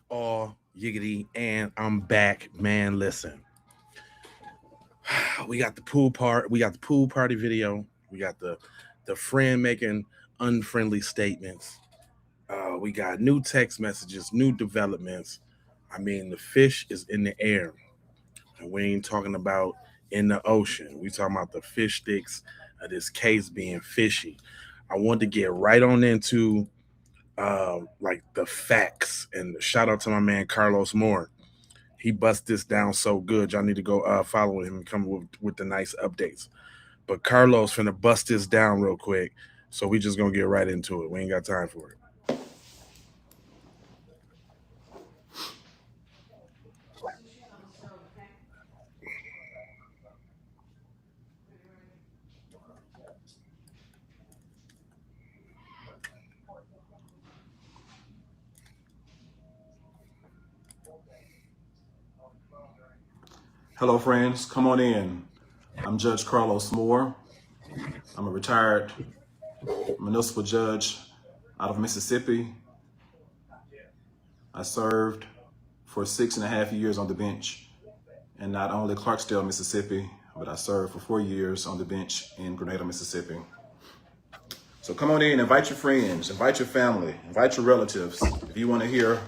All yiggity, and I'm back, man. Listen, we got the pool part. We got the pool party video. We got the friend making unfriendly statements. We got new text messages, new developments. I mean, the fish is in the air, and we ain't talking about in the ocean. We talking about the fish sticks of this case being fishy. I want to get right on into like the facts, and shout out to my man Carlos Moore. He bust this down so good. Y'all need to go follow him and come with the nice updates. But Carlos finna bust this down real quick. So we just gonna get right into it. We ain't got time for it. Hello, friends. Come on in. I'm Judge Carlos Moore. I'm a retired municipal judge out of Mississippi. I served for 6.5 years on the bench in not only Clarksdale, Mississippi, but I served for 4 years on the bench in Grenada, Mississippi. So come on in, invite your friends, invite your family, invite your relatives. If you want to hear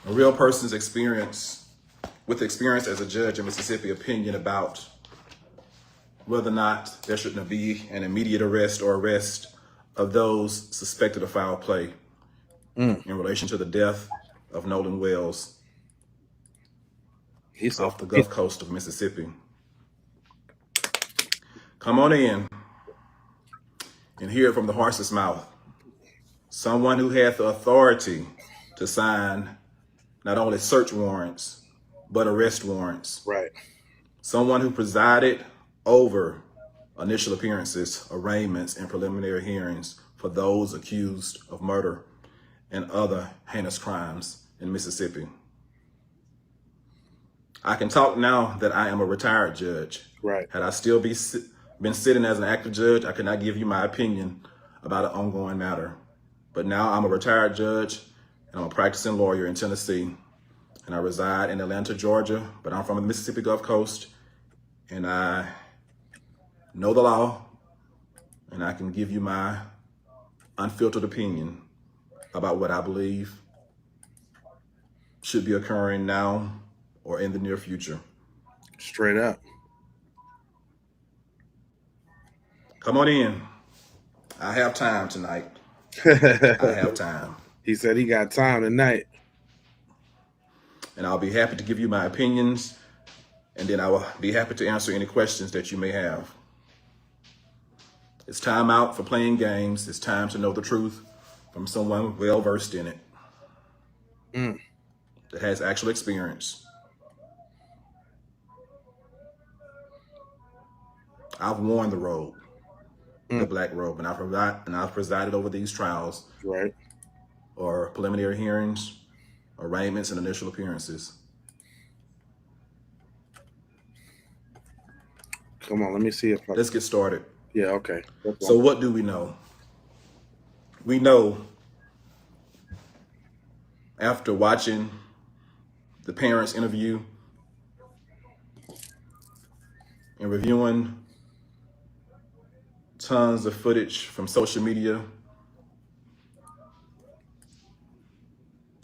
a real person's experience, with experience as a judge in Mississippi, opinion about whether or not there shouldn't be an immediate arrest or arrest of those suspected of foul play in relation to the death of Nolan Wells off the Gulf Coast of Mississippi. Come on in and hear it from the horse's mouth. Someone who had the authority to sign not only search warrants, but arrest warrants. Right. Someone who presided over initial appearances, arraignments, and preliminary hearings for those accused of murder and other heinous crimes in Mississippi. I can talk now that I am a retired judge. Right. Had I still been sitting as an active judge, I could not give you my opinion about an ongoing matter. But now I'm a retired judge and I'm a practicing lawyer in Tennessee. And I reside in Atlanta, Georgia, but I'm from the Mississippi Gulf Coast, and I know the law, and I can give you my unfiltered opinion about what I believe should be occurring now or in the near future. Straight up. Come on in. I have time tonight. I have time. He said he got time tonight. And I'll be happy to give you my opinions, and then I will be happy to answer any questions that you may have. It's time out for playing games. It's time to know the truth from someone well-versed in it that has actual experience. I've worn the robe, the black robe, and I've presided over these trials, right, or preliminary hearings, arraignments, and initial appearances. Come on, let me see if Let's get started. Yeah, okay. So what do we know? We know, after watching the parents' interview and reviewing tons of footage from social media,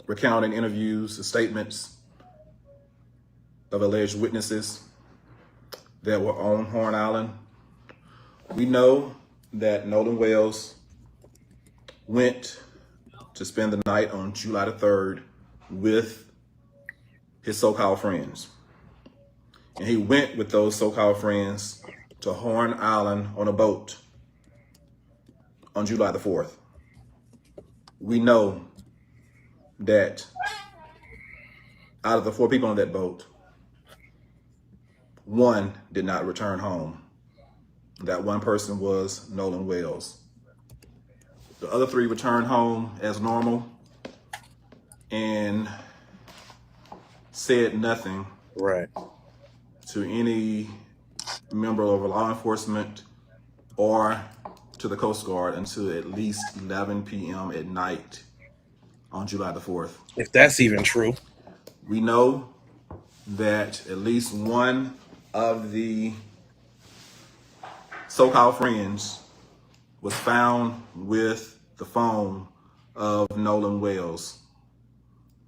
recounting interviews and statements of alleged witnesses that were on Horn Island, we know that Nolan Wells went to spend the night on July the 3rd with his so-called friends. And he went with those so-called friends to Horn Island on a boat on July the 4th. We know that out of the 4 people on that boat, 1 did not return home. That 1 person was Nolan Wells. The other 3 returned home as normal and said nothing right to any member of law enforcement or to the Coast Guard until at least 11 p.m. at night on July the 4th. If that's even true. We know that at least one of the so-called friends was found with the phone of Nolan Wells.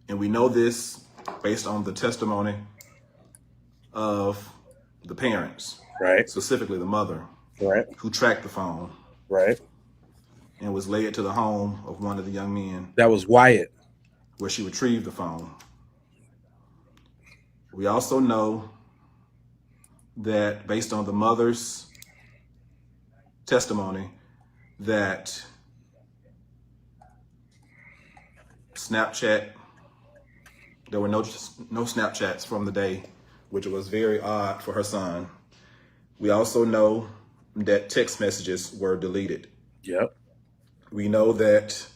And we know this based on the testimony of the parents, Right. specifically the mother, Right. who tracked the phone Right. and was led to the home of one of the young men That was Wyatt. where she retrieved the phone. We also know that based on the mother's testimony that Snapchat, there were no Snapchats from the day, which was very odd for her son. We also know that text messages were deleted. Yep. We know that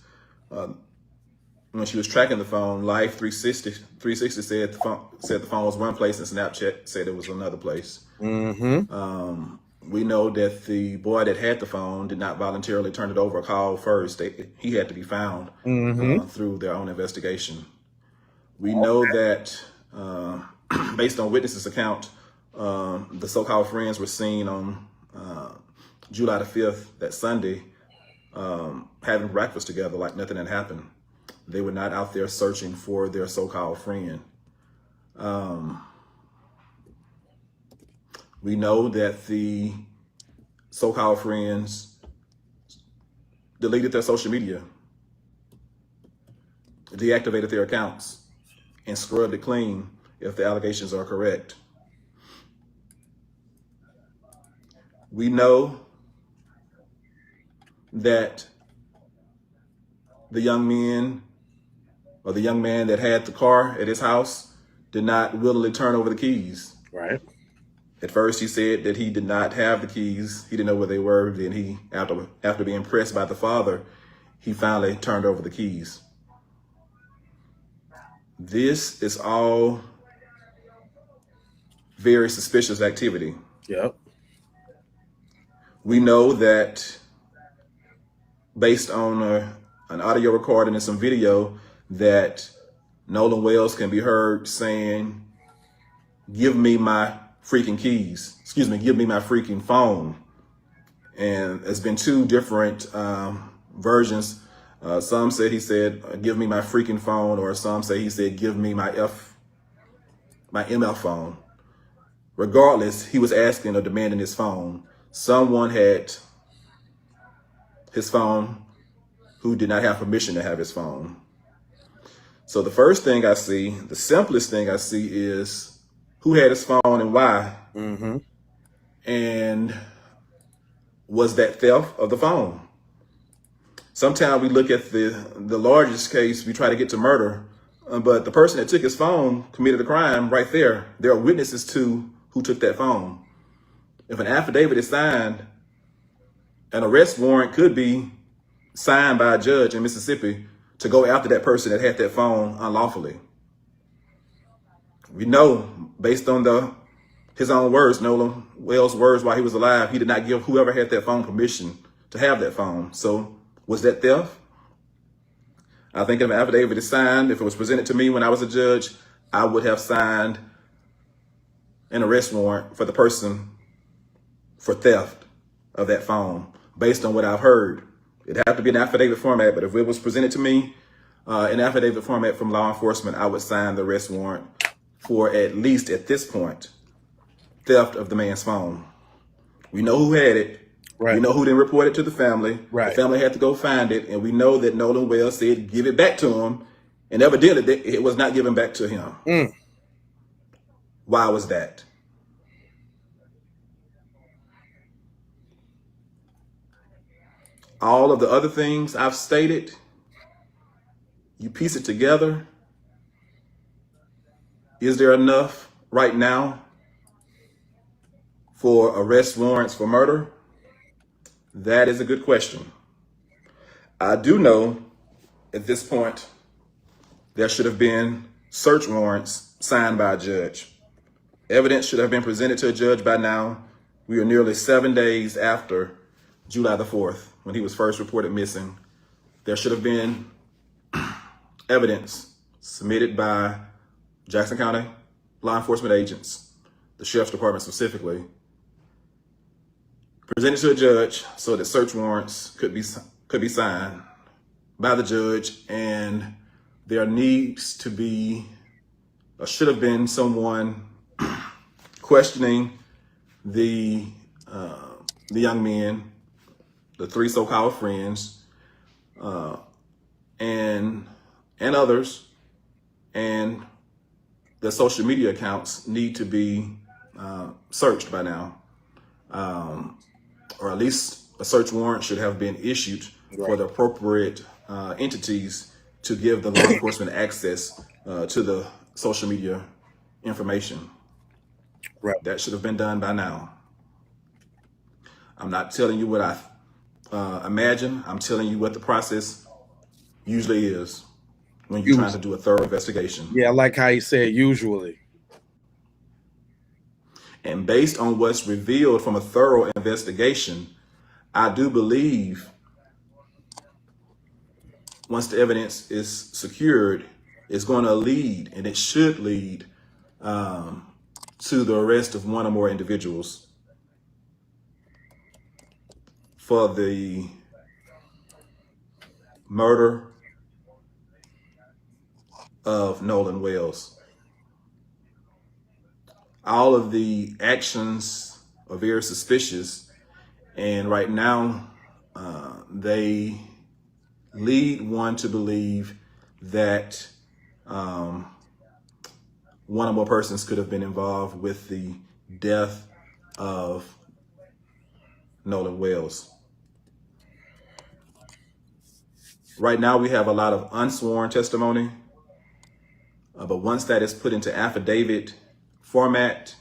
when she was tracking the phone, Life 360 said the phone was one place and Snapchat said it was another place. Mm-hmm. We know that the boy that had the phone did not voluntarily turn it over or call first. He had to be found through their own investigation. We know that based on witnesses' account, the so-called friends were seen on July the 5th, that Sunday, having breakfast together like nothing had happened. They were not out there searching for their so-called friend. We know that the so-called friends deleted their social media, deactivated their accounts, and scrubbed it clean if the allegations are correct. We know that the young men, or the young man that had the car at his house, did not willingly turn over the keys. Right. At first, he said that he did not have the keys. He didn't know where they were. Then he, after being pressed by the father, he finally turned over the keys. This is all very suspicious activity. Yep. We know that based on an audio recording and some video that Nolan Wells can be heard saying, "Give me my freaking keys." Excuse me, "Give me my freaking phone." And there's been two different versions. Some said he said, "Give me my freaking phone," or some say he said, "Give me my MF phone." Regardless, he was asking or demanding his phone. Someone had his phone who did not have permission to have his phone. So the first thing I see, the simplest thing I see, is who had his phone and why. Mm-hmm. And was that theft of the phone? Sometimes we look at the largest case, we try to get to murder, but the person that took his phone committed a crime right there. There are witnesses to who took that phone. If an affidavit is signed, an arrest warrant could be signed by a judge in Mississippi to go after that person that had that phone unlawfully. We know, based on his own words, Nolan Wells' words while he was alive, he did not give whoever had that phone permission to have that phone. So was that theft? I think if an affidavit is signed, if it was presented to me when I was a judge, I would have signed an arrest warrant for the person for theft of that phone, based on what I've heard. It'd have to be an affidavit format, but if it was presented to me in affidavit format from law enforcement, I would sign the arrest warrant for, at least at this point, theft of the man's phone. We know who had it. Right. We know who didn't report it to the family. Right. The family had to go find it, and we know that Nolan Wells said give it back to him, and evidently it was not given back to him. Why was that? All of the other things I've stated, you piece it together. Is there enough right now for arrest warrants for murder? That is a good question. I do know at this point there should have been search warrants signed by a judge. Evidence should have been presented to a judge by now. We are nearly 7 days after July the 4th, when he was first reported missing. There should have been evidence submitted by Jackson County law enforcement agents, the Sheriff's Department specifically, presented to a judge so that search warrants could be signed by the judge, and there needs to be, or should have been, someone questioning the young men, the three so-called friends, and others, and the social media accounts need to be searched by now, or at least a search warrant should have been issued for the appropriate entities to give the law enforcement access to the social media information. Right. That should have been done by now. I'm not telling you what I imagine. I'm telling you what the process usually is when you're trying to do a thorough investigation. Yeah, I like how he said usually. And based on what's revealed from a thorough investigation, I do believe once the evidence is secured, it's going to lead, and it should lead, to the arrest of one or more individuals for the murder of Nolan Wells. All of the actions are very suspicious, and right now they lead one to believe that one or more persons could have been involved with the death of Nolan Wells. Right now we have a lot of unsworn testimony, but once that is put into affidavit format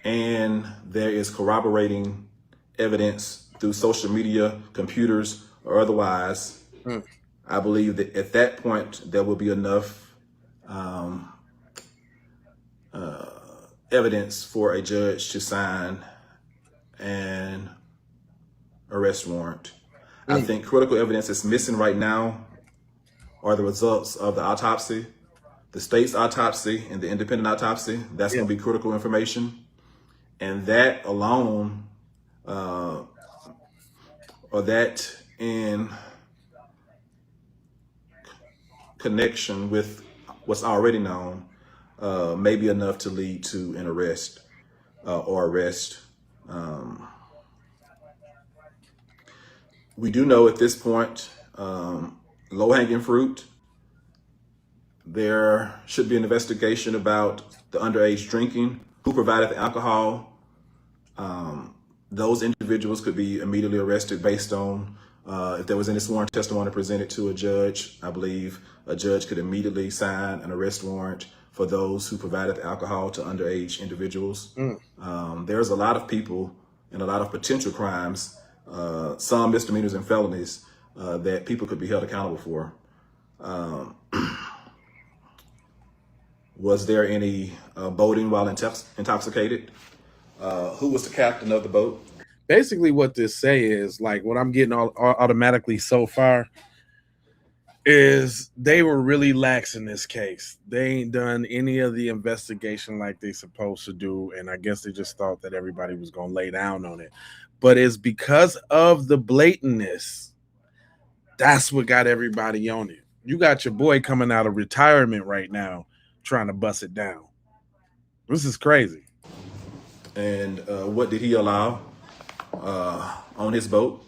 and there is corroborating evidence through social media, computers, or otherwise, I believe that at that point there will be enough evidence for a judge to sign an arrest warrant. I think critical evidence that's missing right now are the results of the autopsy, the state's autopsy and the independent autopsy. That's going to be critical information. And that alone, or that in connection with what's already known, may be enough to lead to an arrest or arrest. We do know at this point, low-hanging fruit, there should be an investigation about the underage drinking, who provided the alcohol. Those individuals could be immediately arrested based on if there was any sworn testimony presented to a judge. I believe a judge could immediately sign an arrest warrant for those who provided the alcohol to underage individuals. There's a lot of people and a lot of potential crimes, some misdemeanors and felonies, that people could be held accountable for. Was there any boating while intoxicated? Who was the captain of the boat? Basically what this say is, like, what I'm getting automatically so far is they were really lax in this case. They ain't done any of the investigation like they supposed to do, and I guess they just thought that everybody was going to lay down on it. But it's because of the blatantness, that's what got everybody on it. You got your boy coming out of retirement right now trying to bust it down. This is crazy. And what did he allow on his boat?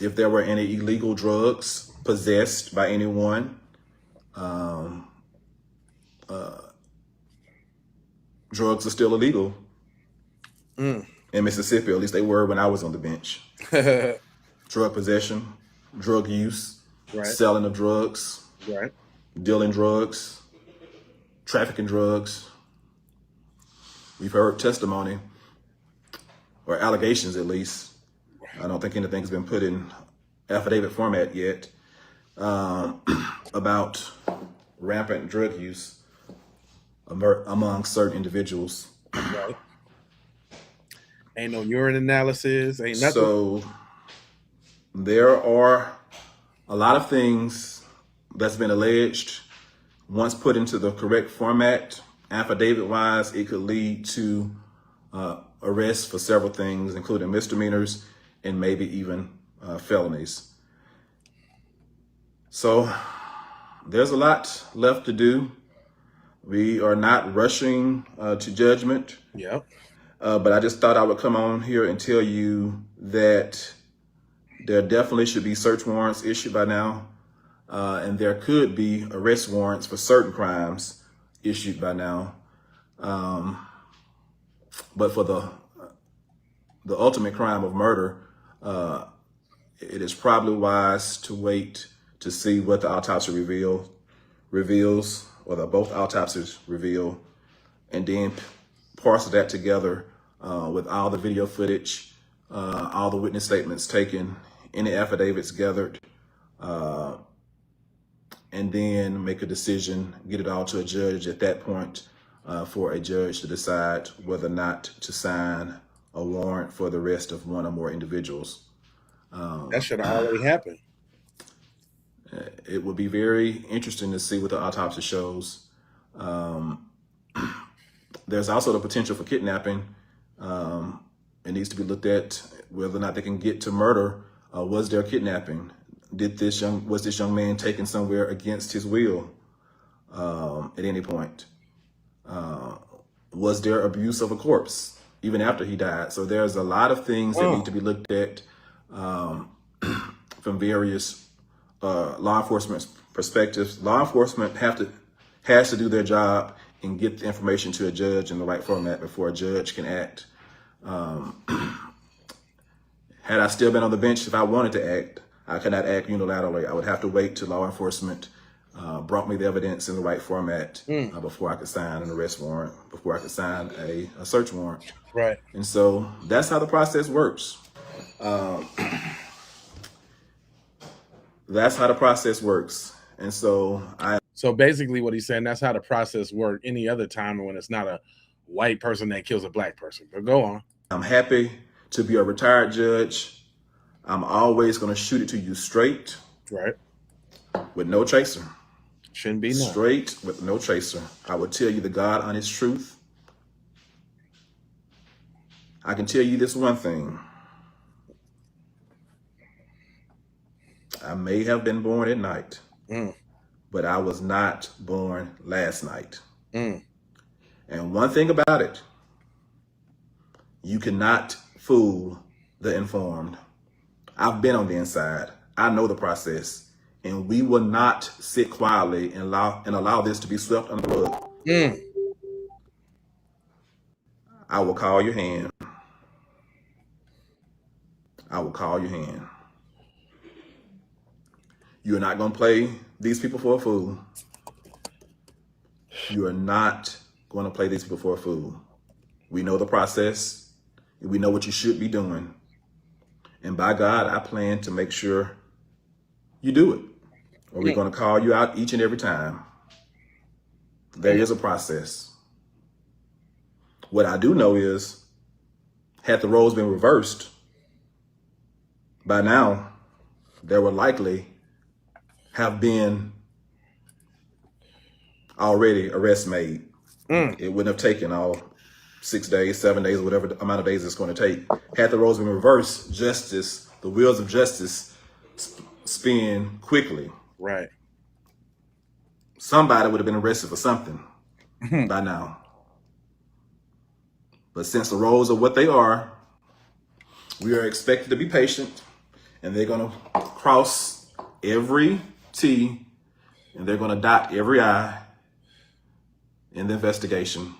If there were any illegal drugs possessed by anyone, drugs are still illegal in Mississippi. At least they were when I was on the bench. Drug possession, drug use, selling of drugs, dealing drugs, trafficking drugs. We've heard testimony, or allegations at least. I don't think anything's been put in affidavit format yet, about rampant drug use among certain individuals. Ain't no urine analysis, ain't nothing. So there are a lot of things that's been alleged, once put into the correct format, affidavit-wise, it could lead to arrests for several things, including misdemeanors and maybe even felonies. So there's a lot left to do. We are not rushing to judgment. Yep. But I just thought I would come on here and tell you that there definitely should be search warrants issued by now. And there could be arrest warrants for certain crimes issued by now. But for the ultimate crime of murder, it is probably wise to wait to see what the autopsy reveals, or both autopsies reveal, and then parse that together with all the video footage, all the witness statements taken, any affidavits gathered, and then make a decision, get it all to a judge at that point, for a judge to decide whether or not to sign a warrant for the arrest of one or more individuals. That should have already happened. It would be very interesting to see what the autopsy shows. There's also the potential for kidnapping. It needs to be looked at whether or not they can get to murder. Was there kidnapping? Was this young man taken somewhere against his will at any point? Was there abuse of a corpse even after he died? So there's a lot of things that need to be looked at from various law enforcement perspectives. Law enforcement has to do their job and get the information to a judge in the right format before a judge can act. Had I still been on the bench, if I wanted to act, I could not act unilaterally. I would have to wait till law enforcement brought me the evidence in the right format before I could sign an arrest warrant, before I could sign a search warrant. Right. And so that's how the process works. That's how the process works. And so basically what he's saying, that's how the process works any other time when it's not a white person that kills a black person. But go on. I'm happy to be a retired judge. I'm always going to shoot it to you straight. Right. With no chaser. Shouldn't be none. Straight with no chaser. I will tell you the God honest truth. I can tell you this one thing. I may have been born at night, but I was not born last night. And one thing about it, you cannot fool the informed. I've been on the inside. I know the process, and we will not sit quietly and allow this to be swept under the rug. I will call your hand. I will call your hand. You are not going to play these people for a fool. You are not going to play these people for a fool. We know the process. We know what you should be doing. And by God, I plan to make sure you do it. Or we're going to call you out each and every time. There is a process. What I do know is, had the roles been reversed, by now, there would likely have been already arrests made. It wouldn't have taken all 6 days, 7 days, whatever the amount of days it's going to take. Had the roles been reversed, justice, the wheels of justice spin quickly. Right. Somebody would have been arrested for something by now. But since the roles are what they are, we are expected to be patient, and they're going to cross every T and they're going to dot every I in the investigation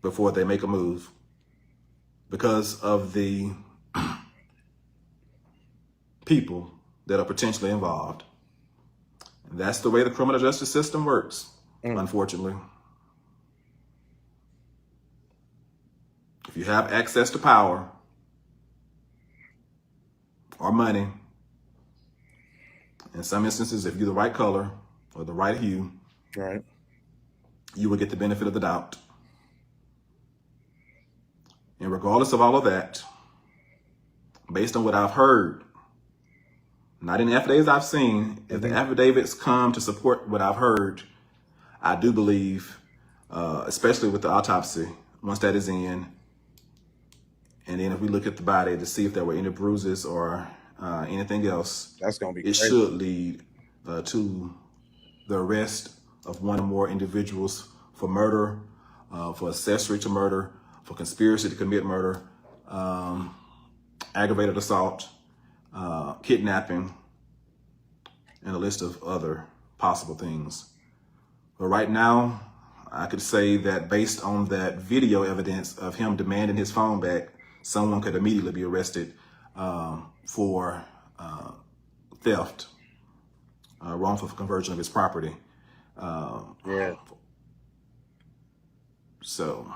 before they make a move because of the people that are potentially involved. And that's the way the criminal justice system works, unfortunately. If you have access to power or money, in some instances, if you're the right color or the right hue, right, you will get the benefit of the doubt. And regardless of all of that, based on what I've heard, not in affidavits I've seen. If the affidavits come to support what I've heard, I do believe, especially with the autopsy, once that is in, and then if we look at the body to see if there were any bruises or anything else, that's gonna be it crazy. should lead to the arrest of one or more individuals for murder, for accessory to murder, for conspiracy to commit murder, aggravated assault, kidnapping, and a list of other possible things. But right now, I could say that based on that video evidence of him demanding his phone back, someone could immediately be arrested for theft, wrongful conversion of his property. Yeah. So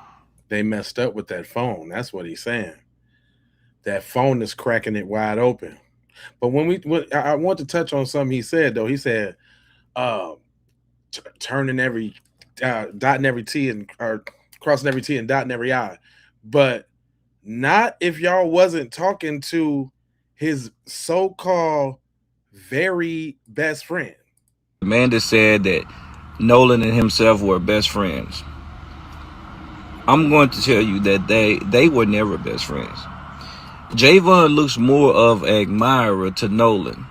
They messed up with that phone. That's what he's saying. That phone is cracking it wide open. But I want to touch on something he said though. He said, turning every dotting every T and or crossing every T and dotting every I, but not if y'all wasn't talking to his so-called very best friend. Amanda said that Nolan and himself were best friends. I'm going to tell you that they were never best friends. Javon looks more of an admirer to Nolan.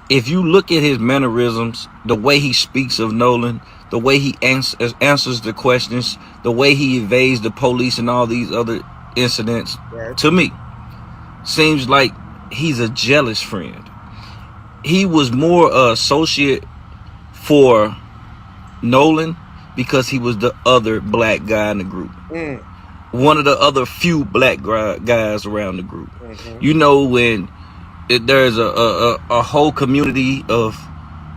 If you look at his mannerisms, the way he speaks of Nolan, the way he answers the questions, the way he evades the police and all these other incidents, Right. to me, seems like he's a jealous friend. He was more an associate for Nolan because he was the other black guy in the group. One of the other few black guys around the group. You know, when there's a whole community of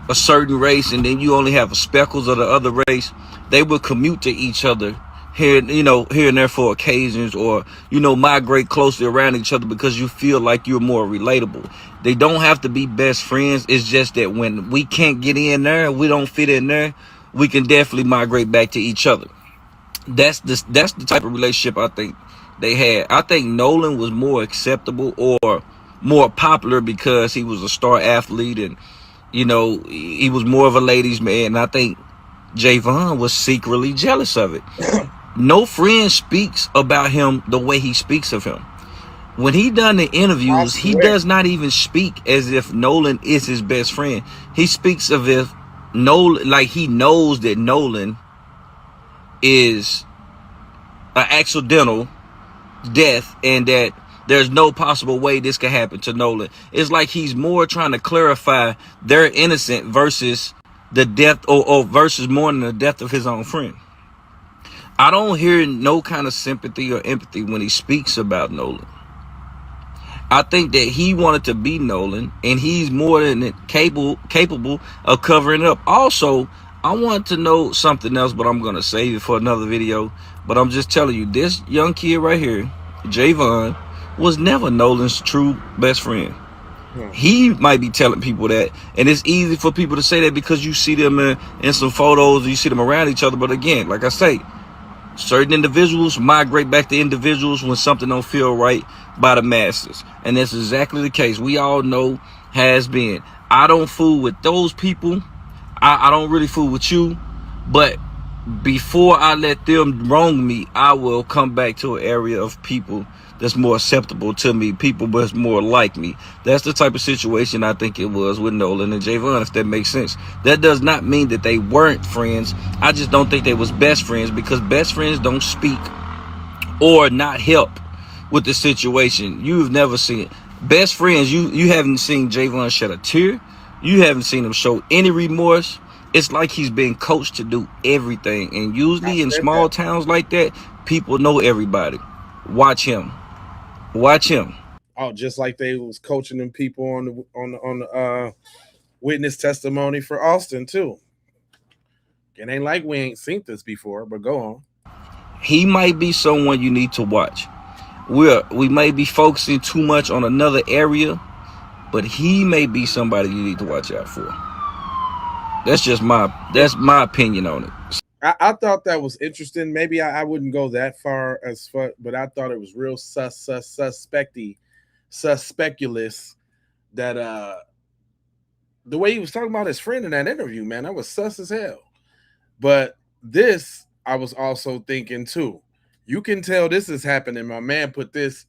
a certain race and then you only have speckles of the other race, they will commute to each other here and there for occasions, or migrate closely around each other because you feel like you're more relatable. They don't have to be best friends. It's just that when we can't get in there, we don't fit in there, we can definitely migrate back to each other. That's the type of relationship I think they had. I think Nolan was more acceptable or more popular because he was a star athlete and he was more of a ladies' man. And I think Javon was secretly jealous of it. No friend speaks about him the way he speaks of him. When he done the interviews, he does not even speak as if Nolan is his best friend. He speaks of if Nolan, like he knows that Nolan is an accidental death and that there's no possible way this could happen to Nolan. It's like he's more trying to clarify they're innocent versus the death or versus mourning the death of his own friend. I don't hear no kind of sympathy or empathy when he speaks about Nolan. I think that he wanted to be Nolan and he's more than capable of covering it up. Also, I want to know something else, but I'm going to save it for another video. But I'm just telling you, this young kid right here, Javon, was never Nolan's true best friend. He might be telling people that, and it's easy for people to say that because you see them in some photos, you see them around each other. But again, like I say, certain individuals migrate back to individuals when something don't feel right by the masses. And that's exactly the case. We all know has been. I don't fool with those people. I don't really fool with you. But before I let them wrong me, I will come back to an area of people that's more acceptable to me, people that's more like me. That's the type of situation I think it was with Nolan and Javon, if that makes sense. That does not mean that they weren't friends. I just don't think they was best friends because best friends don't speak or not help with the situation. You've never seen best friends. You haven't seen Javon shed a tear. You haven't seen him show any remorse. It's like he's been coached to do everything. And usually in small towns like that, people know everybody. Watch him. Watch him. Oh, just like they was coaching them people on the witness testimony for Austin too. It ain't like we ain't seen this before, but go on. He might be someone you need to watch. We may be focusing too much on another area, but he may be somebody you need to watch out for. That's my opinion on it. I thought that was interesting. Maybe I wouldn't go that far but I thought it was real suspectulous that the way he was talking about his friend in that interview, man, that was sus as hell. But this, I was also thinking too. You can tell this is happening. My man put this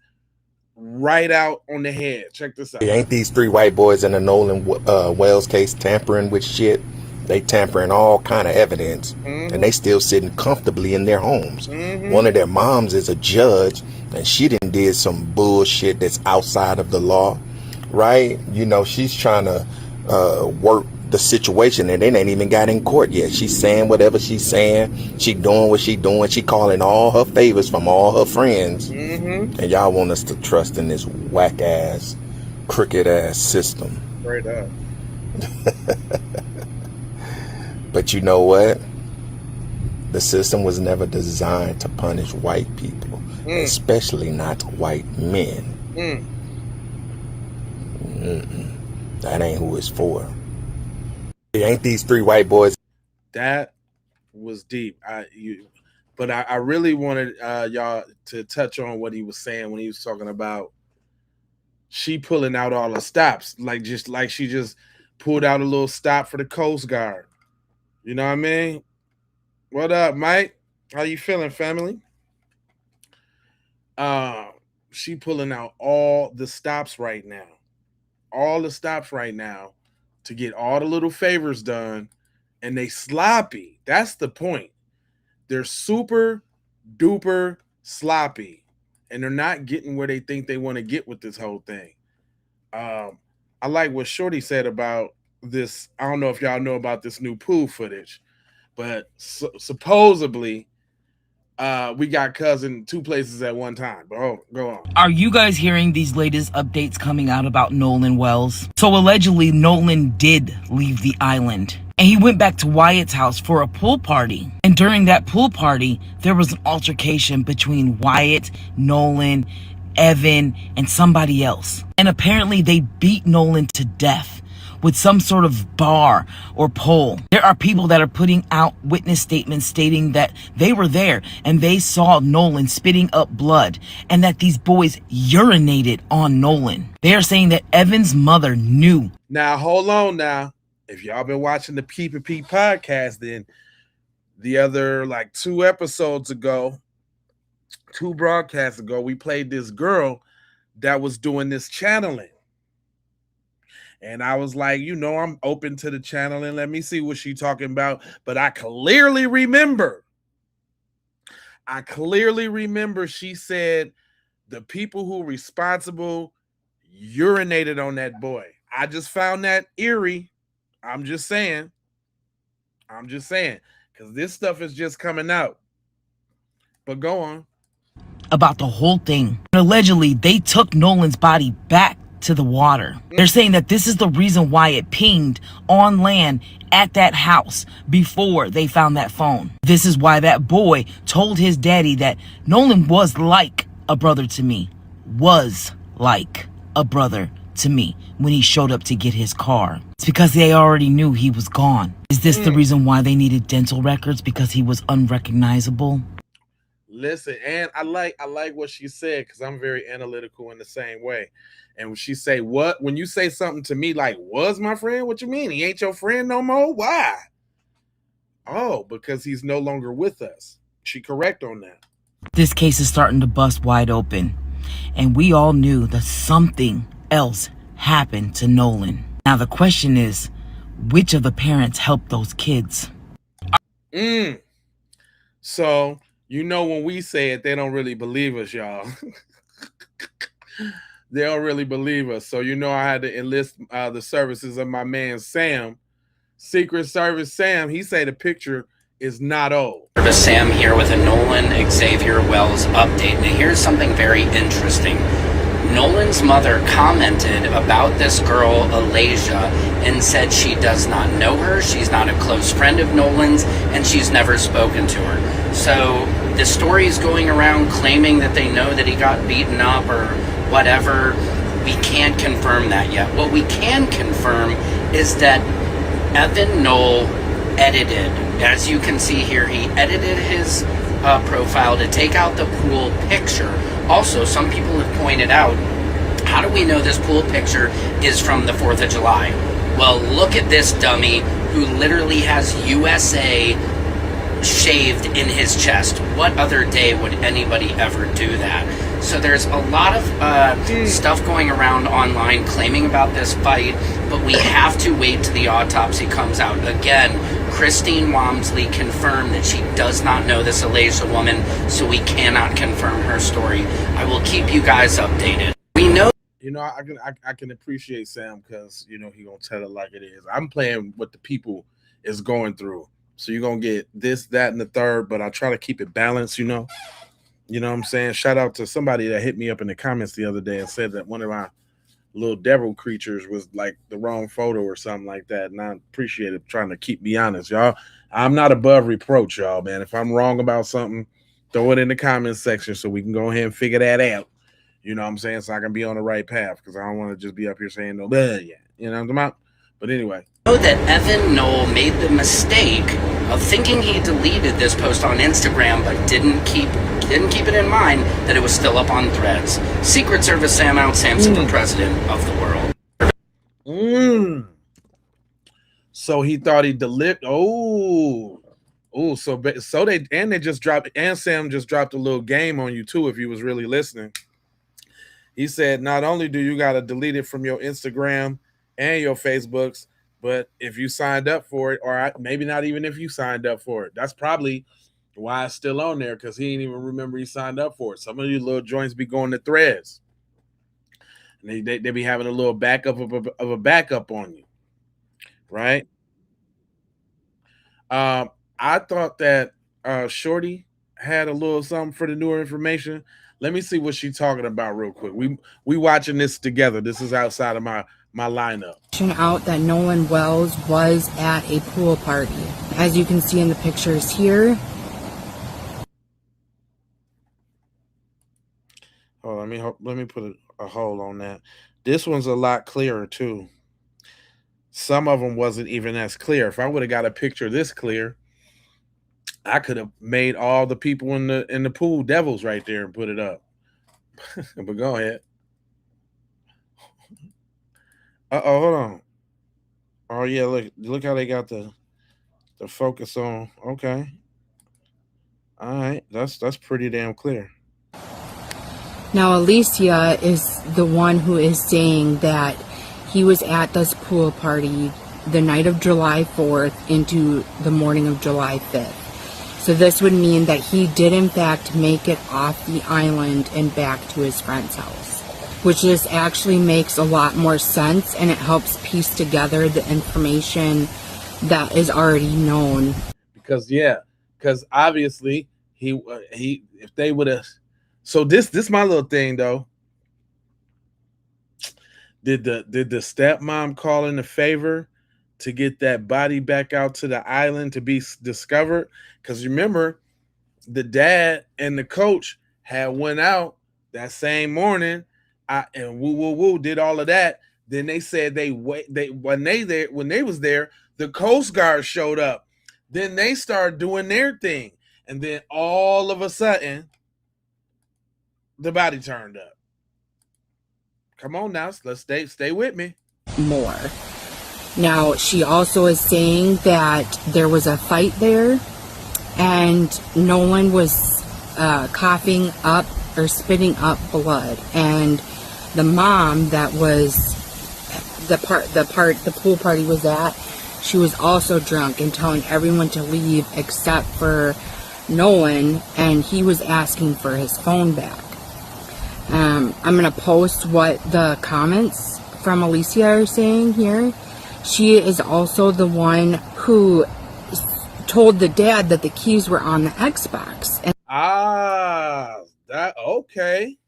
right out on the head. Check this out. Ain't these three white boys in the Nolan Wells case tampering with shit? They tampering all kind of evidence, and they still sitting comfortably in their homes. One of their moms is a judge, and she did some bullshit that's outside of the law, right? You know, she's trying to work the situation, and it ain't even got in court yet. She's saying whatever she's saying. She doing what she doing. She calling all her favors from all her friends. And y'all want us to trust in this whack ass, crooked ass system. Right up. But you know what? The system was never designed to punish white people, especially not white men. That ain't who it's for. It ain't these three white boys. That was deep. But I really wanted y'all to touch on what he was saying when he was talking about she pulling out all the stops, like she just pulled out a little stop for the Coast Guard. You know what I mean? What up, Mike? How you feeling, family? She pulling out all the stops right now. All the stops right now to get all the little favors done, and they sloppy. That's the point. They're super duper sloppy, and they're not getting where they think they want to get with this whole thing. I like what Shorty said about this. I don't know if y'all know about this new pool footage, but supposedly we got cousin two places at one time. But go on. Are you guys hearing these latest updates coming out about Nolan Wells? So allegedly Nolan did leave the island, and he went back to Wyatt's house for a pool party. And during that pool party, there was an altercation between Wyatt, Nolan, Evan, and somebody else. And apparently they beat Nolan to death with some sort of bar or pole. There are people that are putting out witness statements stating that they were there and they saw Nolan spitting up blood and that these boys urinated on Nolan. They are saying that Evan's mother knew. Now, hold on now. If y'all been watching the Peep and Pete podcast, then the other like 2 episodes ago, 2 broadcasts ago, we played this girl that was doing this channeling. And I was like, you know, I'm open to the channeling. Let me see what she's talking about. But I clearly remember she said the people who were responsible urinated on that boy. I just found that eerie. I'm just saying. Because this stuff is just coming out. But go on. About the whole thing. And allegedly, they took Nolan's body back to the water. They're saying that this is the reason why it pinged on land at that house before they found that phone. This is why that boy told his daddy that Nolan was like a brother to me. Was like a brother to me when he showed up to get his car. It's because they already knew he was gone. Is this the reason why they needed dental records? Because he was unrecognizable? Listen, and I like what she said, because I'm very analytical in the same way. And when she say, what, when you say something to me like, was my friend, what you mean? He ain't your friend no more? Why? Oh, because he's no longer with us. She correct on that. This case is starting to bust wide open. And we all knew that something else happened to Nolan. Now the question is, which of the parents helped those kids? So, you know, when we say it, they don't really believe us, y'all. They don't really believe us. So, you know, I had to enlist the services of my man, Sam. Secret Service Sam. He said the picture is not old. Sam here with a Nolan Xavier Wells update. Now, here's something very interesting. Nolan's mother commented about this girl, Alasia, and said she does not know her, she's not a close friend of Nolan's, and she's never spoken to her. So the story is going around claiming that they know that he got beaten up or whatever. We can't confirm that yet. What we can confirm is that Evan Knoll edited, as you can see here, he edited his profile to take out the pool picture. Also, some people have pointed out, how do we know this pool picture is from the 4th of July? Well, look at this dummy who literally has USA shaved in his chest. What other day would anybody ever do that? So there's a lot of stuff going around online claiming about this fight, but we have to wait till the autopsy comes out. Again, Christine Walmsley confirmed that she does not know this Alasia woman, so we cannot confirm her story. I will keep you guys updated. We know. You know, I can appreciate Sam because, you know, he gonna tell it like it is. I'm playing what the people is going through. So you're gonna get this, that, and the third, but I try to keep it balanced, you know. You know what I'm saying? Shout out to somebody that hit me up in the comments the other day and said that one of my little devil creatures was like the wrong photo or something like that. And I appreciate it trying to keep me honest, y'all. I'm not above reproach, y'all, man. If I'm wrong about something, throw it in the comments section so we can go ahead and figure that out. You know what I'm saying? So I can be on the right path because I don't want to just be up here saying no, yeah. You know what I'm about? But anyway. Know that Evan Knoll made the mistake of thinking he deleted this post on Instagram, but didn't keep it in mind that it was still up on Threads. Secret Service Sam out, Sam's the president of the world. So he thought he delivered. So they just dropped, and Sam just dropped a little game on you too. If you was really listening, he said not only do you got to delete it from your Instagram and your Facebooks, but if you signed up for it, or maybe not even if you signed up for it, that's probably why it's still on there, because he didn't even remember he signed up for it. Some of these little joints be going to Threads, and they be having a little backup of a backup on you, right? I thought that Shorty had a little something for the newer information. Let me see what she's talking about real quick. We watching this together. This is outside of my lineup. Out that Nolan Wells was at a pool party, as you can see in the pictures here. Oh, let me put a hold on that. This one's a lot clearer too. Some of them wasn't even as clear. If I would have got a picture this clear, I could have made all the people in the pool devils right there and put it up. But go ahead. Hold on. Oh yeah, look how they got the focus on. Okay. All right, that's pretty damn clear. Now Alicia is the one who is saying that he was at this pool party the night of July 4th into the morning of July 5th. So this would mean that he did in fact make it off the island and back to his friend's house, which just actually makes a lot more sense, and it helps piece together the information that is already known. Because obviously he if they would have. So this my little thing though. Did the stepmom call in a favor to get that body back out to the island to be discovered? Because remember, the dad and the coach had went out that same morning, and woo did all of that. Then they said when they was there, the Coast Guard showed up. Then they started doing their thing, and then all of a sudden, the body turned up. Come on now, let's stay with me. More. Now, she also is saying that there was a fight there, and Nolan was coughing up or spitting up blood, and the mom that was the pool party was at, she was also drunk and telling everyone to leave except for Nolan, and he was asking for his phone back. I'm going to post what the comments from Alicia are saying here. She is also the one who told the dad that the keys were on the Xbox. That okay.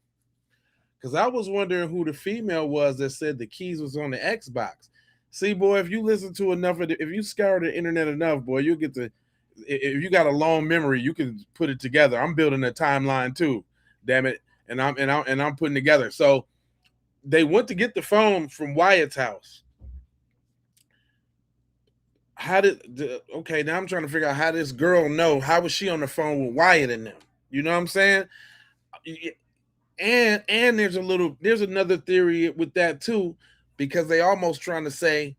Because I was wondering who the female was that said the keys was on the Xbox. See, boy, if you listen to enough of if you scour the internet enough, boy, you'll get if you got a long memory, you can put it together. I'm building a timeline too. Damn it. And I'm putting together. So they went to get the phone from Wyatt's house. Okay, now I'm trying to figure out how this girl know. How was she on the phone with Wyatt and them? You know what I'm saying? And there's another theory with that too, because they almost trying to say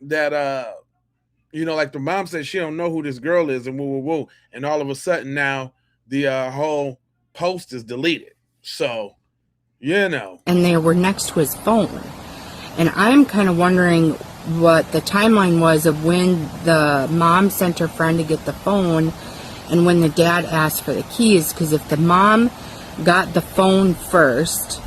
that like the mom said she don't know who this girl is and woo, and all of a sudden now the whole post is deleted. So, and they were next to his phone. And I'm kind of wondering what the timeline was of when the mom sent her friend to get the phone and when the dad asked for the keys. Because if the mom got the phone first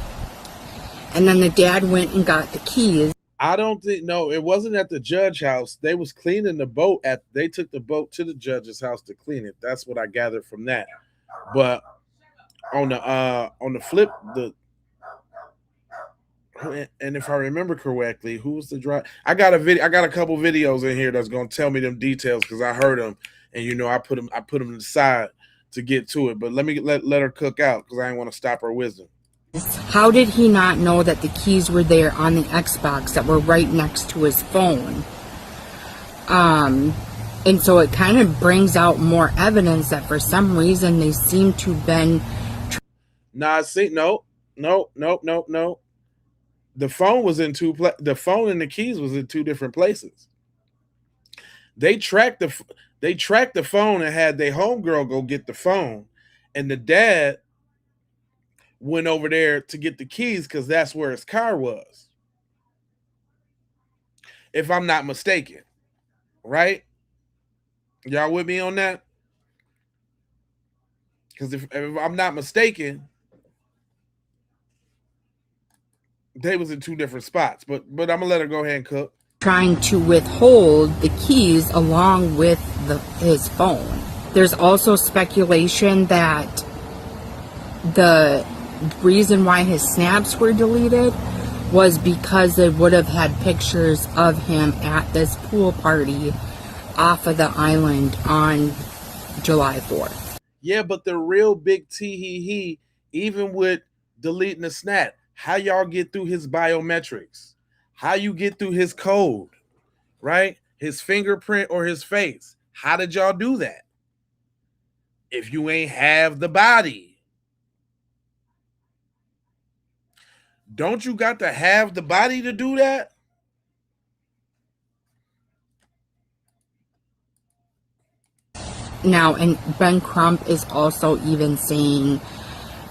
and then the dad went and got the keys. I don't think, no, it wasn't at the judge house. They was cleaning the boat they took the boat to the judge's house to clean it. That's what I gathered from that. But on the flip, and if I remember correctly, who was the driver? I got a couple videos in here that's gonna tell me them details because I heard them, and I put them aside to get to it. But let me let her cook out because I didn't want to stop her wisdom. How did he not know that the keys were there on the Xbox that were right next to his phone? And so it kind of brings out more evidence that for some reason they seem to have been. No. The phone was in the phone and the keys was in two different places. They tracked the phone and had their homegirl go get the phone, and the dad went over there to get the keys because that's where his car was. If I'm not mistaken, right? Y'all with me on that? Because if I'm not mistaken, they was in two different spots. But I'm gonna let her go ahead and cook. Trying to withhold the keys along with his phone. There's also speculation that the reason why his snaps were deleted was because they would have had pictures of him at this pool party off of the island on July 4th. Yeah, but the real big tee even with deleting the snap, how y'all get through his biometrics, how you get through his code, right? His fingerprint or his face. How did y'all do that? If you ain't have the body. Don't you got to have the body to do that? Now, and Ben Crump is also even saying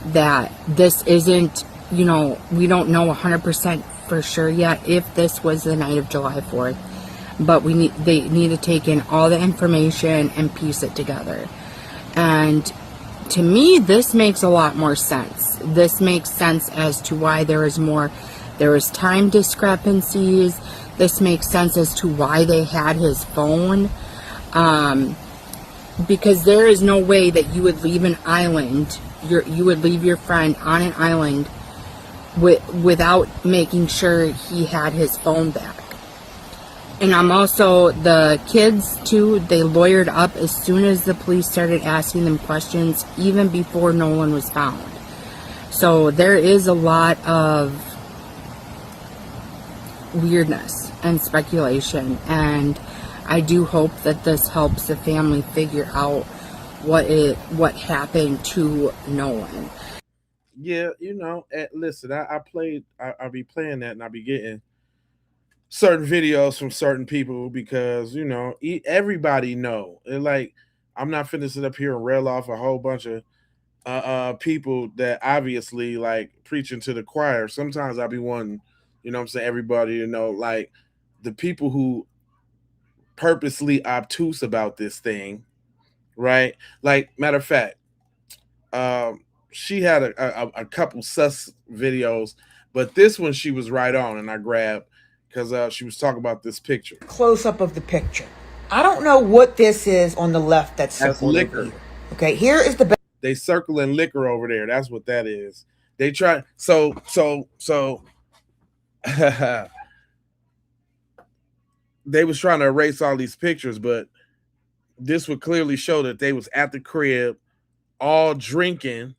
that this isn't, we don't know 100% for sure yet if this was the night of July 4th, but they need to take in all the information and piece it together. And to me, this makes a lot more sense. This makes sense as to why there is time discrepancies. This makes sense as to why they had his phone. Because there is no way that you would leave an island, you would leave your friend on an island without making sure he had his phone back. And I'm also, the kids too, they lawyered up as soon as the police started asking them questions, even before Nolan was found. So there is a lot of weirdness and speculation, and I do hope that this helps the family figure out what happened to Nolan. Yeah, listen, I'll be playing that, and I'll be getting certain videos from certain people because everybody know. And like, I'm not finna sit up here and rail off a whole bunch of people that obviously like preaching to the choir. Sometimes I'll be wanting, everybody to know, like, the people who purposely obtuse about this thing, right? Like, matter of fact, she had a couple sus videos, but this one she was right on, and I grabbed because she was talking about this picture. Close up of the picture. I don't know what this is on the left that's liquor. Here. Okay, here is the. They circling liquor over there. That's what that is. They try so. They was trying to erase all these pictures, but this would clearly show that they was at the crib, all drinking,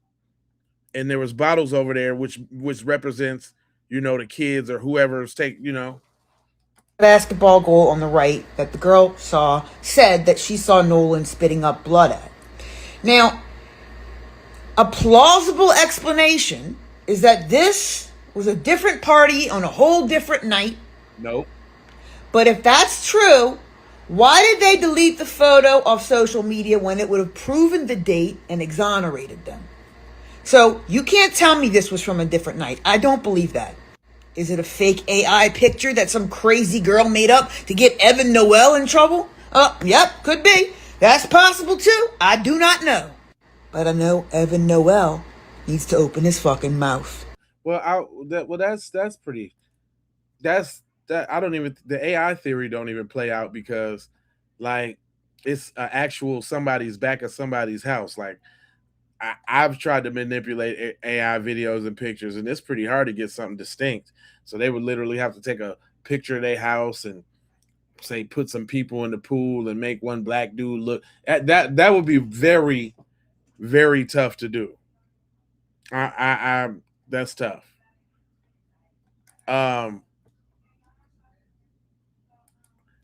and there was bottles over there, which represents, the kids or whoever's basketball goal on the right that the girl said that she saw Nolan spitting up blood at. Now, a plausible explanation is that this was a different party on a whole different night. Nope. But if that's true, why did they delete the photo off social media when it would have proven the date and exonerated them? So you can't tell me this was from a different night. I don't believe that. Is it a fake AI picture that some crazy girl made up to get Evan Noel in trouble? Yep, could be. That's possible too. I do not know. But I know Evan Noel needs to open his fucking mouth. Well, that's pretty. That I don't even, the AI theory don't even play out because, like, it's actual somebody's back at somebody's house. Like, I've tried to manipulate AI videos and pictures, and it's pretty hard to get something distinct. So they would literally have to take a picture of their house and say put some people in the pool and make one black dude look at that. That would be very, very tough to do. I that's tough.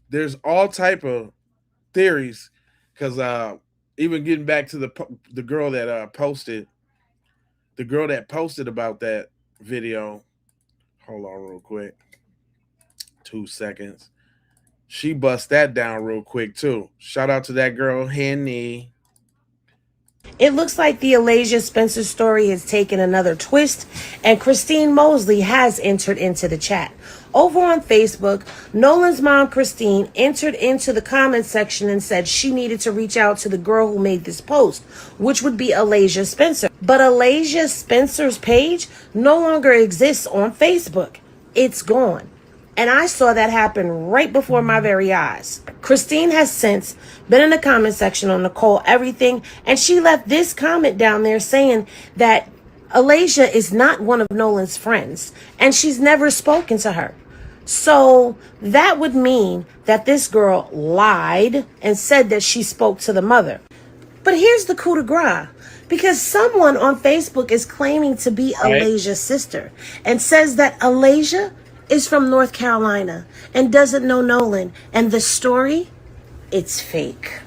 There's all type of theories because even getting back to the girl that posted about that video. Hold on real quick. 2 seconds. She bust that down real quick too. Shout out to that girl, Henny. It looks like the Alasia Spencer story has taken another twist, and Christine Mosley has entered into the chat. Over on Facebook, Nolan's mom, Christine, entered into the comment section and said she needed to reach out to the girl who made this post, which would be Alasia Spencer. But Alasia Spencer's page no longer exists on Facebook. It's gone. And I saw that happen right before my very eyes. Christine has since been in the comment section on Nicole Everything, and she left this comment down there saying that Alasia is not one of Nolan's friends, and she's never spoken to her. So that would mean that this girl lied and said that she spoke to the mother. But here's the coup de grace. Because someone on Facebook is claiming to be Alasia's sister and says that Alasia is from North Carolina and doesn't know Nolan, and the story, it's fake.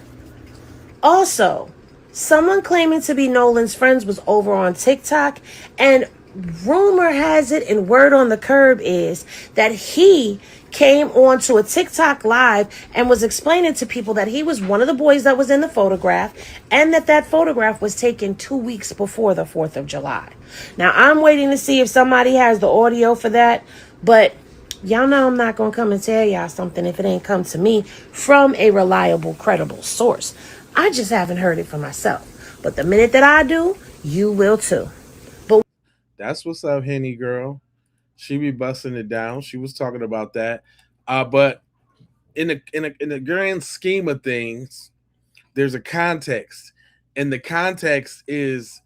Also, someone claiming to be Nolan's friends was over on TikTok, and rumor has it and word on the curb is that he came on to a TikTok live and was explaining to people that he was one of the boys that was in the photograph, and that photograph was taken 2 weeks before the 4th of July. Now, I'm waiting to see if somebody has the audio for that, but y'all know I'm not going to come and tell y'all something if it ain't come to me from a reliable, credible source. I just haven't heard it for myself. But the minute that I do, you will too. But that's what's up, Henny girl. She be busting it down. She was talking about that. But in the grand scheme of things, there's a context. And the context is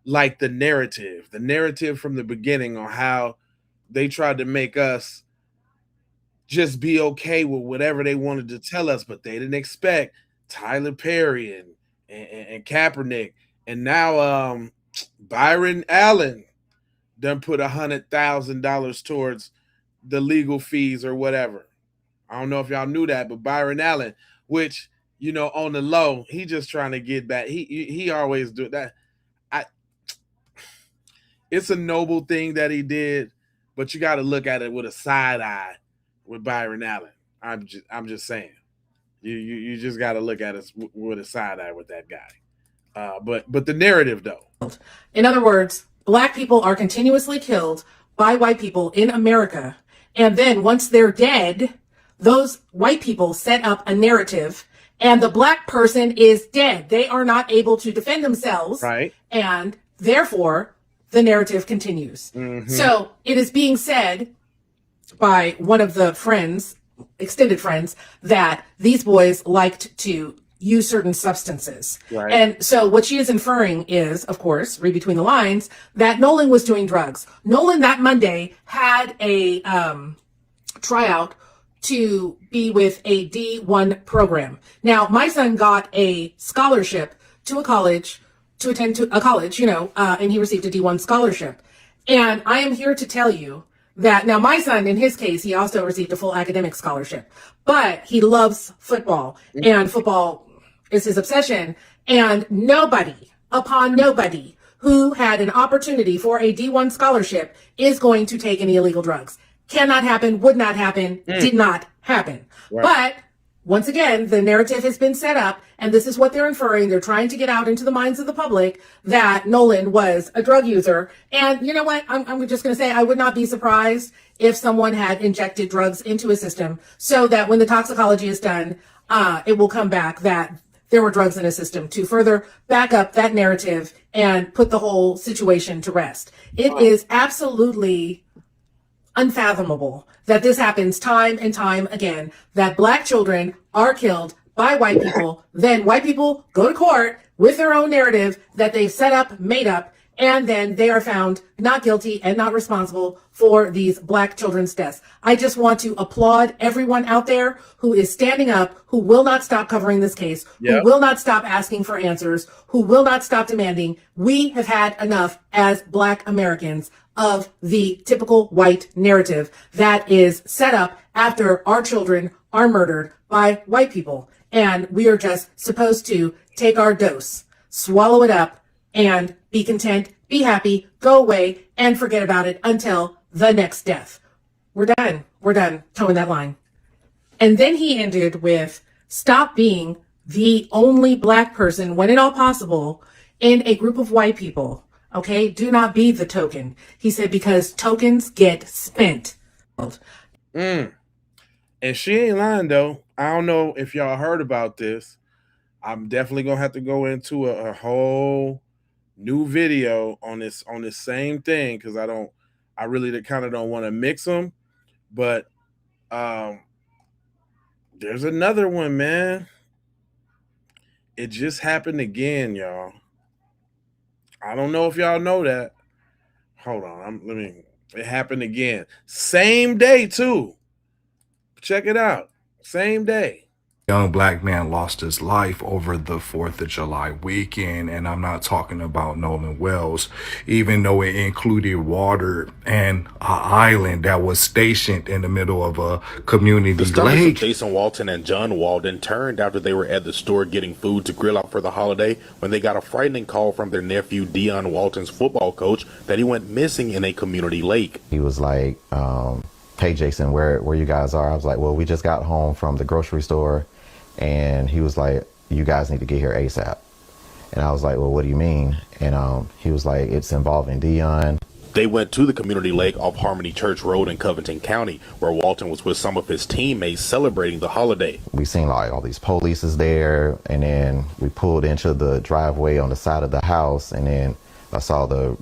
like the narrative from the beginning on how they tried to make us just be okay with whatever they wanted to tell us, but they didn't expect Tyler Perry and Kaepernick, and now Byron Allen done put $100,000 towards the legal fees or whatever. I don't know if y'all knew that, but Byron Allen, which, you know, on the low, he just trying to get back. He always do that. It's a noble thing that he did, but you got to look at it with a side eye with Byron Allen. I'm just saying, you just got to look at it with a side eye with that guy. But the narrative though. In other words, Black people are continuously killed by white people in America, and then once they're dead, those white people set up a narrative, and the Black person is dead. They are not able to defend themselves, right? And therefore, the narrative continues. Mm-hmm. So it is being said by one of the friends, extended friends, that these boys liked to use certain substances. Right. And so what she is inferring is, of course, read between the lines, that Nolan was doing drugs. Nolan that Monday had a tryout to be with a D1 program. Now, my son got a scholarship to a college, to attend to a college, and he received a D1 scholarship. And I am here to tell you that now my son, in his case, he also received a full academic scholarship, but he loves football, and football is his obsession. And nobody who had an opportunity for a D1 scholarship is going to take any illegal drugs. Cannot happen, would not happen, did not happen. Right. But once again, the narrative has been set up, and this is what they're inferring. They're trying to get out into the minds of the public that Nolan was a drug user. And you know what? I'm just going to say I would not be surprised if someone had injected drugs into his system so that when the toxicology is done, it will come back that there were drugs in his system to further back up that narrative and put the whole situation to rest. It is absolutely unfathomable that this happens time and time again, that Black children are killed by white people. Then white people go to court with their own narrative that they've set up, made up, and then they are found not guilty and not responsible for these Black children's deaths. I just want to applaud everyone out there who is standing up, who will not stop covering this case, who will not stop asking for answers, who will not stop demanding. We have had enough as Black Americans of the typical white narrative that is set up after our children are murdered by white people. And we are just supposed to take our dose, swallow it up, and be content, be happy, go away, and forget about it until the next death. We're done. We're done towing that line. And then he ended with, stop being the only Black person, when at all possible, in a group of white people. Okay? Do not be the token. He said, because tokens get spent. And she ain't lying, though. I don't know if y'all heard about this. I'm definitely going to have to go into a whole new video on this same thing, because I really kind of don't want to mix them. But there's another one, man. It just happened again, y'all. I don't know if y'all know that. Hold on. It happened again. Same day, too. Check it out. Same day. Young Black man lost his life over the 4th of July weekend, and I'm not talking about Nolan Wells, even though it included water and an island that was stationed in the middle of a community The stomachs lake. of Jason Walton and John Walden turned after they were at the store getting food to grill out for the holiday when they got a frightening call from their nephew Dion Walton's football coach that he went missing in a community lake. He was like, hey Jason, where you guys are? I was like, well, we just got home from the grocery store. And he was like, you guys need to get here ASAP. And I was like, well, what do you mean? And he was like, it's involving Dion. They went to the community lake off Harmony Church Road in Covington County, where Walton was with some of his teammates celebrating the holiday. We seen like all these police is there, and then we pulled into the driveway on the side of the house, and then I saw the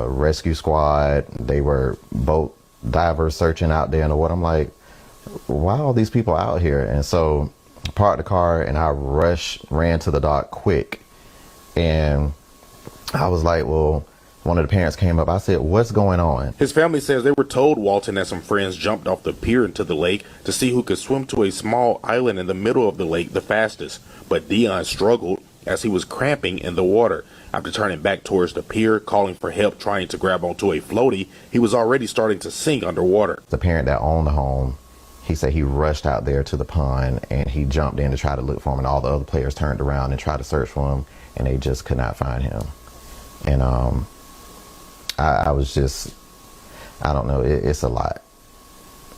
rescue squad. They were boat divers searching out there in the water. I'm like, why are all these people out here? And so parked the car and I ran to the dock quick. And I was like, well, one of the parents came up. I said, what's going on? His family says they were told Walton and some friends jumped off the pier into the lake to see who could swim to a small island in the middle of the lake the fastest. But Dion struggled as he was cramping in the water. After turning back towards the pier, calling for help, trying to grab onto a floaty, he was already starting to sink underwater. The parent that owned the home, he said he rushed out there to the pond and he jumped in to try to look for him, and all the other players turned around and tried to search for him, and they just could not find him. And I was just, I don't know, it's a lot.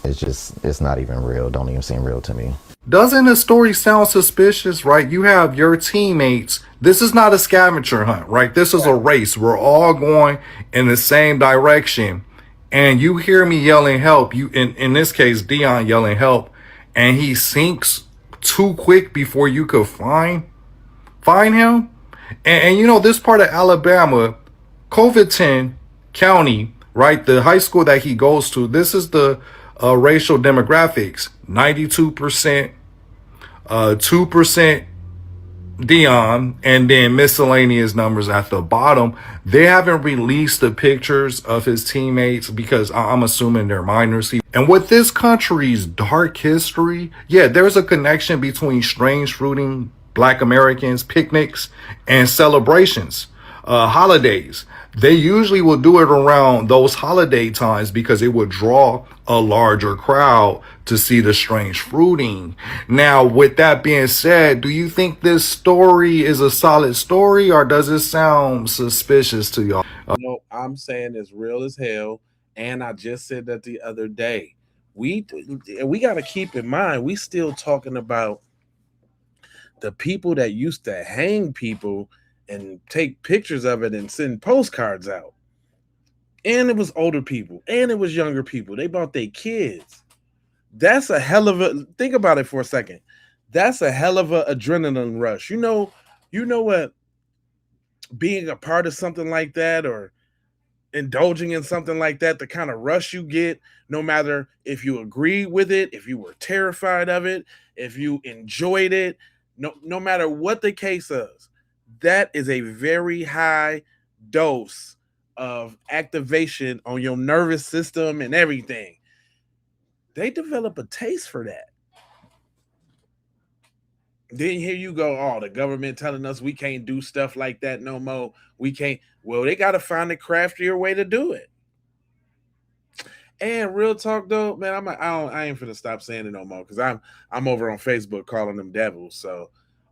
It's not even real. Don't even seem real to me. Doesn't the story sound suspicious, right? You have your teammates. This is not a scavenger hunt, right? This is a race. We're all going in the same direction. And you hear me yelling help. You, in this case, Dion yelling help, and he sinks too quick before you could find him. And you know, this part of Alabama, Covington County, right? The high school that he goes to, this is the racial demographics. 92%, 2% Dion, and then miscellaneous numbers at the bottom. They haven't released the pictures of his teammates because I'm assuming they're minors. And with this country's dark history, yeah, there's a connection between strange fruiting Black Americans, picnics, and celebrations, holidays. They usually will do it around those holiday times because it would draw a larger crowd to see the strange fruiting. Now, with that being said, do you think this story is a solid story, or does it sound suspicious to y'all? No, I'm saying it's real as hell. And I just said that the other day. we got to keep in mind, we still talking about the people that used to hang people and take pictures of it and send postcards out. And it was older people and it was younger people. They brought their kids. That's a hell of a, think about it for a second. That's a hell of a adrenaline rush. You know what being a part of something like that or indulging in something like that, the kind of rush you get, no matter if you agree with it, if you were terrified of it, if you enjoyed it, no matter what the case is, that is a very high dose of activation on your nervous system and everything. They develop a taste for that. Then here you go, oh, the government telling us we can't do stuff like that no more. We can't. Well, they got to find a craftier way to do it. And real talk though, man, I ain't finna stop saying it no more because I'm over on Facebook calling them devils. So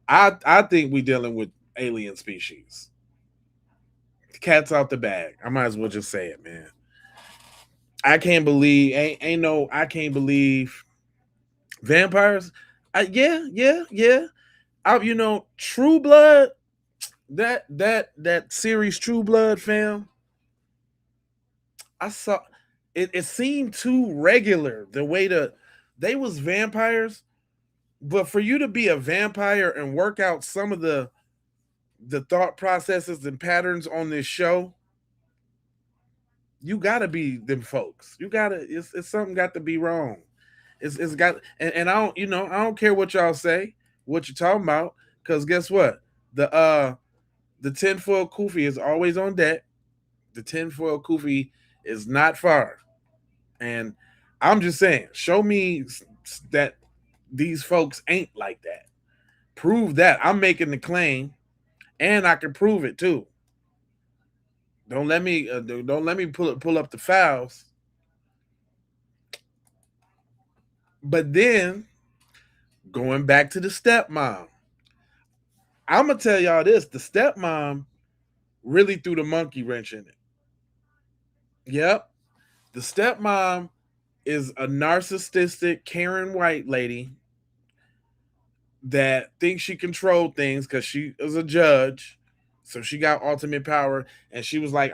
I think we dealing with alien species. The cat's out the bag. I might as well just say it, man. I can't believe I can't believe vampires. Yeah. True Blood, that series True Blood, fam. I saw it seemed too regular the way they was vampires, but for you to be a vampire and work out some of the thought processes and patterns on this show, you gotta be them folks. You gotta, it's something got to be wrong. It's got, and I don't care what y'all say, what you're talking about, because guess what? The tinfoil kufi is always on deck. The tinfoil kufi is not far. And I'm just saying, show me that these folks ain't like that. Prove that. I'm making the claim, and I can prove it too. Don't let me pull up the files. But then going back to the stepmom, I'm gonna tell y'all this: the stepmom really threw the monkey wrench in it. Yep, the stepmom is a narcissistic Karen White lady that thinks she controlled things because she is a judge. So she got ultimate power, and she was like,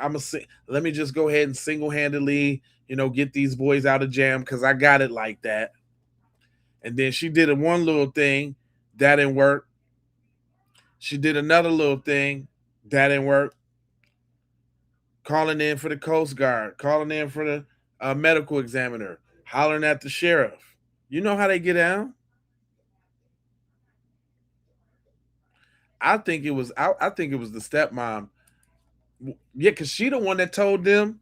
let me just go ahead and single-handedly, get these boys out of jam because I got it like that. And then she did one little thing that didn't work. She did another little thing that didn't work. Calling in for the Coast Guard, calling in for the medical examiner, hollering at the sheriff. You know how they get down. I think it was the stepmom. Yeah, because she the one that told them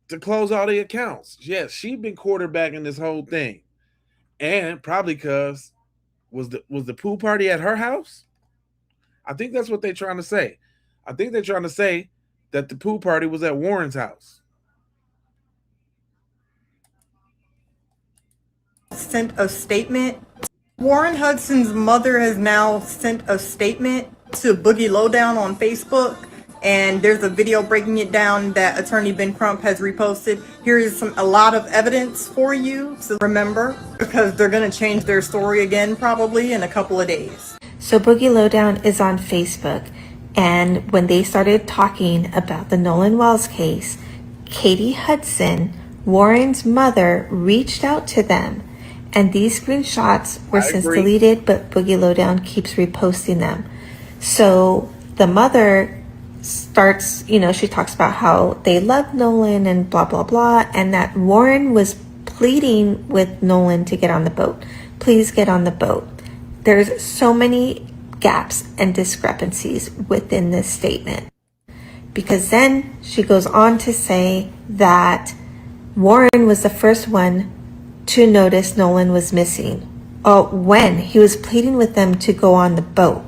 to close all the accounts. Yes, she been quarterbacking this whole thing. And probably because was the pool party at her house? I think that's what they're trying to say. I think they're trying to say that the pool party was at Warren's house. Sent a statement. Warren Hudson's mother has now sent a statement to Boogie Lowdown on Facebook, and there's a video breaking it down that attorney Ben Crump has reposted. Here is a lot of evidence for you to remember, because they're going to change their story again probably in a couple of days. So Boogie Lowdown is on Facebook, and when they started talking about the Nolan Wells case, Katie Hudson, Warren's mother, reached out to them. And these screenshots were since deleted, but Boogie Lowdown keeps reposting them. So the mother starts, she talks about how they love Nolan and blah, blah, blah. And that Warren was pleading with Nolan to get on the boat. Please get on the boat. There's so many gaps and discrepancies within this statement. Because then she goes on to say that Warren was the first one to notice Nolan was missing. When he was pleading with them to go on the boat.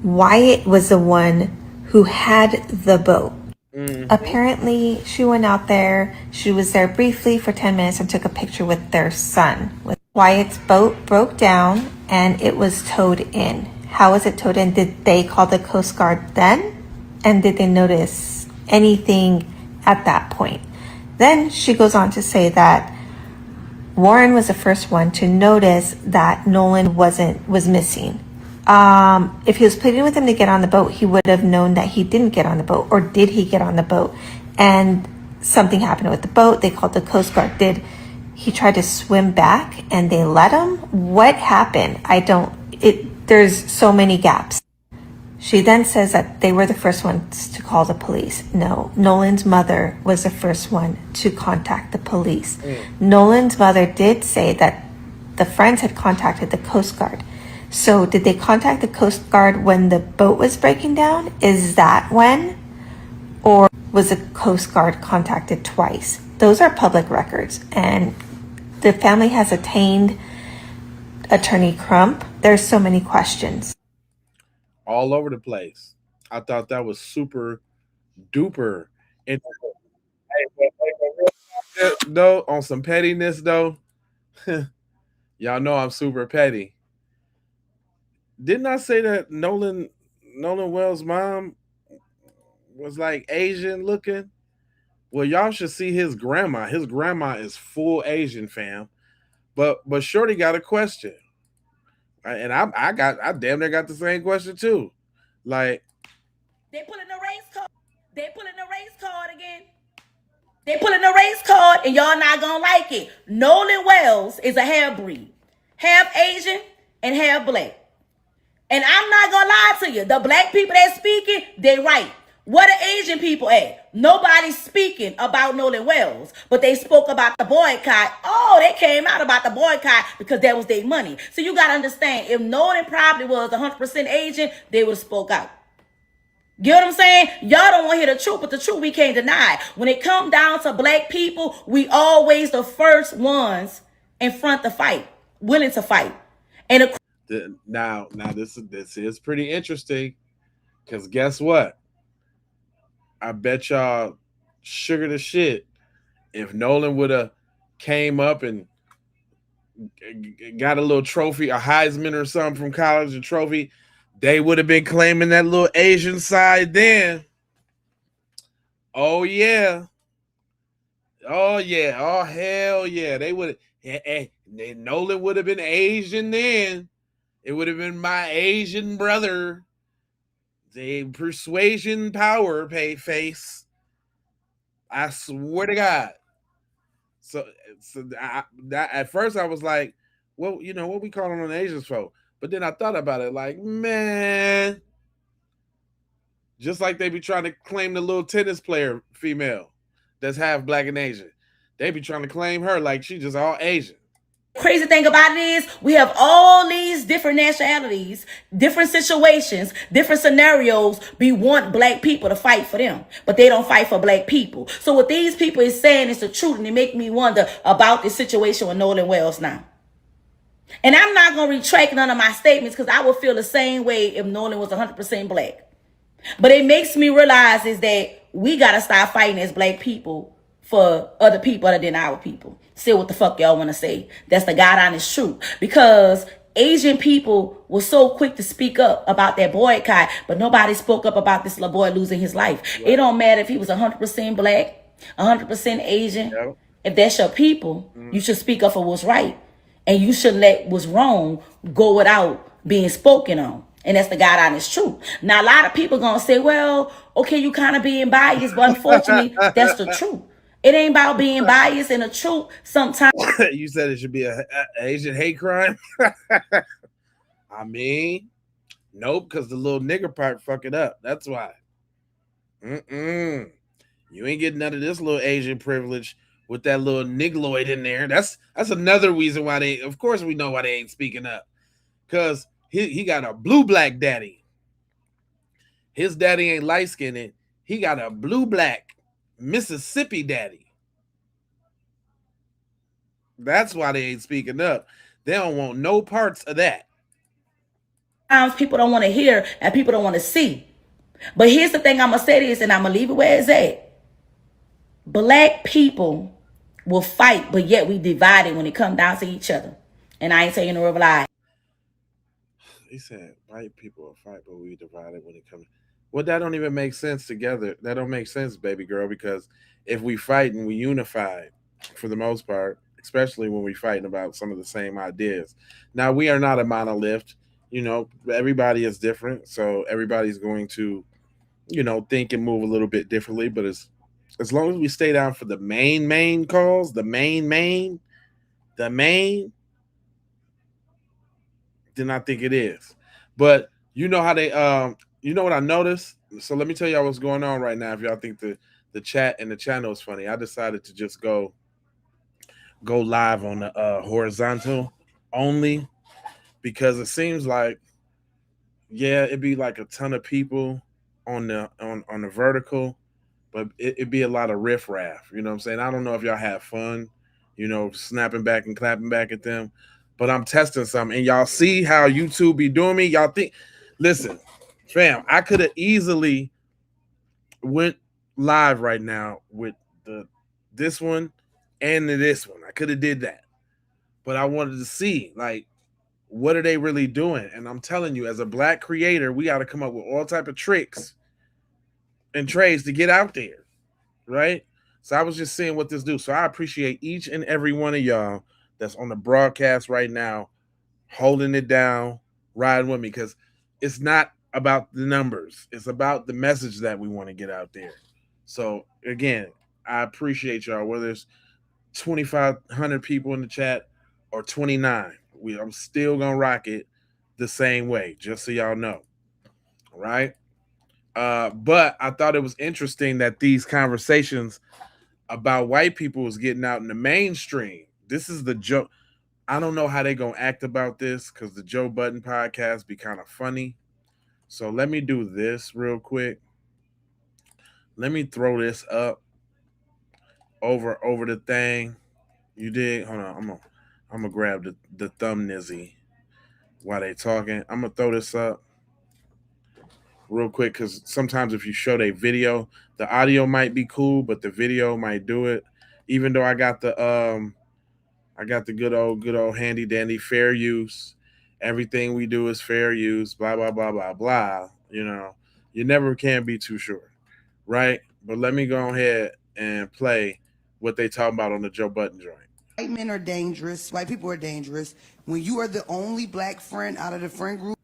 Wyatt was the one who had the boat. Mm-hmm. Apparently, she went out there. She was there briefly for 10 minutes and took a picture with their son. Wyatt's boat broke down and it was towed in. How was it towed in? Did they call the Coast Guard then? And did they notice anything at that point? Then she goes on to say that Warren was the first one to notice that Nolan was missing. If he was pleading with him to get on the boat, he would have known that he didn't get on the boat, or did he get on the boat? And something happened with the boat. They called the Coast Guard. Did he try to swim back and they let him? What happened? There's so many gaps. She then says that they were the first ones to call the police. No, Nolan's mother was the first one to contact the police. Nolan's mother did say that the friends had contacted the Coast Guard. So did they contact the Coast Guard when the boat was breaking down? Is that when? Or was the Coast Guard contacted twice? Those are public records, and the family has attained Attorney Crump. There's so many questions. All over the place. I thought that was super duper. And though, on some pettiness though, y'all know I'm super petty. Didn't I say that Nolan Wells' mom was like Asian looking? Well, y'all should see his grandma. His grandma is full Asian, fam. But Shorty got a question. And I damn near got the same question too. Like, they pulling the race card. They pulling the race card again. They pulling the race card, and y'all not gonna like it. Nolan Wells is a half breed, half Asian and half black. And I'm not gonna lie to you. The black people that speaking, they right. Where the Asian people at? Nobody's speaking about Nolan Wells, but they spoke about the boycott. Oh, they came out about the boycott because that was their money. So you gotta understand, if Nolan probably was 100% Asian, they would have spoke out. Get what I'm saying? Y'all don't want to hear the truth, but the truth we can't deny. When it comes down to black people, we always the first ones in front to fight, willing to fight. And now this is pretty interesting, because guess what? I bet y'all sugar the shit if Nolan would have came up and got a little trophy, a Heisman or something from college, a trophy, they would have been claiming that little Asian side then. Oh yeah. Oh yeah. Oh hell yeah. They would have, Nolan would have been Asian then. It would have been my Asian brother. The persuasion power face. I swear to God. So at first I was like, well, you know, what we calling on Asians for? But then I thought about it like, man, just like they be trying to claim the little tennis player female that's half black and Asian. They be trying to claim her like she just all Asian. Crazy thing about it is we have all these different nationalities, different situations, different scenarios. We want black people to fight for them, but they don't fight for black people. So what these people is saying is the truth, and it make me wonder about this situation with Nolan Wells now. And I'm not going to retract none of my statements, because I would feel the same way if Nolan was 100% black. But it makes me realize is that we got to start fighting as black people for other people other than our people. Say what the fuck y'all want to say. That's the God honest truth. Because Asian people were so quick to speak up about that boycott, but nobody spoke up about this little boy losing his life. Right. It don't matter if he was 100% black, 100% Asian. Yep. If that's your people, you should speak up for what's right. And you shouldn't let what's wrong go without being spoken on. And that's the God honest truth. Now, a lot of people going to say, well, okay, you kind of being biased, but unfortunately, that's the truth. It ain't about being biased, and the truth sometimes. You said it should be a Asian hate crime? I mean, nope, because the little nigger part fuck it up. That's why. You ain't getting none of this little Asian privilege with that little nigloid in there. That's another reason why they, of course we know why they ain't speaking up. Because he got a blue black daddy. His daddy ain't light skinned. He got a blue black Mississippi daddy. That's why they ain't speaking up. They don't want no parts of that. People don't want to hear and people don't want to see. But here's the thing I'm going to say this, and I'm going to leave it where it's at. Black people will fight, but yet we divided when it comes down to each other. And I ain't saying no lie. He said white people will fight, but we divided when it comes. Well, that don't even make sense together. That don't make sense, baby girl, because if we fight and we unified, for the most part, especially when we're fighting about some of the same ideas. Now, we are not a monolith. You know, everybody is different, so everybody's going to, you know, think and move a little bit differently. But as long as we stay down for the main calls, the main, then I think it is. But you know how they you know what I noticed? So let me tell y'all what's going on right now. If y'all think the chat and the channel is funny, I decided to just go live on the horizontal only, because it seems like, yeah, it'd be like a ton of people on the vertical, but it'd be a lot of riffraff. You know what I'm saying? I don't know if y'all have fun, you know, snapping back and clapping back at them, but I'm testing something, and y'all see how YouTube be doing me. Y'all think, listen, fam, I could have easily went live right now with this one and this one. I could have did that, but I wanted to see, like, what are they really doing? And I'm telling you, as a black creator, we got to come up with all type of tricks and trades to get out there, right? So I was just seeing what this do. So I appreciate each and every one of y'all that's on the broadcast right now, holding it down, riding with me, because it's not about the numbers. It's about the message that we want to get out there. So again, I appreciate y'all, whether it's 2,500 people in the chat or 29. I'm still gonna rock it the same way, just so y'all know. All right. But I thought it was interesting that these conversations about white people was getting out in the mainstream. This is the joke. I don't know how they gonna act about this, because the Joe Budden podcast be kind of funny. So let me do this real quick. Let me throw this up over the thing. You dig? Hold on. I'm gonna grab the thumb nizzy while they talking. I'm gonna throw this up real quick, because sometimes if you show a video, the audio might be cool, but the video might do it. Even though I got the good old handy dandy fair use. Everything we do is fair use. Blah blah blah blah blah. You know, you never can be too sure, right? But let me go ahead and play what they talking about on the Joe Budden joint. White men are dangerous. White people are dangerous. When you are the only black friend out of the friend group.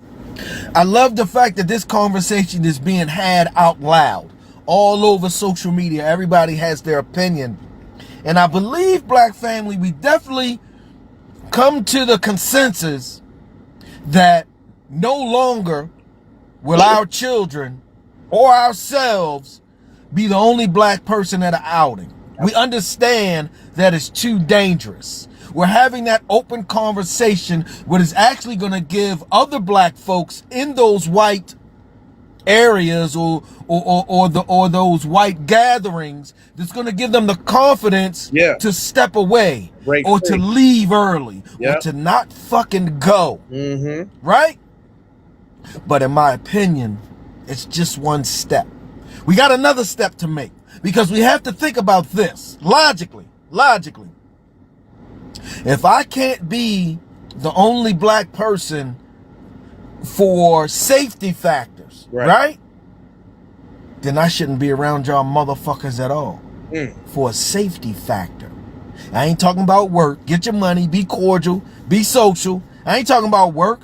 I love the fact that this conversation is being had out loud all over social media. Everybody has their opinion. And I believe, Black family, we definitely come to the consensus that no longer will our children or ourselves be the only black person at an outing. We understand that it's too dangerous. We're having that open conversation, what is actually going to give other black folks in those white areas or those white gatherings, that's going to give them the confidence to step away or to leave early or to not fucking go. Right? But in my opinion, it's just one step. We got another step to make, because we have to think about this logically. If I can't be the only black person for safety factors, right? Then I shouldn't be around y'all motherfuckers at all for a safety factor. I ain't talking about work. Get your money, be cordial, be social. I ain't talking about work.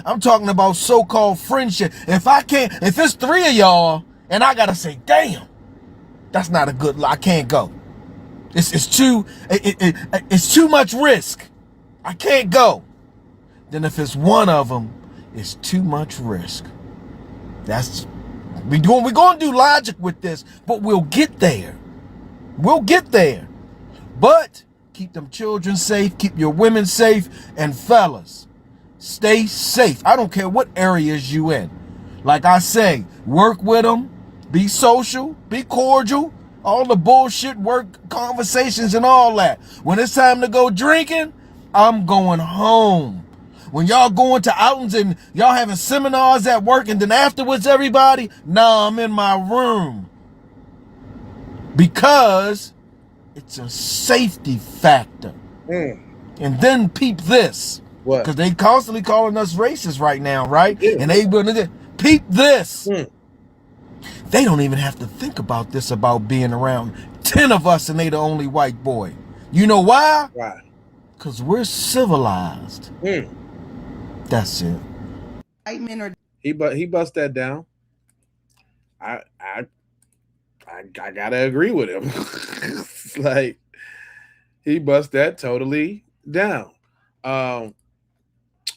I'm talking about so-called friendship. If it's 3 of y'all and I gotta say, damn, that's not a good look, I can't go. It's too much risk. I can't go. Then if it's one of them, it's too much risk. We're going to do logic with this, but we'll get there. But keep them children safe, keep your women safe, and fellas, stay safe. I don't care what areas you in. Like I say, work with them, be social, be cordial, all the bullshit work conversations and all that. When it's time to go drinking, I'm going home. When y'all going to outings and y'all having seminars at work and then afterwards everybody, nah, I'm in my room. Because it's a safety factor. And then peep this. What? Because they constantly calling us racist right now, right? And they peep this. They don't even have to think about this, about being around 10 of us and they the only white boy. You know why? Why? Cause we're civilized. That's it. White men are. He bust that down. I gotta agree with him. It's like he bust that totally down. On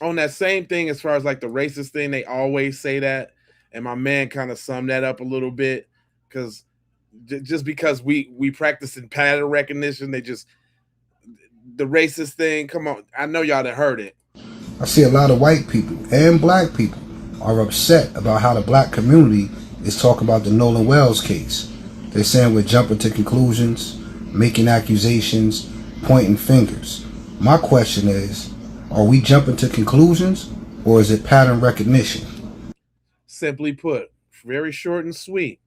that same thing, as far as like the racist thing, they always say that, and my man kind of summed that up a little bit, because just because we practice in pattern recognition, they just the racist thing. Come on, I know y'all done heard it. I see a lot of white people and black people are upset about how the black community is talking about the Nolan Wells case. They're saying we're jumping to conclusions, making accusations, pointing fingers. My question is, are we jumping to conclusions, or is it pattern recognition? Simply put, very short and sweet.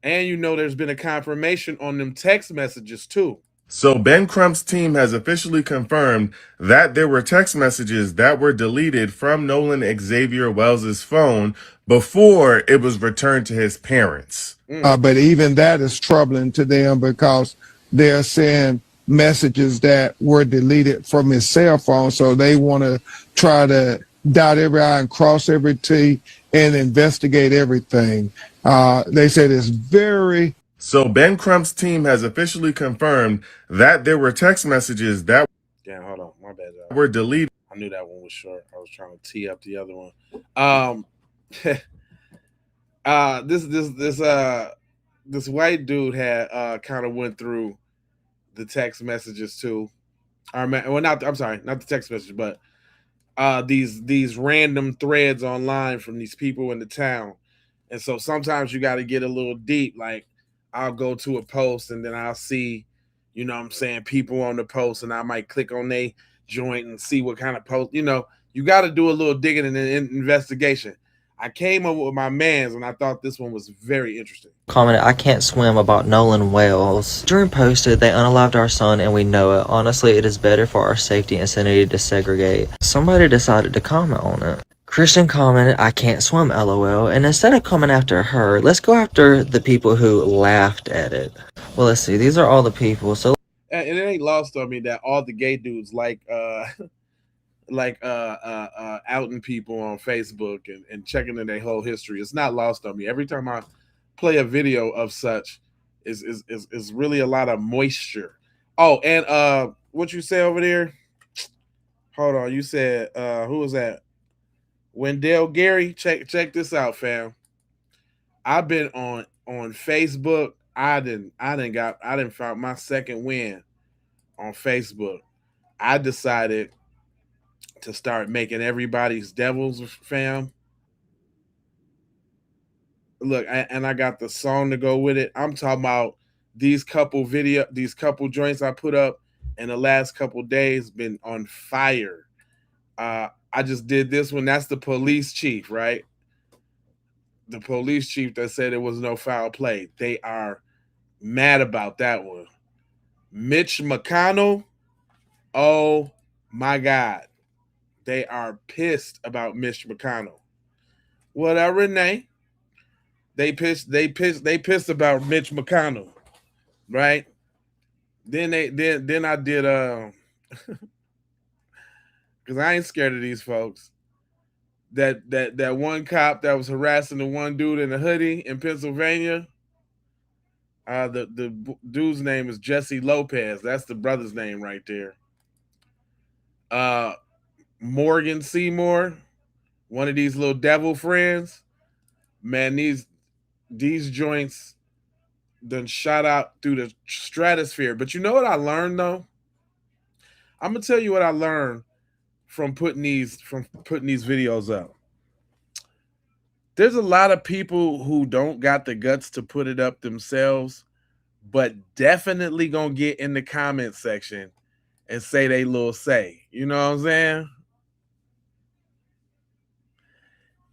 And you know there's been a confirmation on them text messages too. So Ben Crump's team has officially confirmed that there were text messages that were deleted from Nolan Xavier Wells' phone before it was returned to his parents. But even that is troubling to them because they're saying messages that were deleted from his cell phone. So they want to try to dot every I and cross every T and investigate everything. They said it's very. So Ben Crump's team has officially confirmed that there were text messages that hold on, my bad. Were deleted. I knew that one was short. I was trying to tee up the other one. This white dude had kind of went through the text messages too. I'm sorry, not the text message, but these random threads online from these people in the town. And so sometimes you got to get a little deep. Like I'll go to a post and then I'll see, you know what I'm saying, people on the post, and I might click on their joint and see what kind of post, you got to do a little digging and an investigation. I came up with my mans, and I thought this one was very interesting. Commented, I can't swim about Nolan Wells. Drew posted, they unalived our son and we know it. Honestly, it is better for our safety and sanity to segregate. Somebody decided to comment on it. Christian commented, I can't swim, LOL. And instead of coming after her, let's go after the people who laughed at it. Well, let's see. These are all the people. So, and it ain't lost on me that all the gay dudes like outing people on Facebook and checking in their whole history. It's not lost on me. Every time I play a video of such, is really a lot of moisture. Oh, and what you say over there? Hold on, you said who was that? Wendell Gary. Check this out, fam. I've been on Facebook. I didn't found my second win on Facebook. I decided to start making everybody's devils, fam. Look, and I got the song to go with it. I'm talking about these couple joints I put up in the last couple days been on fire. I just did this one. That's the police chief, right? The police chief that said there was no foul play. They are mad about that one. Mitch McConnell, oh my God. They are pissed about Mitch McConnell. What up, Renee? They pissed about Mitch McConnell, right? Then I did because I ain't scared of these folks. That one cop that was harassing the one dude in a hoodie in Pennsylvania. The dude's name is Jesse Lopez. That's the brother's name right there. Morgan Seymour, one of these little devil friends. Man, these joints done shot out through the stratosphere. But you know what I learned though? I'm gonna tell you what I learned from putting these videos up. There's a lot of people who don't got the guts to put it up themselves, but definitely gonna get in the comment section and say they little say. You know what I'm saying?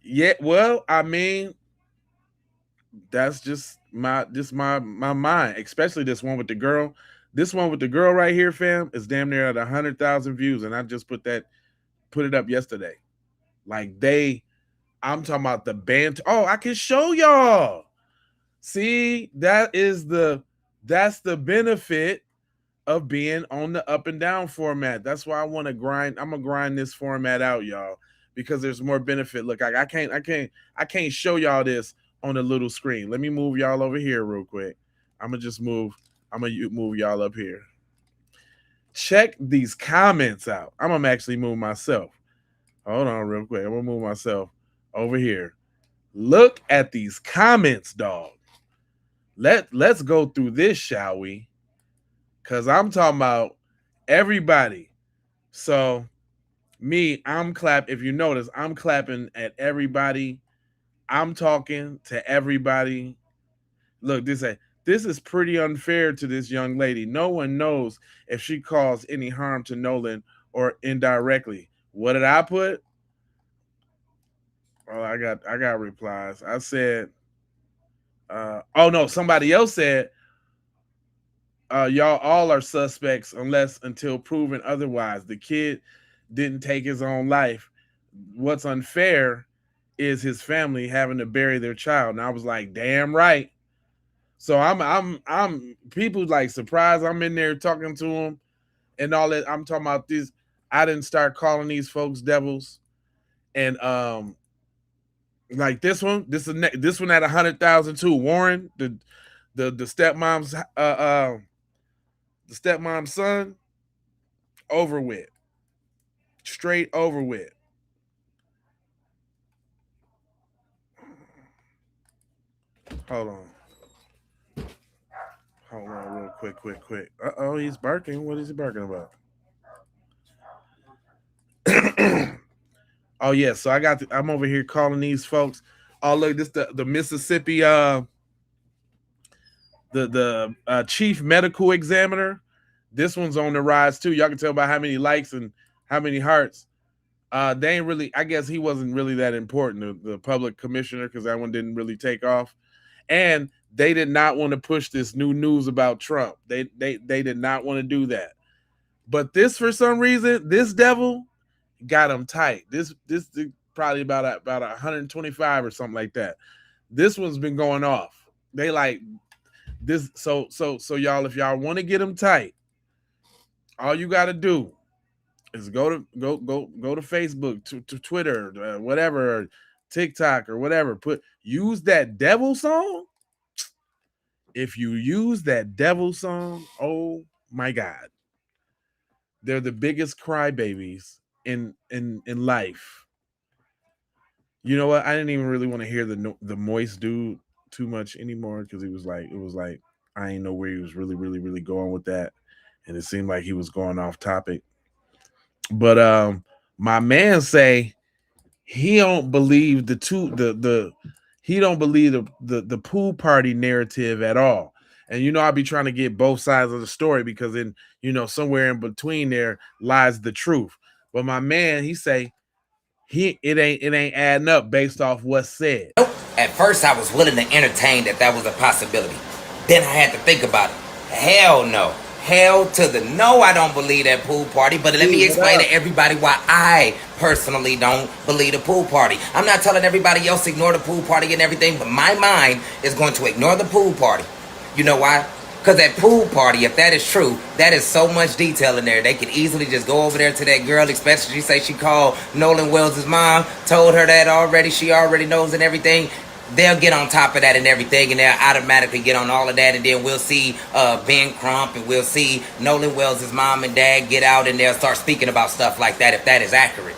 Yeah, well, I mean, that's just my mind, especially this one with the girl. This one with the girl right here, fam, is damn near at 100,000 views, and I just put it up yesterday. Like I'm talking about the band. Oh, I can show y'all. See, that's the benefit of being on the up and down format. That's why I want to grind. I'm gonna grind this format out, y'all, because there's more benefit. Look, I can't show y'all this on a little screen. Let me move y'all over here real quick. I'm gonna move y'all up here. Check these comments out. I'm gonna actually move myself. Hold on real quick. I'm gonna move myself over here. Look at these comments, dog. Let's go through this, shall we? Cause I'm talking about everybody. So I'm clap. If you notice, I'm clapping at everybody. I'm talking to everybody. Look, this is pretty unfair to this young lady. No one knows if she caused any harm to Nolan or indirectly. What did I put? Well, I got replies. I said, oh no, somebody else said, y'all all are suspects until proven otherwise. The kid didn't take his own life. What's unfair is his family having to bury their child. And I was like, damn right. So I'm people like surprised I'm in there talking to them and all that. I'm talking about this. I didn't start calling these folks devils. And like this one at 100,000 too. Warren, the stepmom's the stepmom's son, over with. Straight over with. Hold on real quick. Uh-oh, he's barking. What is he barking about? Oh yeah, so I'm over here calling these folks. Oh look, this the Mississippi the chief medical examiner. This one's on the rise too. Y'all can tell by how many likes and how many hearts. They ain't really, I guess he wasn't really that important, the public commissioner, because that one didn't really take off. And they did not want to push this new news about Trump. They did not want to do that. But this, for some reason, this devil got him tight. This probably about 125 or something like that. This one's been going off. They like this. So y'all, if y'all want to get them tight, all you got to do is go to Facebook, to Twitter, whatever, or TikTok or whatever. Use that devil song. If you use that devil song, oh my God, they're the biggest crybabies in life. You know what? I didn't even really want to hear the moist dude too much anymore, because it was like I didn't know where he was really going with that, and it seemed like he was going off topic. But my man say he don't believe he don't believe the pool party narrative at all. And you know, I'll be trying to get both sides of the story, because in, you know, somewhere in between there lies the truth. But my man, he say it ain't adding up based off what's said. At first I was willing to entertain that was a possibility. Then I had to think about it. Hell no. Hell to the no, I don't believe that pool party. But let me explain to everybody why I personally don't believe the pool party. I'm not telling everybody else ignore the pool party and everything, but my mind is going to ignore the pool party. You know why? Because that pool party, if that is true, that is so much detail in there. They could easily just go over there to that girl, especially she say she called Nolan Wells' mom, told her that already. She already knows and everything. They'll get on top of that and everything, and they'll automatically get on all of that, and then we'll see Ben Crump, and we'll see Nolan Wells' mom and dad get out, and they'll start speaking about stuff like that if that is accurate.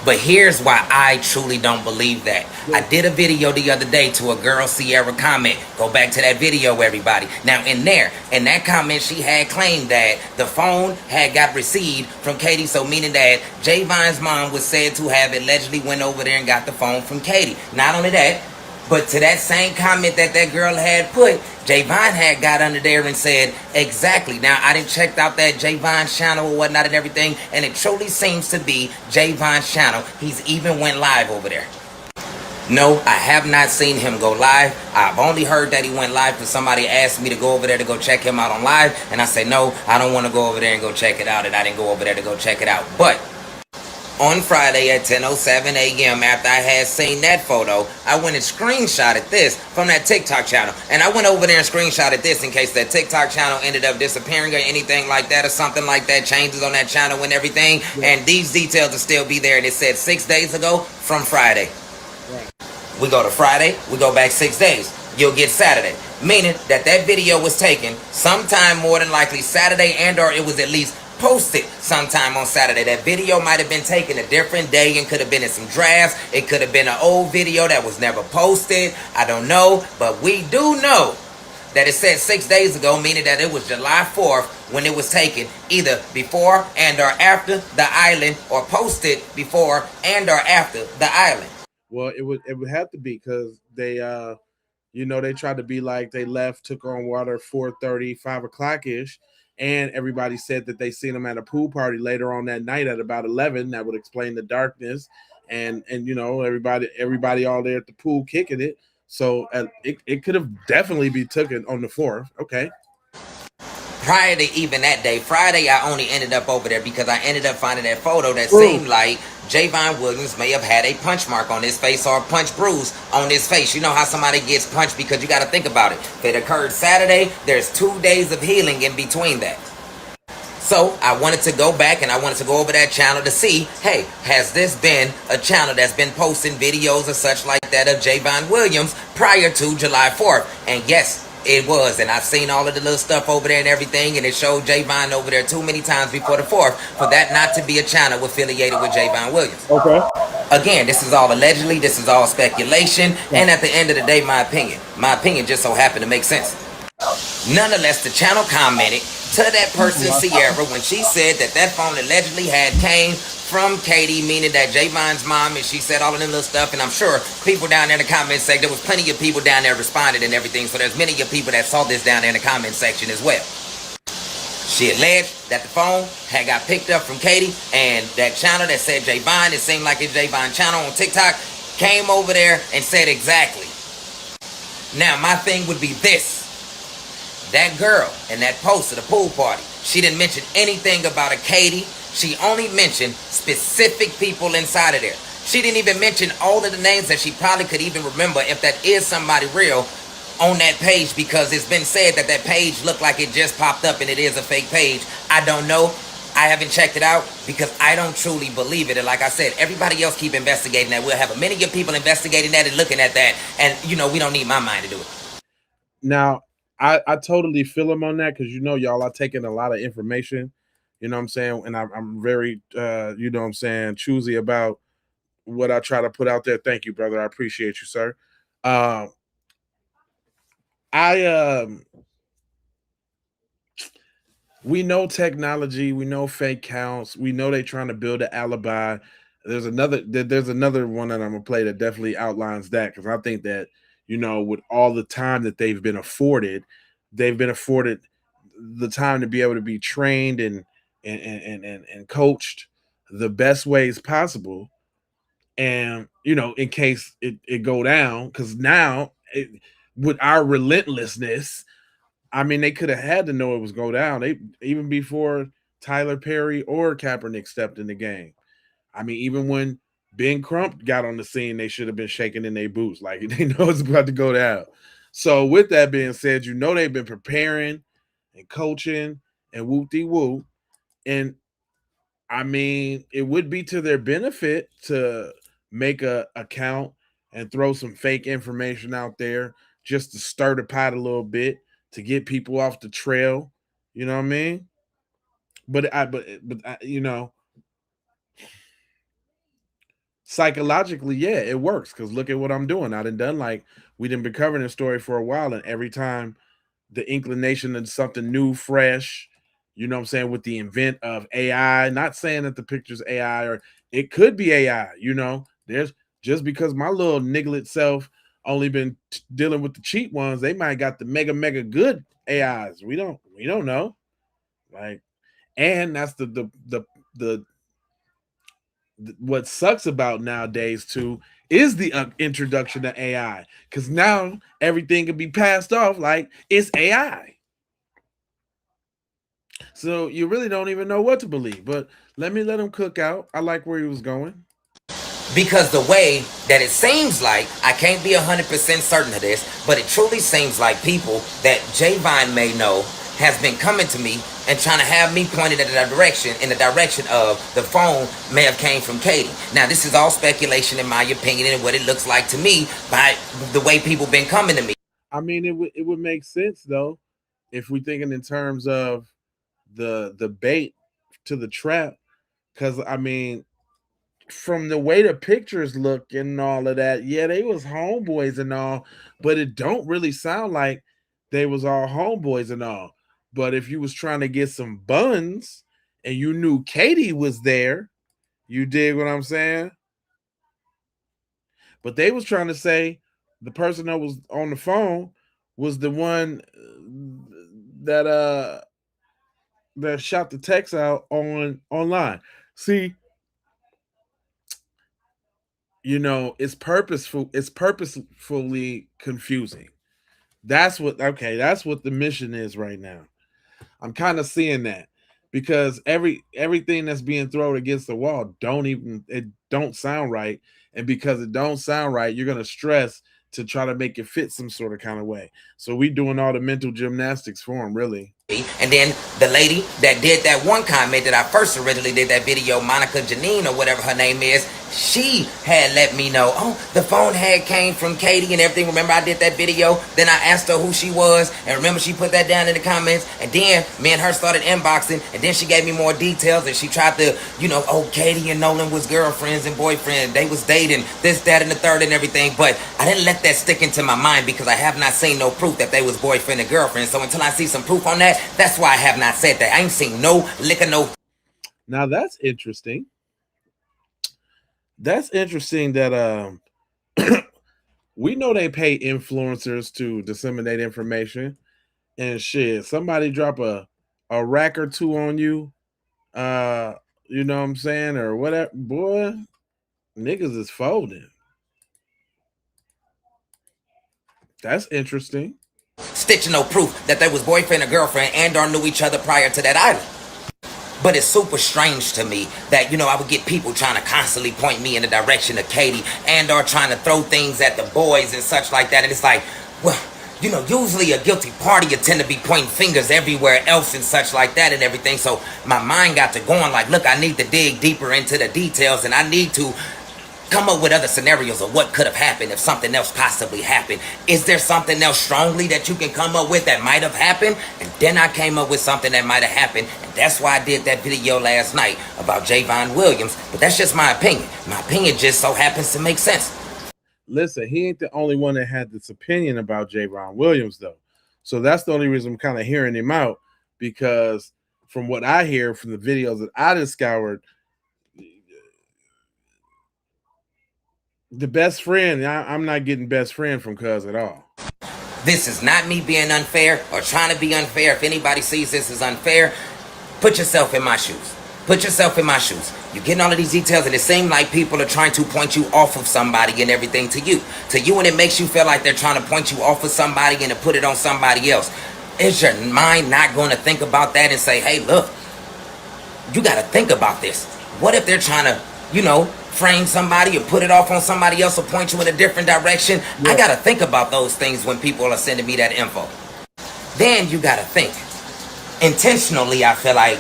But here's why I truly don't believe that. I did a video the other day to a girl, Sierra, comment. Go back to that video, everybody. Now, in that comment, she had claimed that the phone had got received from Katie, so meaning that Javon's mom was said to have allegedly went over there and got the phone from Katie. Not only that, but to that same comment that girl had put, Javon had got under there and said, exactly. Now, I didn't check out that Javon channel or whatnot and everything, and it truly seems to be Javon's channel. He's even went live over there. No, I have not seen him go live. I've only heard that he went live because somebody asked me to go over there to go check him out on live, and I said, no, I don't want to go over there and go check it out, and I didn't go over there to go check it out. But On Friday at 10:07 a.m. after I had seen that photo, I went and screenshotted this from that TikTok channel. And I went over there and screenshotted this in case that TikTok channel ended up disappearing or anything like that or something like that, changes on that channel and everything. And these details will still be there. And it said 6 days ago from Friday. We go to Friday, we go back 6 days. You'll get Saturday. Meaning that that video was taken sometime more than likely Saturday, and or it was at least posted sometime on Saturday. That video might have been taken a different day and could have been in some drafts. It could have been an old video that was never posted. I don't know. But we do know that it said 6 days ago, meaning that it was July 4th when it was taken, either before and or after the island, or posted before and or after the island. Well, it would have to be because they they tried to be like they left, took on water 4:30, 5 o'clock ish. And everybody said that they seen them at a pool party later on that night at about 11. That would explain the darkness, and everybody all there at the pool kicking it. So it could have definitely be taken on the 4th. Okay. Prior to even that day, Friday, I only ended up over there because I ended up finding that photo that seemed like Javon Williams may have had a punch mark on his face or a punch bruise on his face. You know how somebody gets punched, because you got to think about it. If it occurred Saturday, there's 2 days of healing in between that. So I wanted to go back and I wanted to go over that channel to see, hey, has this been a channel that's been posting videos or such like that of Javon Williams prior to July 4th? And yes, it was. And I've seen all of the little stuff over there and everything, and it showed Javon over there too many times before the 4th for that not to be a channel affiliated with Javon Williams. Okay. Again, this is all allegedly, this is all speculation, and at the end of the day, my opinion just so happened to make sense. Nonetheless, the channel commented to that person, Sierra, when she said that that phone allegedly had came from Katie, meaning that Javon's mom, and she said all of them little stuff. And I'm sure people down there in the comment section, there was plenty of people down there responded and everything. So there's many of people that saw this down there in the comment section as well. She alleged that the phone had got picked up from Katie, and that channel that said Javon, it seemed like it's Javon channel on TikTok, came over there and said exactly. Now, my thing would be this. That girl in that post of the pool party, she didn't mention anything about a Katie. She only mentioned specific people inside of there. She didn't even mention all of the names that she probably could even remember if that is somebody real on that page, because it's been said that that page looked like it just popped up and it is a fake page. I don't know. I haven't checked it out because I don't truly believe it. And like I said, everybody else keep investigating that. We'll have a many of people investigating that and looking at that. And, we don't need my mind to do it. Now, I totally feel him on that because y'all are taking a lot of information, you know what I'm saying, and I'm very choosy about what I try to put out there. Thank you, brother. I appreciate you, sir. We know technology, we know fake counts, we know they're trying to build an alibi. There's another one that I'm gonna play that definitely outlines that, because I think that with all the time that they've been afforded the time to be able to be trained and coached the best ways possible. And in case it go down, because now with our relentlessness, I mean, they could have had to know it was go down. They even before Tyler Perry or Kaepernick stepped in the game. I mean, even when Ben Crump got on the scene, they should have been shaking in their boots like they know it's about to go down. So with that being said, they've been preparing and coaching and whoop-de-whoop. And I mean, it would be to their benefit to make a account and throw some fake information out there just to stir the pot a little bit, to get people off the trail. You know what I mean? But psychologically, yeah, it works, because look at what I'm doing. I done like we done been covering this story for a while, and every time the inclination of something new, fresh, you know what I'm saying, with the invent of AI, not saying that the picture's AI, or it could be AI, there's just because my little nigglet self only been dealing with the cheap ones, they might got the mega good AIs. We don't know. Like, and that's the what sucks about nowadays too is the introduction to AI, because now everything can be passed off like it's AI. So you really don't even know what to believe. But let him cook out. I like where he was going. Because the way that it seems like, I can't be 100% certain of this, but it truly seems like people that Javon may know has been coming to me and trying to have me pointed in the direction of the phone may have came from Katie. Now, this is all speculation in my opinion and what it looks like to me by the way people been coming to me. I mean, it would make sense though, if we're thinking in terms of the bait to the trap, because I mean, from the way the pictures look and all of that, yeah, they was homeboys and all, but it don't really sound like they was all homeboys and all. But if you was trying to get some buns and you knew Katie was there, you dig what I'm saying? But they was trying to say the person that was on the phone was the one that that shot the text out online. See, you know, it's purposefully confusing. That's what that's what the mission is right now. I'm kind of seeing that because everything that's being thrown against the wall don't sound right, and because it don't sound right, you're gonna stress to try to make it fit some sort of kind of way. So we doing all the mental gymnastics for him, really. And then the lady that did that one comment that I first originally did that video, Monica Janine or whatever her name is, she had let me know, oh, the phone had came from Katie and everything. Remember I did that video? Then I asked her who she was, and remember she put that down in the comments, and then me and her started inboxing, and then she gave me more details, and she tried to, you know, oh, Katie and Nolan was girlfriends and boyfriends. They was dating, this, that, and the third and everything, but I didn't let that stick into my mind because I have not seen no proof that they was boyfriend and girlfriend. So until I see some proof on that, that's why I have not said that. I ain't seen no liquor, no. Now that's interesting. That's interesting that we know they pay influencers to disseminate information and shit. Somebody drop a rack or two on you, you know what I'm saying, or whatever, boy, niggas is folding. That's interesting. Stitching no proof that they was boyfriend or girlfriend and or knew each other prior to that island. But it's super strange to me that, you know, I would get people trying to constantly point me in the direction of Katie and or trying to throw things at the boys and such like that. And it's like, well, you know, usually a guilty party you tend to be pointing fingers everywhere else and such like that and everything. So my mind got to going like, look, I need to dig deeper into the details and I need to come up with other scenarios of what could have happened if something else possibly happened. Is there something else strongly that you can come up with that might have happened? And then I came up with something that might have happened, and that's why I did that video last night about Javon Williams. But that's just my opinion. My opinion just so happens to make sense. Listen, he ain't the only one that had this opinion about Javon Williams, though. So that's the only reason I'm kind of hearing him out, because from what I hear from the videos that I discovered, the best friend, I'm not getting best friend from Cuz at all. This is not me being unfair or trying to be unfair. If anybody sees this as unfair, put yourself in my shoes. Put yourself in my shoes. You're getting all of these details and it seems like people are trying to point you off of somebody and everything to you. And it makes you feel like they're trying to point you off of somebody and to put it on somebody else. Is your mind not going to think about that and say, hey, look, you got to think about this. What if they're trying to, you know, frame somebody or put it off on somebody else or point you in a different direction? Yeah. I got to think about those things when people are sending me that info. Then you got to think. Intentionally, I feel like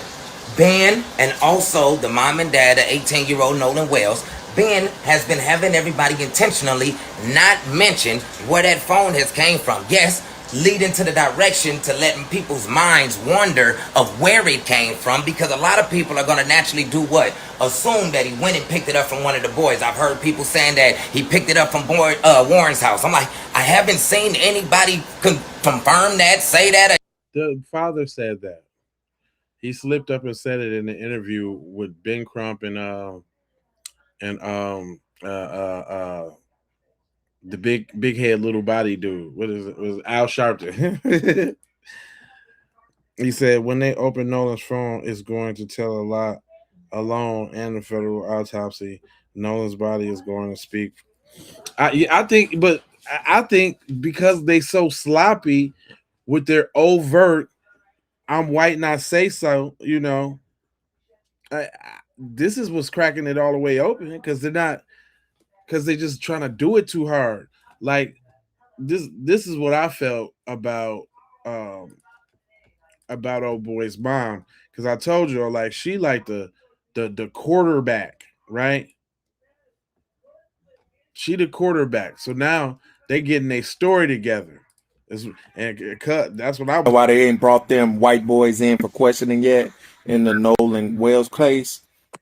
Ben and also the mom and dad, the 18-year-old Nolan Wells, Ben has been having everybody intentionally not mention where that phone has came from. Yes, leading to the direction to letting people's minds wonder of where it came from, because a lot of people are going to naturally do what? Assume that he went and picked it up from one of the boys. I've heard people saying that he picked it up from Warren's house. I'm like, I haven't seen anybody confirm that, say that. The father said that. He slipped up and said it in the interview with Ben Crump and the big head little body dude. What is it? It was Al Sharpton. He said when they open Nolan's phone, it's going to tell a lot alone, and the federal autopsy. Nolan's body is going to speak. I think because they so sloppy with their overt I'm white and I say so, this is what's cracking it all the way open because they're just trying to do it too hard. Like this is what I felt um about old boy's mom because I told you like she like the quarterback, right? She the quarterback. So now they getting a story together. And cut. That's what I was. Why they ain't brought them white boys in for questioning yet in the Nolan Wells case?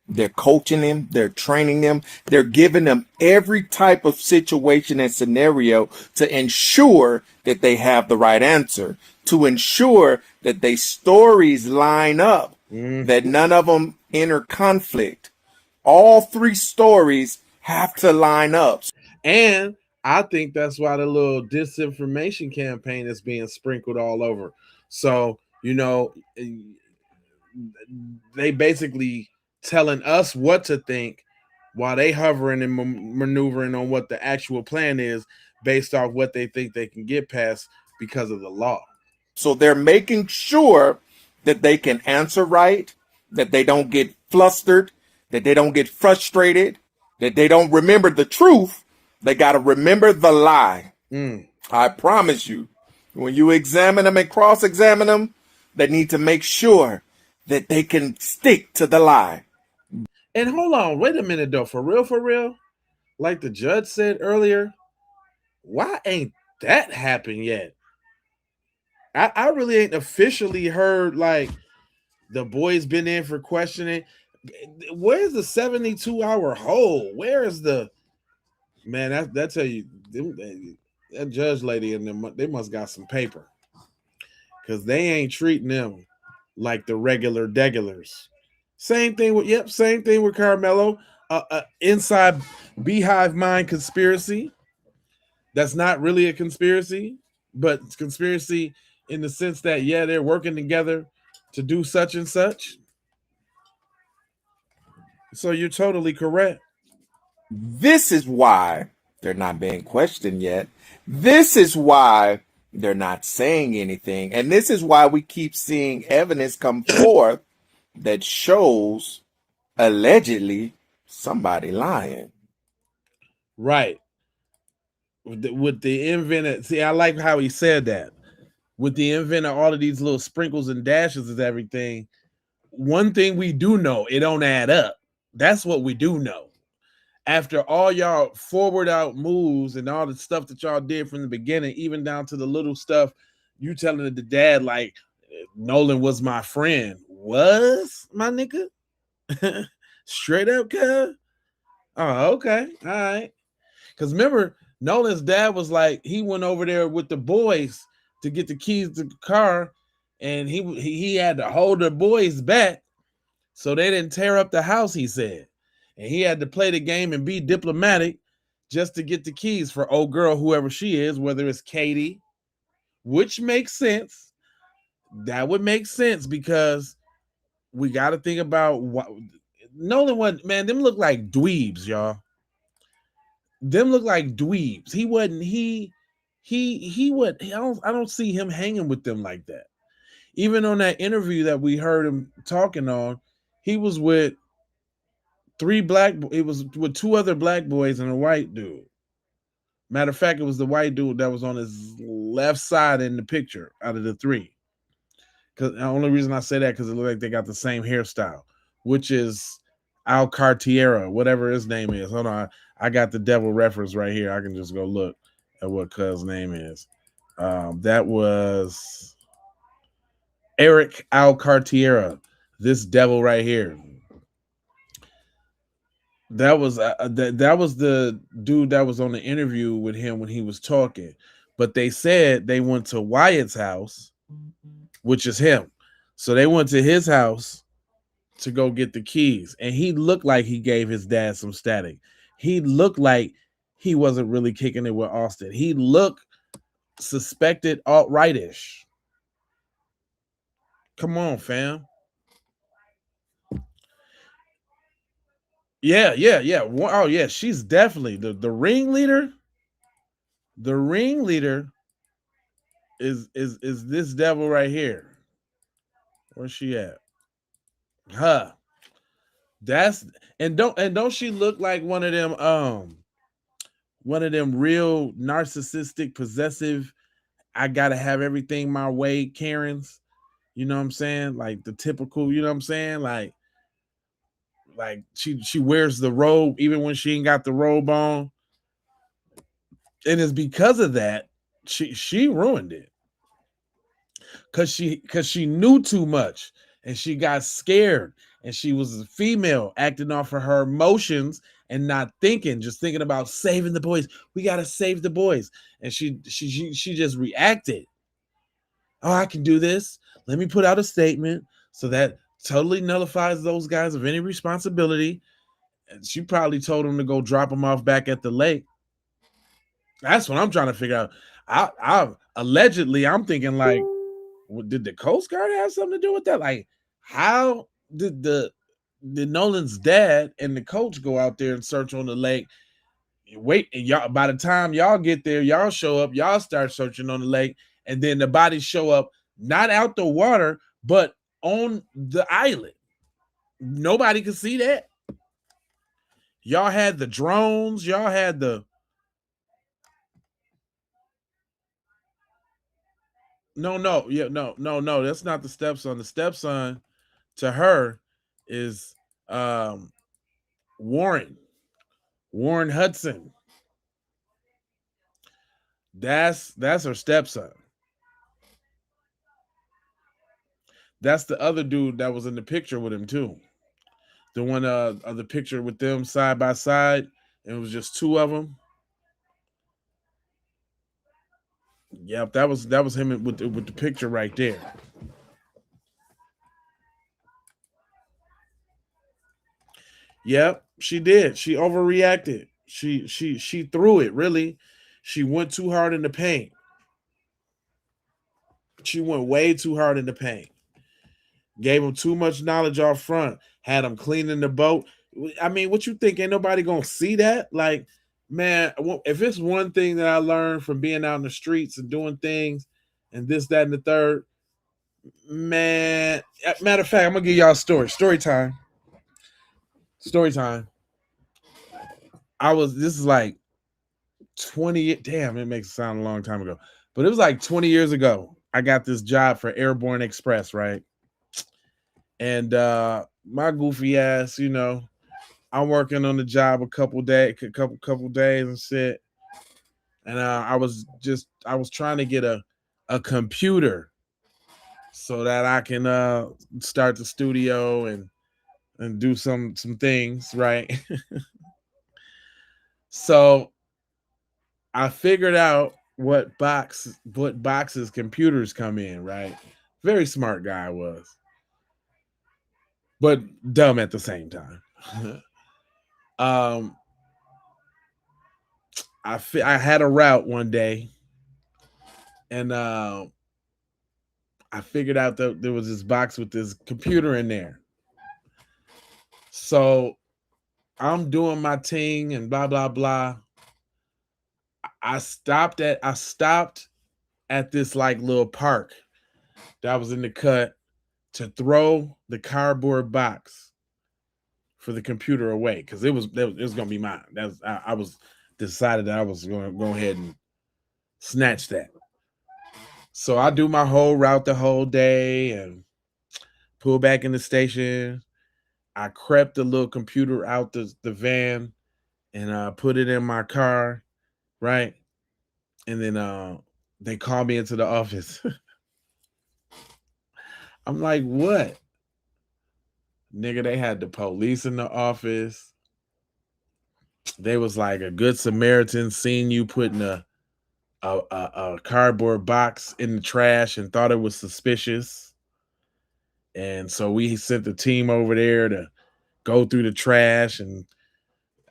They're coaching them, they're training them, they're giving them every type of situation and scenario to ensure that they have the right answer, to ensure that they stories line up, that none of them enter conflict. All three stories have to line up. And I think that's why the little disinformation campaign is being sprinkled all over. So, they basically telling us what to think while they hovering and maneuvering on what the actual plan is based off what they think they can get past because of the law. So they're making sure that they can answer right, that they don't get flustered, that they don't get frustrated, that they don't remember the truth. They got to remember the lie. I promise you, when you examine them and cross-examine them, they need to make sure that they can stick to the lie. And hold on, wait a minute though, for real, like the judge said earlier, why ain't that happened yet? I really ain't officially heard like the boys been in for questioning. Where's the 72-hour hold? Where is the man? That tell you that judge lady and them, they must got some paper because they ain't treating them like the regular degulars. Same thing with Carmelo. Inside Beehive Mind conspiracy. That's not really a conspiracy, but it's conspiracy in the sense that they're working together to do such and such. So you're totally correct. This is why they're not being questioned yet. This is why they're not saying anything. And this is why we keep seeing evidence come forth that shows allegedly somebody lying. Right. With the inventor, see, I like how he said that. With the inventor, all of these little sprinkles and dashes and everything. One thing we do know, it don't add up. That's what we do know. After all y'all forward out moves and all the stuff that y'all did from the beginning, even down to the little stuff, you telling the dad like Nolan was my friend. Was my nigga? Straight up, cuz. Oh, okay. All right. Because remember, Nolan's dad was like, he went over there with the boys to get the keys to the car, and he had to hold the boys back so they didn't tear up the house, he said. And he had to play the game and be diplomatic just to get the keys for old girl, whoever she is, whether it's Katie, which makes sense. That would make sense because we got to think about what Nolan was. Man, them look like dweebs, y'all. Them look like dweebs. He wasn't. He would. I don't see him hanging with them like that. Even on that interview that we heard him talking on, he was with it was with two other black boys and a white dude. Matter of fact, it was the white dude that was on his left side in the picture out of the three. Because the only reason I say that because it looked like they got the same hairstyle, which is Al Cartiera, whatever his name is. Hold on, I got the devil reference right here. I can just go look at what cuz name is. That was Eric Al Cartiera. This devil right here. That was that was the dude that was on the interview with him when he was talking. But they said they went to Wyatt's house, which is him. So they went to his house to go get the keys. And he looked like he gave his dad some static. He looked like he wasn't really kicking it with Austin. He looked suspected alt-rightish. Come on, fam. Yeah. Oh, yeah. She's definitely the ringleader. The ringleader is this devil right here. Where's she at? Huh. That's don't she look like one of them real narcissistic, possessive, I gotta have everything my way Karens? You know what I'm saying? Like the typical, you know what I'm saying? Like she wears the robe even when she ain't got the robe on. And it's because of that she ruined it. Cause she knew too much and she got scared and she was a female acting off of her emotions and not thinking, just thinking about saving the boys. We gotta save the boys. And she just reacted. Oh, I can do this. Let me put out a statement so that totally nullifies those guys of any responsibility. And she probably told them to go drop them off back at the lake. That's what I'm trying to figure out. I allegedly, I'm thinking like, did the Coast Guard have something to do with that? Like, how did Nolan's dad and the coach go out there and search on the lake? Wait, and y'all, by the time y'all get there, y'all show up, y'all start searching on the lake, and then the bodies show up not out the water, but on the island. Nobody could see that. Y'all had the drones, y'all had the no, that's not the stepson. The stepson to her is Warren Hudson. That's her stepson. That's the other dude that was in the picture with him too. The one of the picture with them side by side, and it was just two of them. Yep, that was him with the picture right there. Yep, she did. She overreacted. She threw it, really. She went too hard in the paint. She went way too hard in the paint. Gave him too much knowledge off front. Had him cleaning the boat. I mean, what you think? Ain't nobody gonna see that? Like, man, if it's one thing that I learned from being out in the streets and doing things and this, that, and the third, man. Matter of fact, I'm gonna give y'all a story. Story time. This is like 20, damn, it makes it sound a long time ago. But it was like 20 years ago. I got this job for Airborne Express, right? And my goofy ass, I'm working on the job a couple days and shit. And I was trying to get a computer so that I can start the studio and do some things, right? So I figured out what boxes computers come in, right? Very smart guy I was, but dumb at the same time. I had a route one day, and I figured out that there was this box with this computer in there. So I'm doing my thing and blah blah blah. I stopped at this like little park that was in the cut to throw the cardboard box for the computer away because it was gonna be mine. I was decided that I was gonna go ahead and snatch that. So I do my whole route the whole day and pull back in the station. I crept the little computer out the van and put it in my car, right? And then they called me into the office. I'm like, what? Nigga, they had the police in the office. They was like, a good Samaritan seen you putting a cardboard box in the trash and thought it was suspicious. And so we sent the team over there to go through the trash, and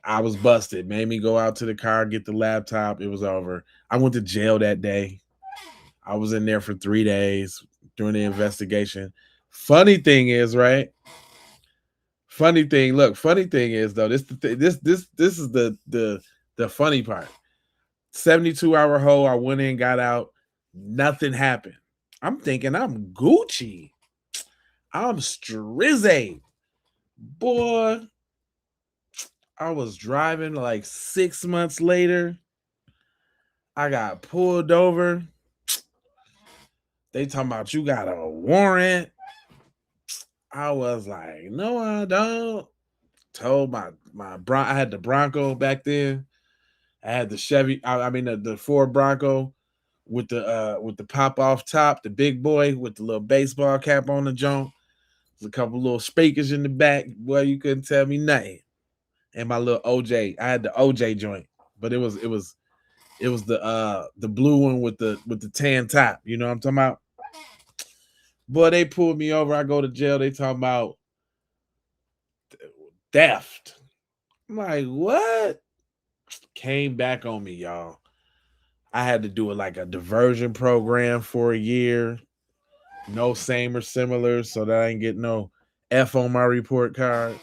I was busted. Made me go out to the car, get the laptop. It was over. I went to jail that day. I was in there for 3 days during the investigation. Funny thing is, right? Funny thing is though, this is the funny part. 72-hour hold. I went in, got out, nothing happened. I'm thinking I'm Gucci. I'm strizzy. Boy, I was driving like 6 months later. I got pulled over. They talking about you got a warrant. I was like, no, I don't. Told my I had the Bronco back then. I had the Chevy. I mean the Ford Bronco with the pop off top, the big boy with the little baseball cap on the jump. There's a couple little speakers in the back. Boy, you couldn't tell me nothing. And my little OJ. I had the OJ joint, but it was the blue one with the tan top. You know what I'm talking about? Boy, they pulled me over. I go to jail. They talking about theft. I'm like, what? Came back on me, y'all. I had to do it like a diversion program for a year. No same or similar, so that I ain't get no F on my report card.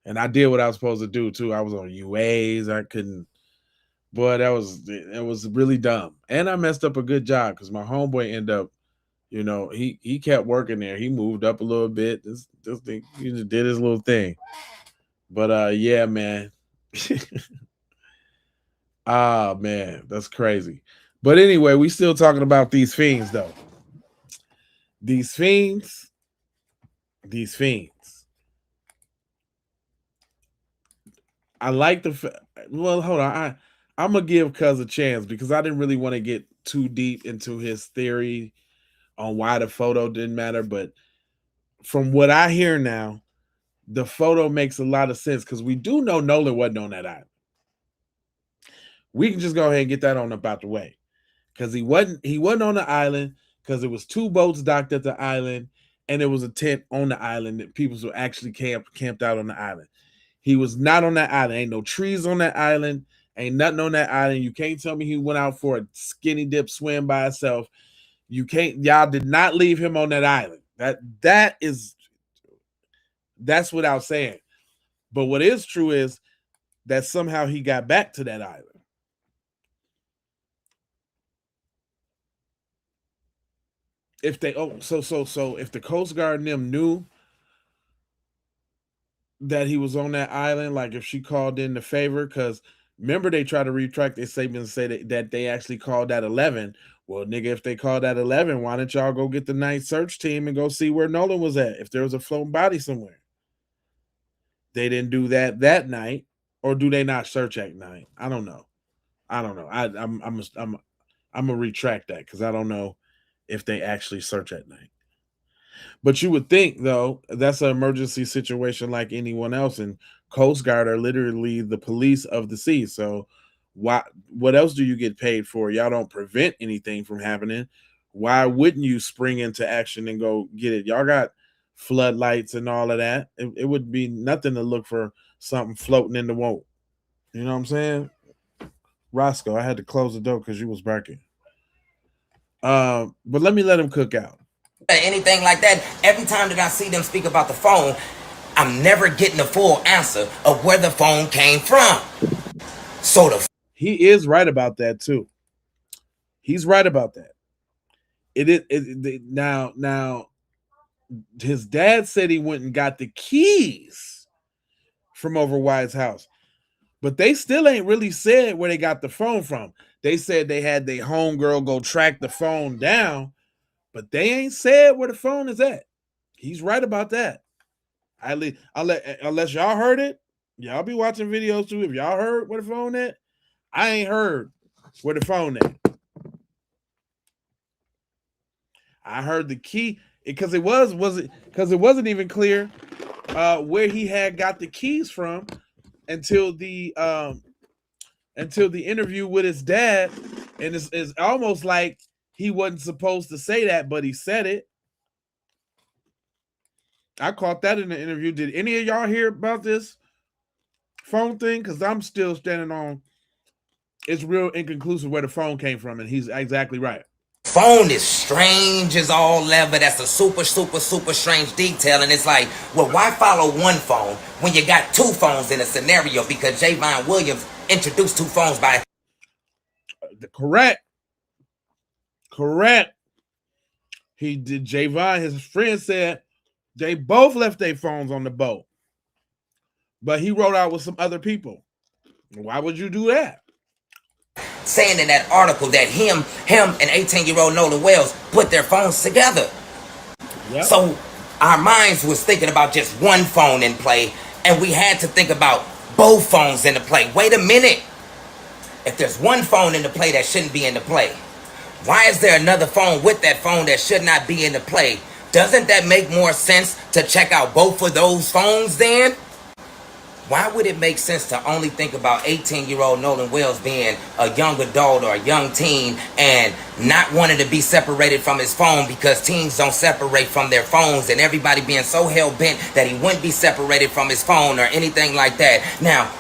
And I did what I was supposed to do too. I was on UAs. I couldn't. Boy, it was really dumb. And I messed up a good job because my homeboy ended up, he kept working there. He moved up a little bit. This thing, he just did his little thing. But yeah, man. Ah, man, that's crazy. But anyway, we still talking about these fiends, though. These fiends. I like well, hold on. I'm gonna give Cuz a chance because I didn't really want to get too deep into his theory on why the photo didn't matter. But from what I hear now, the photo makes a lot of sense because we do know Nolan wasn't on that island. We can just go ahead and get that on about the way. Because he wasn't on the island because it was 2 boats docked at the island and there was a tent on the island that people were actually camped out on the island. He was not on that island. Ain't no trees on that island. Ain't nothing on that island. You can't tell me he went out for a skinny dip swim by himself. Y'all did not leave him on that island. That's without saying. But what is true is that somehow he got back to that island. If they so if the Coast Guard and them knew that he was on that island, like if she called in the favor, because remember they tried to retract their statement and say that they actually called that 11. Well, nigga, if they called that 11, why didn't y'all go get the night search team and go see where Nolan was at? If there was a floating body somewhere, they didn't do that night, or do they not search at night? I don't know. I'm gonna retract that because I don't know if they actually search at night. But you would think, though, that's an emergency situation like anyone else, and Coast Guard are literally the police of the sea. So what else do you get paid for? Y'all don't prevent anything from happening. Why wouldn't you spring into action and go get it? Y'all got floodlights and all of that. It would be nothing to look for something floating in the water. You know what I'm saying? Roscoe, I had to close the door because you was barking. But let him cook out. Anything like that, every time that I see them speak about the phone, I'm never getting the full answer of where the phone came from. So he is right about that too. He's right about that. Now his dad said he went and got the keys from over Wyatt's house, but they still ain't really said where they got the phone from. They said they had their homegirl go track the phone down, but they ain't said where the phone is at. He's right about that. Unless y'all heard it, y'all be watching videos too. If y'all heard where the phone at, I ain't heard where the phone at. I heard the key because it wasn't even clear where he had got the keys from until the interview with his dad, and it's almost like he wasn't supposed to say that, but he said it. I caught that in the interview. Did any of y'all hear about this phone thing? Because I'm still standing on it's real inconclusive where the phone came from, and he's exactly right. Phone is strange as all ever. That's a super strange detail. And it's like, well, why follow one phone when you got 2 phones in a scenario? Because Javon Williams introduced 2 phones by correct. He did. Javon, his friend said They both left their phones on the boat. But he rode out with some other people. Why would you do that? Saying in that article that him and 18-year-old Nolan Wells put their phones together. Yep. So our minds was thinking about just one phone in play, and we had to think about both phones in the play. Wait a minute. If there's one phone in the play that shouldn't be in the play, why is there another phone with that phone that should not be in the play? Doesn't that make more sense to check out both of those phones then? Why would it make sense to only think about 18-year-old Nolan Wells being a young adult or a young teen and not wanting to be separated from his phone because teens don't separate from their phones, and everybody being so hell-bent that he wouldn't be separated from his phone or anything like that? Now,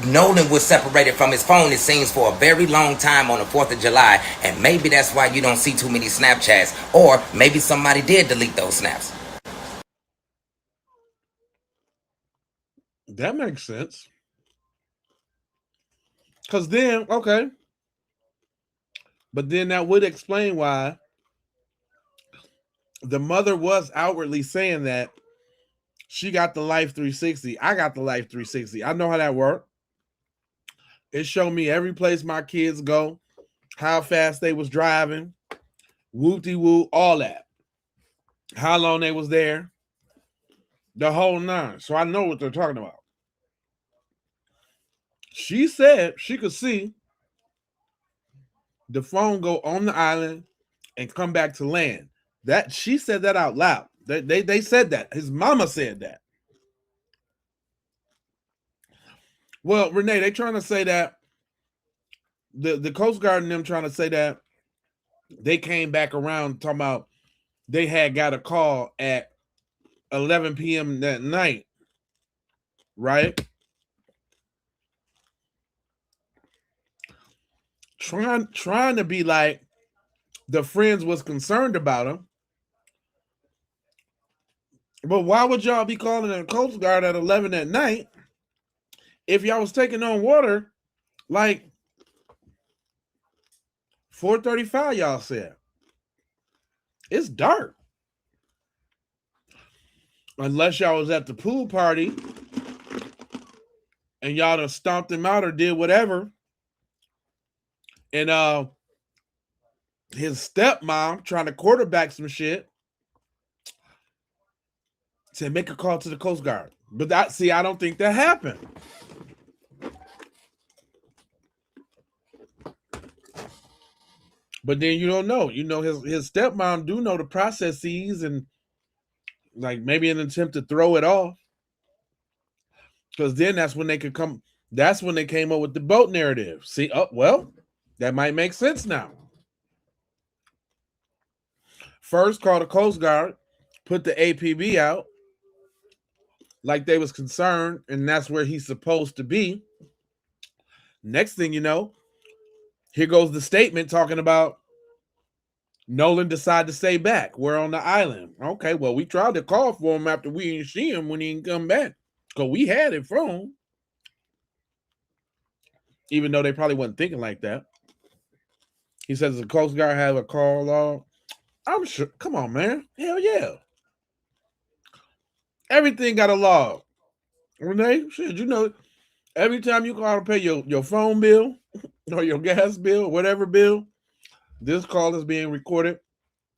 Nolan was separated from his phone, it seems, for a very long time on the 4th of July, and maybe that's why you don't see too many Snapchats, or maybe somebody did delete those snaps. That makes sense. Because then, okay. But then that would explain why the mother was outwardly saying that she got the Life 360. I got the Life 360. I know how that worked. It showed me every place my kids go, how fast they was driving, whoop-de-whoop, all that. How long they was there. The whole nine. So I know what they're talking about. She said she could see the phone go on the island and come back to land. That she said that out loud. They said that. His mama said that. Well, Renee, they trying to say that the Coast Guard and them trying to say that they came back around talking about they had got a call at 11 p.m. that night, right? Trying to be like the friends was concerned about him. But why would y'all be calling the Coast Guard at 11 at night if y'all was taking on water like 4:35, y'all said? It's dark. Unless y'all was at the pool party and y'all done stomped him out or did whatever. And his stepmom trying to quarterback some shit said make a call to the Coast Guard. But I don't think that happened. But then you don't know. You know, his stepmom do know the processes and like maybe an attempt to throw it off. Because then that's when they could come. That's when they came up with the boat narrative. See, well, that might make sense now. First, call the Coast Guard, put the APB out, like they was concerned, and that's where he's supposed to be. Next thing you know, here goes the statement talking about Nolan decided to stay back. We're on the island. Okay, well, we tried to call for him after we didn't see him when he didn't come back. Because we had it from. Even though they probably wasn't thinking like that. He says the Coast Guard have a call log. I'm sure. Come on, man. Hell yeah. Everything got a log. Renee, shit, you know, every time you call to pay your phone bill or your gas bill, whatever bill, this call is being recorded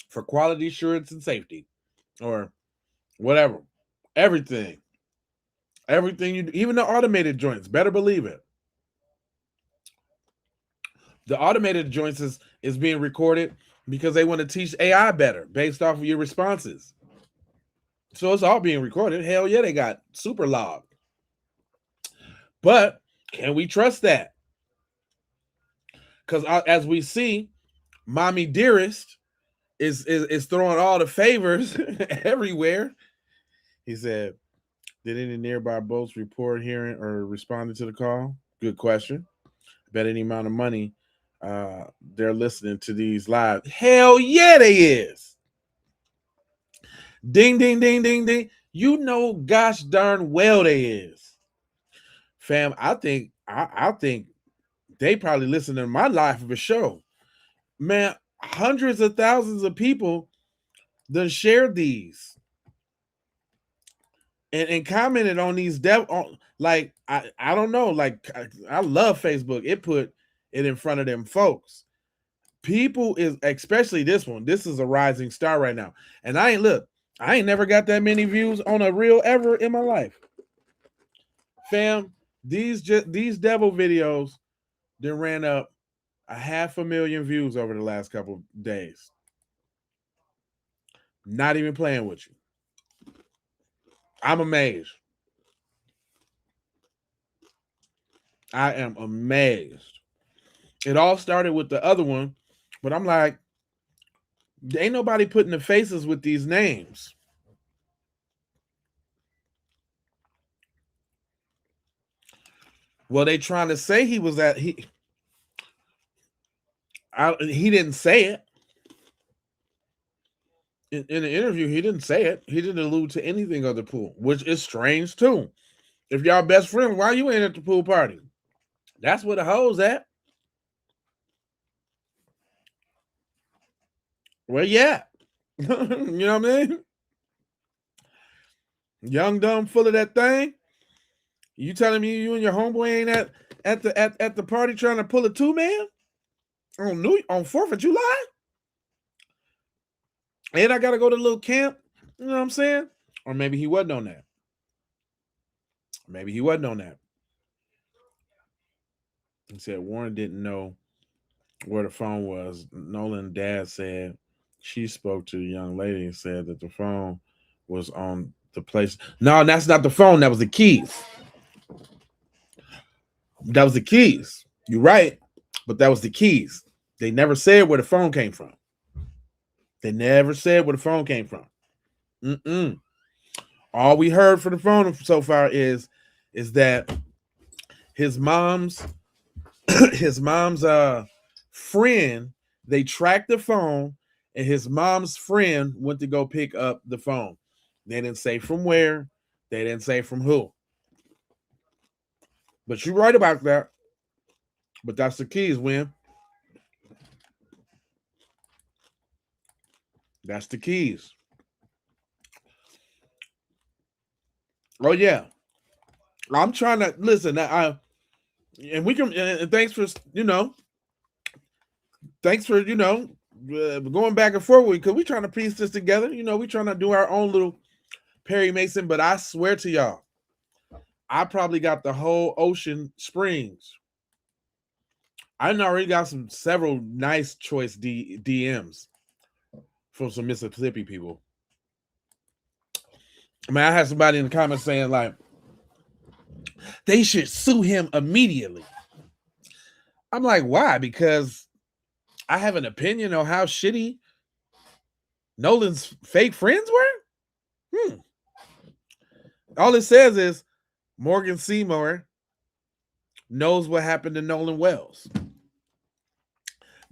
for quality assurance and safety or whatever. Everything. Everything you do, even the automated joints, better believe it. The automated joints is being recorded because they want to teach AI better based off of your responses. So it's all being recorded. Hell yeah, they got super log. But can we trust that? Because as we see, Mommy Dearest is throwing all the favors everywhere. He said, did any nearby boats report hearing or responding to the call? Good question. Bet any amount of money they're listening to these live. Hell yeah, they is. Ding, ding, ding, ding, ding. You know, gosh darn well they is. Fam, I think they probably listen to my life of a show. Man, hundreds of thousands of people done shared these. and commented on these like I don't know, like I love Facebook. It put it in front of them folks. People is, especially this one. This is a rising star right now, and I ain't never got that many views on a reel ever in my life, fam. These devil videos then ran up 500,000 views over the last couple of days. Not even playing with you. I'm amazed. I am amazed. It all started with the other one, but I'm like, ain't nobody putting the faces with these names. Well, they trying to say he was at he didn't say it. In the interview, he didn't say it. He didn't allude to anything of the pool, which is strange too. If y'all best friends, why you ain't at the pool party? That's where the hoes at. Well, yeah. You know what I mean? Young, dumb, full of that thing. You telling me you and your homeboy ain't at the party trying to pull a 2-man on 4th of July? And I gotta go to a little camp. You know what I'm saying? Or maybe he wasn't on that. He said Warren didn't know where the phone was. Nolan's dad said she spoke to the young lady and said that the phone was on the place. No, that's not the phone. That was the keys. You're right, but that was the keys. They never said where the phone came from. All we heard for the phone so far is that his mom's friend, they tracked the phone, and his mom's friend went to go pick up the phone. They didn't say from where, they didn't say from who. But you're right about that. But that's the keys, Win. That's the keys. Oh yeah. I'm trying to listen. And we can. And thanks for going back and forth because we trying to piece this together. We trying to do our own little Perry Mason. But I swear to y'all, I probably got the whole Ocean Springs. I already got several nice choice DMs from some Mississippi people. I mean, I had somebody in the comments saying like, they should sue him immediately. I'm like, why? Because I have an opinion on how shitty Nolan's fake friends were. All it says is Morgan Seymour knows what happened to Nolan Wells.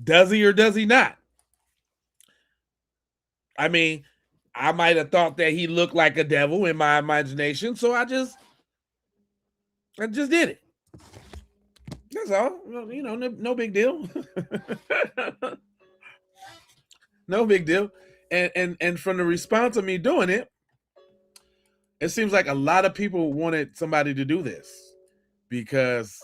Does he or does he not? I mean, I might have thought that he looked like a devil in my imagination, so I just did it. That's all. No big deal. No big deal. And from the response of me doing it, it seems like a lot of people wanted somebody to do this because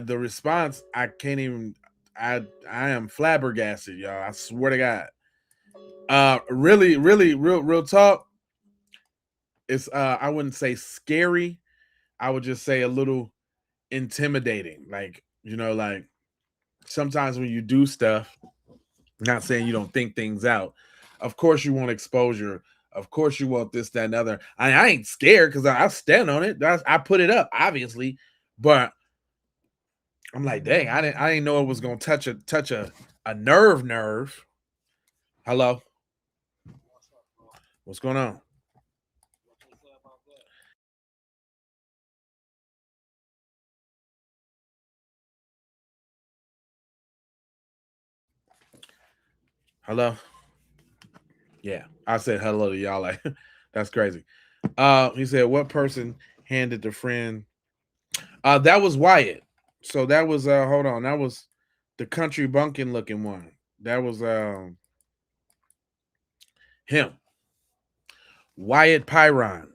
the response, I can't even. I am flabbergasted, y'all. I swear to God. Really, real talk. It's I wouldn't say scary. I would just say a little intimidating. Like sometimes when you do stuff, not saying you don't think things out. Of course you want exposure. Of course you want this, that, and other. I ain't scared because I stand on it. I put it up, obviously, but I'm like, dang, I didn't know it was gonna touch a nerve. Hello, what's going on? Hello. Yeah, I said hello to y'all. Like, that's crazy. He said, what person handed the friend? That was Wyatt. So that was hold on, that was the country bunkin looking one. That was him. Wyatt Pyron.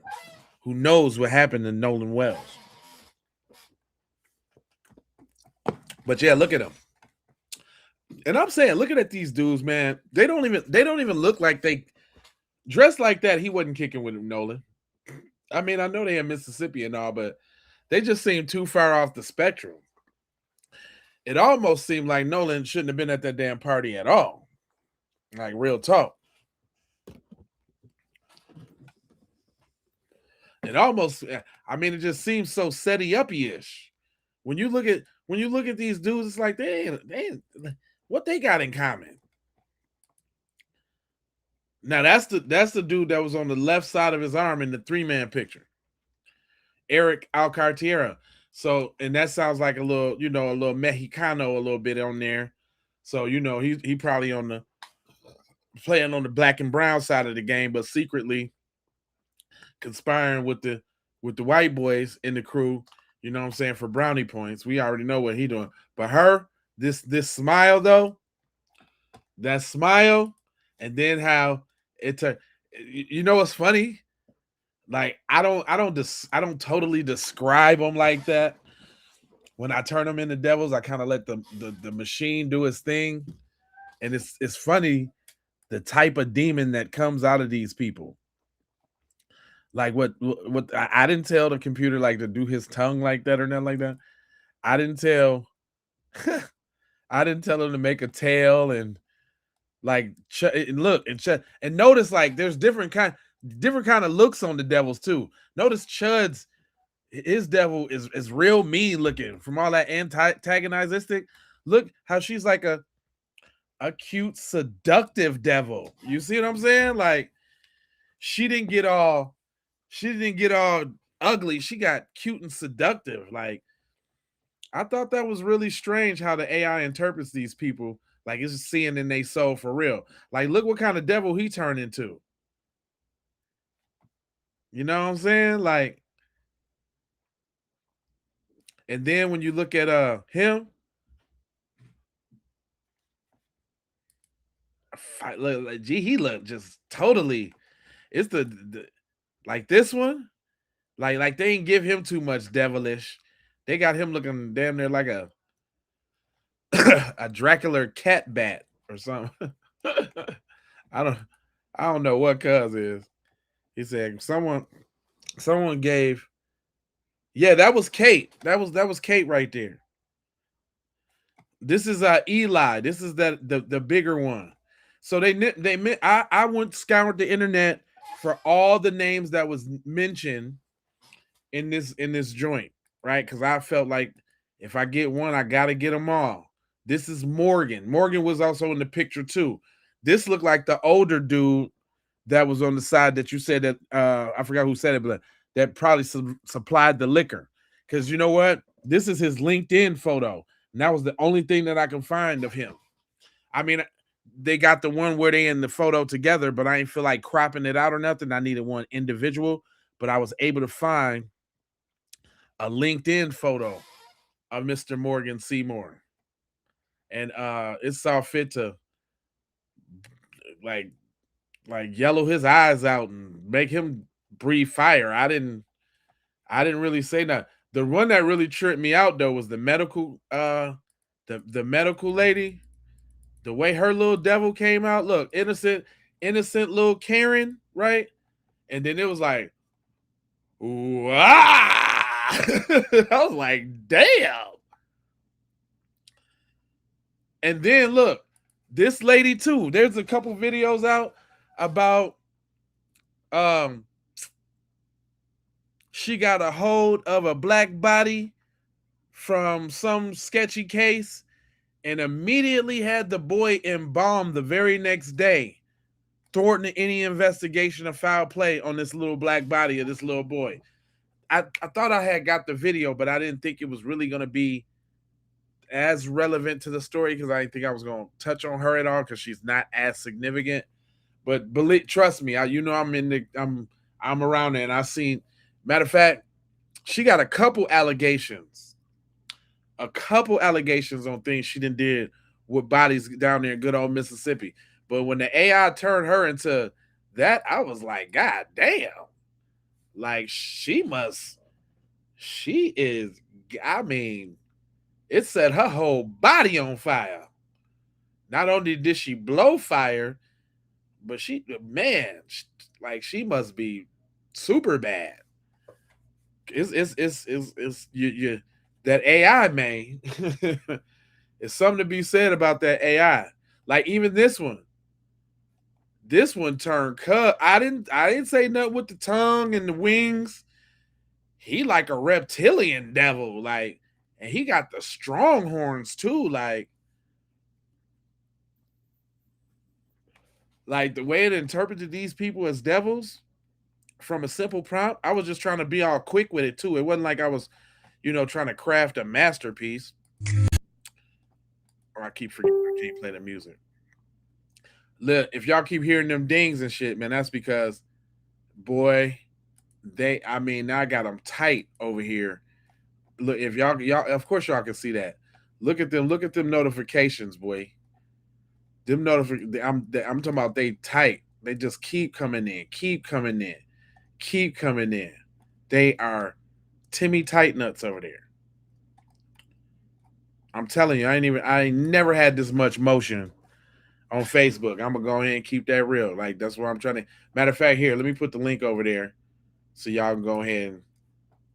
who knows what happened to Nolan Wells. But yeah, look at them. And I'm saying, looking at these dudes, man, they don't even look like they dressed like that. He wasn't kicking with him, Nolan. I mean, I know they in Mississippi and all, but they just seem too far off the spectrum. It almost seemed like Nolan shouldn't have been at that damn party at all. Like, real talk. It almost, I mean, it just seems so setty uppy-ish. When you look at these dudes, it's like they what they got in common. Now that's the dude that was on the left side of his arm in the 3-man picture. Eric Alcartierra. So, and that sounds like a little Mexicano a little bit on there. So, he probably playing on the black and brown side of the game, but secretly conspiring with the white boys in the crew, you know what I'm saying, for brownie points. We already know what he doing. But her, this smile though, that smile, and then how it's what's funny? Like, I don't totally describe them like that. When I turn them into devils, I kind of let the machine do its thing. And it's funny the type of demon that comes out of these people. Like what I didn't tell the computer like to do his tongue like that or nothing like that. I didn't tell him to make a tail and like and look and notice like there's different kind of looks on the devils too. Notice Chud's his devil is real mean looking from all that antagonistic. Look how she's like a cute seductive devil. You see what I'm saying? Like she didn't get all ugly. She got cute and seductive. Like I thought that was really strange how the AI interprets these people. Like it's just seeing in their soul for real. Like look what kind of devil he turned into. You know what I'm saying? Like, and then when you look at him, he looked just totally. It's the like this one, like they didn't give him too much devilish. They got him looking damn near like a a Dracula cat bat or something. I don't know what cuz is. He said someone gave. Yeah, that was Kate. That was Kate right there. This is Eli. This is the bigger one. So I went scoured the internet for all the names that was mentioned in this joint, right? Because I felt like if I get one, I gotta get them all. This is Morgan. Morgan was also in the picture too. This looked like the older dude that was on the side that you said that I forgot who said it, but that probably supplied the liquor. Because you know what? This is his LinkedIn photo. And that was the only thing that I could find of him. I mean, they got the one where they in the photo together, but I didn't feel like cropping it out or nothing. I needed one individual, but I was able to find a LinkedIn photo of Mr. Morgan Seymour. And it saw fit to like yellow his eyes out and make him breathe fire. I didn't really say that. The one that really tripped me out though was the medical the medical lady. The way her little devil came out, look, innocent little Karen, right? And then it was like, ooh, ah! I was like, damn. And then look, this lady too. There's a couple videos out about she got a hold of a black body from some sketchy case and immediately had the boy embalmed the very next day, thwarting any investigation of foul play on this little black body of this little boy. I thought I had got the video, but I didn't think it was really going to be as relevant to the story because I didn't think I was going to touch on her at all because she's not as significant. But trust me, I'm around there and I've seen. Matter of fact, she got a couple allegations on things she did with bodies down there in good old Mississippi. But when the AI turned her into that, I was like, God damn. Like she is, I mean, it set her whole body on fire. Not only did she blow fire, but she must be super bad. It's you that AI, man. It's something to be said about that AI. Like even this one turned cut. I didn't say nothing with the tongue and the wings. He like a reptilian devil, like, and he got the strong horns too, like the way it interpreted these people as devils from a simple prompt. I was just trying to be all quick with it too. It wasn't like I was, trying to craft a masterpiece. Or I keep forgetting I can't play the music. Look, if y'all keep hearing them dings and shit, man, that's because, boy, now I got them tight over here. Look, if y'all, of course y'all can see that. Look at them notifications, boy. Them I'm talking about they tight. They just keep coming in. They are Timmy tight nuts over there. I'm telling you, I ain't never had this much motion on Facebook. I'm gonna go ahead and keep that real. Like that's what I'm trying to. Matter of fact, here, let me put the link over there so y'all can go ahead and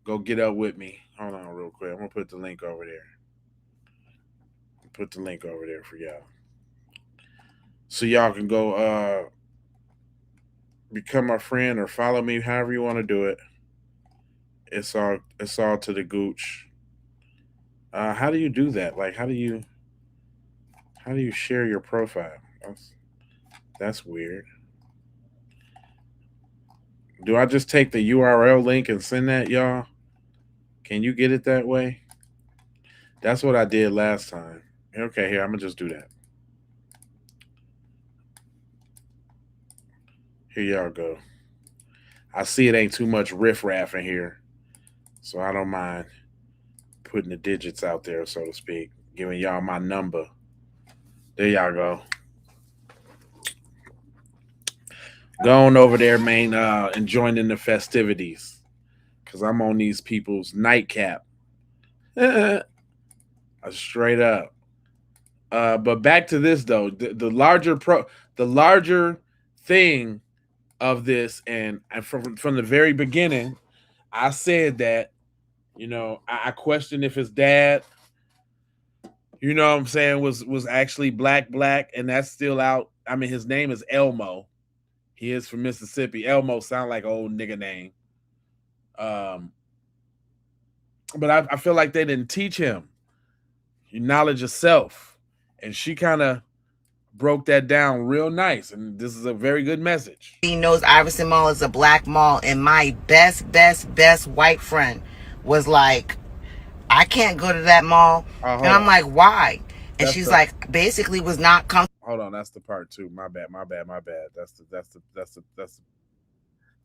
go get up with me. Hold on real quick. I'm gonna put the link over there. Put the link over there for y'all. So y'all can go become my friend or follow me, however you want to do it. It's all to the gooch. How do you do that? Like how do you share your profile? That's weird. Do I just take the URL link and send that, y'all? Can you get it that way? That's what I did last time. Okay, here, I'm gonna just do that. Here y'all go. I see it ain't too much riffraff in here, so I don't mind putting the digits out there, so to speak, giving y'all my number. There y'all go. Go on over there, man, and join in the festivities, because I'm on these people's nightcap. Straight up. But back to this though, the larger thing of this, and from the very beginning, I said that, I questioned if his dad, what I'm saying, was actually black, and that's still out. I mean, his name is Elmo. He is from Mississippi. Elmo sound like an old nigga name. But I feel like they didn't teach him knowledge of self, and she kind of broke that down real nice, and this is a very good message. He knows Iverson Mall is a black mall, and my best white friend was like, I can't go to that mall. And I'm like, why? And she's like, basically was not comfortable. Hold on, that's the part two. My bad.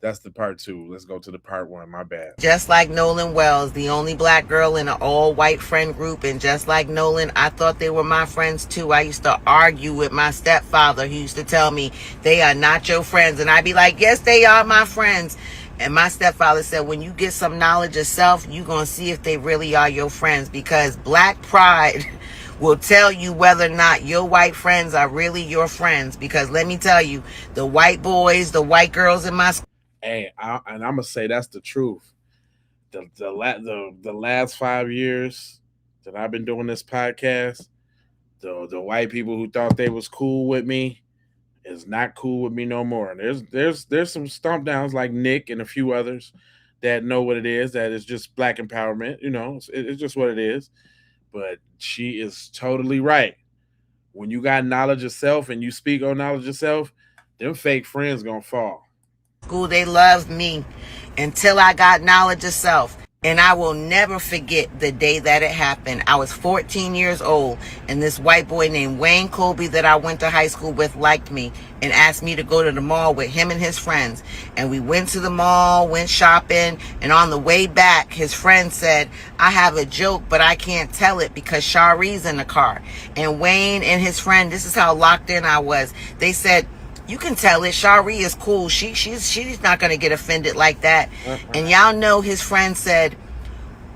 That's the part two. Let's go to the part one. My bad. Just like Nolan Wells, the only black girl in an all-white friend group. And just like Nolan, I thought they were my friends too. I used to argue with my stepfather. He used to tell me, they are not your friends. And I'd be like, yes, they are my friends. And my stepfather said, when you get some knowledge of self, you're going to see if they really are your friends. Because black pride will tell you whether or not your white friends are really your friends. Because let me tell you, the white boys, the white girls in my school. Hey, and I'm gonna say that's the truth. The last 5 years that I've been doing this podcast, the white people who thought they was cool with me is not cool with me no more. And there's some stomp downs like Nick and a few others that know what it is. That is just black empowerment. It's just what it is. But she is totally right. When you got knowledge of self and you speak on knowledge of self, them fake friends gonna fall. School, they loved me until I got knowledge of self. And I will never forget the day that it happened. I was 14 years old, and this white boy named Wayne Colby that I went to high school with liked me and asked me to go to the mall with him and his friends. And we went to the mall, went shopping, and on the way back, his friend said, I have a joke, but I can't tell it because Shari's in the car. And Wayne and his friend, this is how locked in I was. They said, You can tell it. Shari is cool. She's not gonna get offended like that. And y'all know his friend said,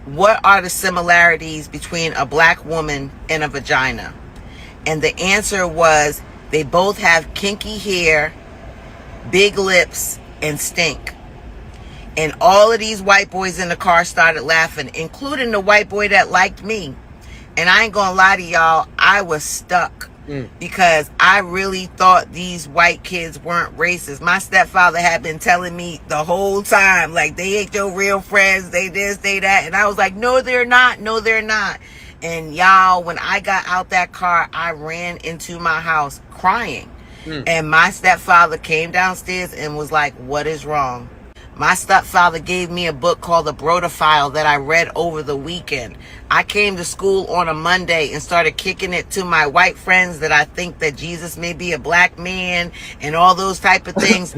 what are the similarities between a black woman and a vagina? And the answer was, they both have kinky hair, big lips, and stink. And all of these white boys in the car started laughing, including the white boy that liked me. And I ain't gonna lie to y'all, I was stuck. Because I really thought these white kids weren't racist. My stepfather had been telling me the whole time, like, they ain't your real friends, they this, they that. And I was like, no, they're not. No, they're not. And y'all, when I got out that car, I ran into my house crying. And my stepfather came downstairs and was like, what is wrong? My stepfather gave me a book called The Brodophile that I read over the weekend. I came to school on a Monday and started kicking it to my white friends that I think that Jesus may be a black man and all those type of things.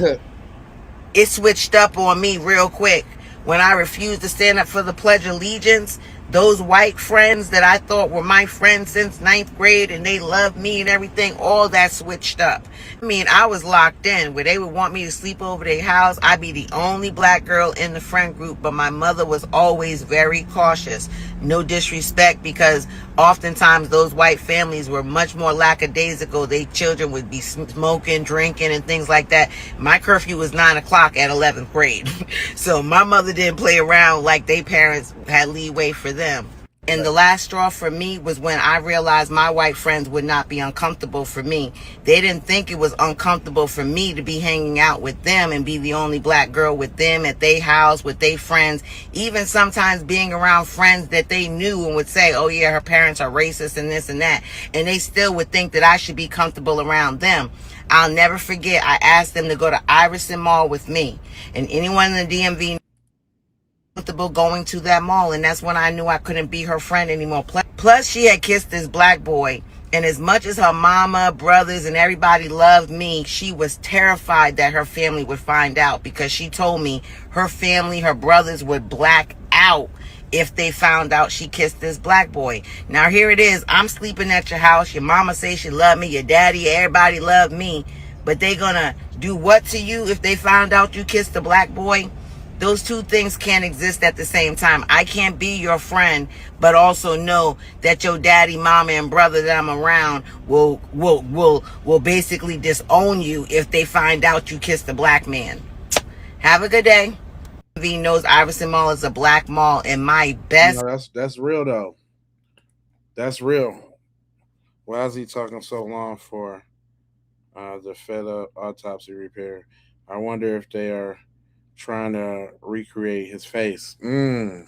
It switched up on me real quick. When I refused to stand up for the Pledge of Allegiance, those white friends that I thought were my friends since 9th grade and they loved me and everything, all that switched up. I mean, I was locked in where they would want me to sleep over their house. I'd be the only black girl in the friend group, but my mother was always very cautious. No disrespect, because oftentimes those white families were much more lackadaisical. Their children would be smoking, drinking, and things like that. My curfew was 9 o'clock at 11th grade. So my mother didn't play around like their parents had leeway for them. And the last straw for me was when I realized my white friends would not be uncomfortable for me. They didn't think it was uncomfortable for me to be hanging out with them and be the only black girl with them at their house, with their friends, even sometimes being around friends that they knew and would say, oh yeah, her parents are racist and this and that. And they still would think that I should be comfortable around them. I'll never forget, I asked them to go to Iverson Mall with me. And anyone in the DMV comfortable going to that mall, and that's when I knew I couldn't be her friend anymore. Plus, she had kissed this black boy, and as much as her mama, brothers, and everybody loved me, she was terrified that her family would find out, because she told me her family, her brothers, would black out if they found out she kissed this black boy. Now here it is, I'm sleeping at your house, your mama say she loved me, your daddy, everybody loved me, but they gonna do what to you if they found out you kissed the black boy? Those two things can't exist at the same time. I can't be your friend, but also know that your daddy, mama, and brother that I'm around will basically disown you if they find out you kissed a black man. Have a good day. V knows Iverson Mall is a black mall, and my best. No, that's real though. That's real. Why is he talking so long for the fed up autopsy repair? I wonder if they are trying to recreate his face. You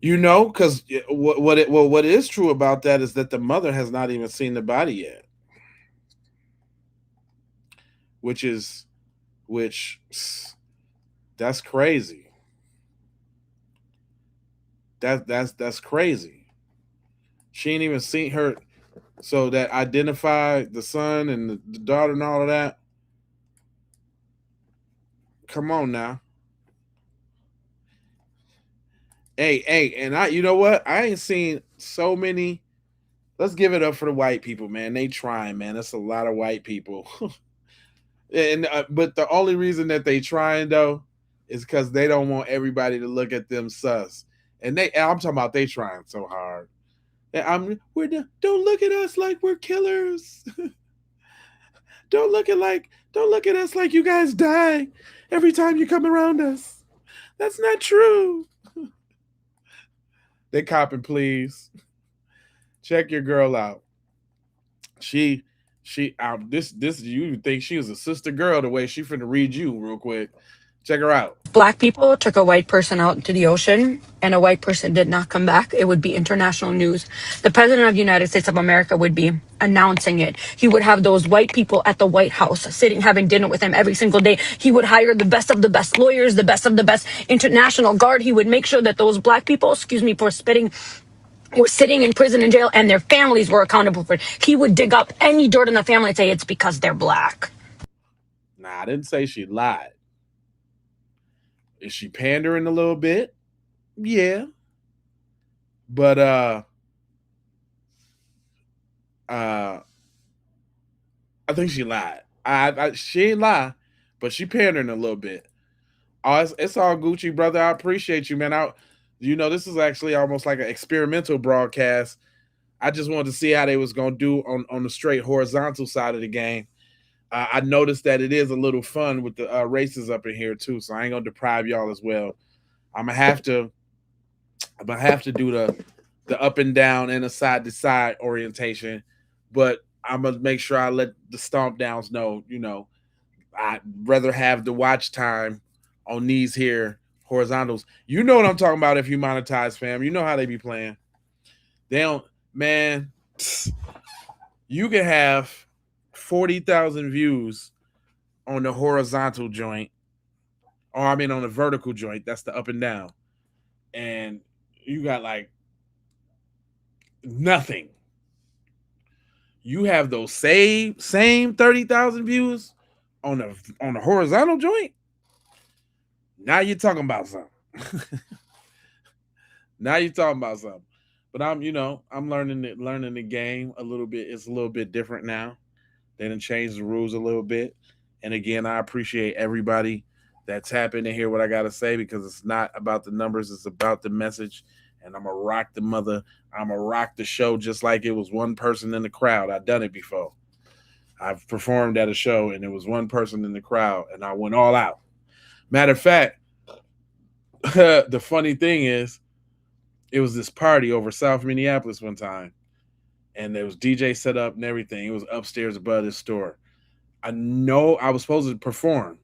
know, because what is true about that is that the mother has not even seen the body yet, which that's crazy. That's crazy. She ain't even seen her, so that identify the son and the daughter and all of that. Come on now. Hey, and you know what? I ain't seen so many. Let's give it up for the white people, man. They trying, man. That's a lot of white people. And but the only reason that they trying though is because they don't want everybody to look at them sus. And I'm talking about they trying so hard. And don't look at us like we're killers. Don't look at us like you guys die every time you come around us. That's not true. They copping, please. Check your girl out. She this you think she was a sister girl the way she finna read you real quick. Check her out. Black people took a white person out into the ocean and a white person did not come back, it would be international news. The president of the United States of America would be announcing it. He would have those white people at the White House sitting, having dinner with him every single day. He would hire the best of the best lawyers, the best of the best international guard. He would make sure that those black people, excuse me for spitting, were sitting in prison and jail and their families were accountable for it. He would dig up any dirt in the family and say it's because they're black. Nah, I didn't say she lied. Is she pandering a little bit? Yeah. But I think she lied. She ain't lie, but she pandering a little bit. Oh, it's all Gucci, brother. I appreciate you, man. This is actually almost like an experimental broadcast. I just wanted to see how they was gonna do on the straight horizontal side of the game. I noticed that it is a little fun with the races up in here too, so I ain't gonna deprive y'all as well. I'm gonna have to do the up and down and the side to side orientation, but I'm gonna make sure I let the stomp downs know. I'd rather have the watch time on these here horizontals. You know what I'm talking about if you monetize, fam. You know how they be playing. They don't, man. You can have 40,000 views on the horizontal joint, or I mean on the vertical joint. That's the up and down, and you got like nothing. You have those same 30,000 views on the horizontal joint. Now you're talking about something. Now you're talking about something. But I'm learning the game a little bit. It's a little bit different now. They done changed the rules a little bit. And again, I appreciate everybody that's happy to hear what I gotta say, because it's not about the numbers, it's about the message. And I'm gonna rock the show just like it was one person in the crowd. I've done it before. I've performed at a show and it was one person in the crowd and I went all out. Matter of fact, the funny thing is, it was this party over South Minneapolis one time, and there was DJ set up and everything. It was upstairs above this store. I know I was supposed to perform,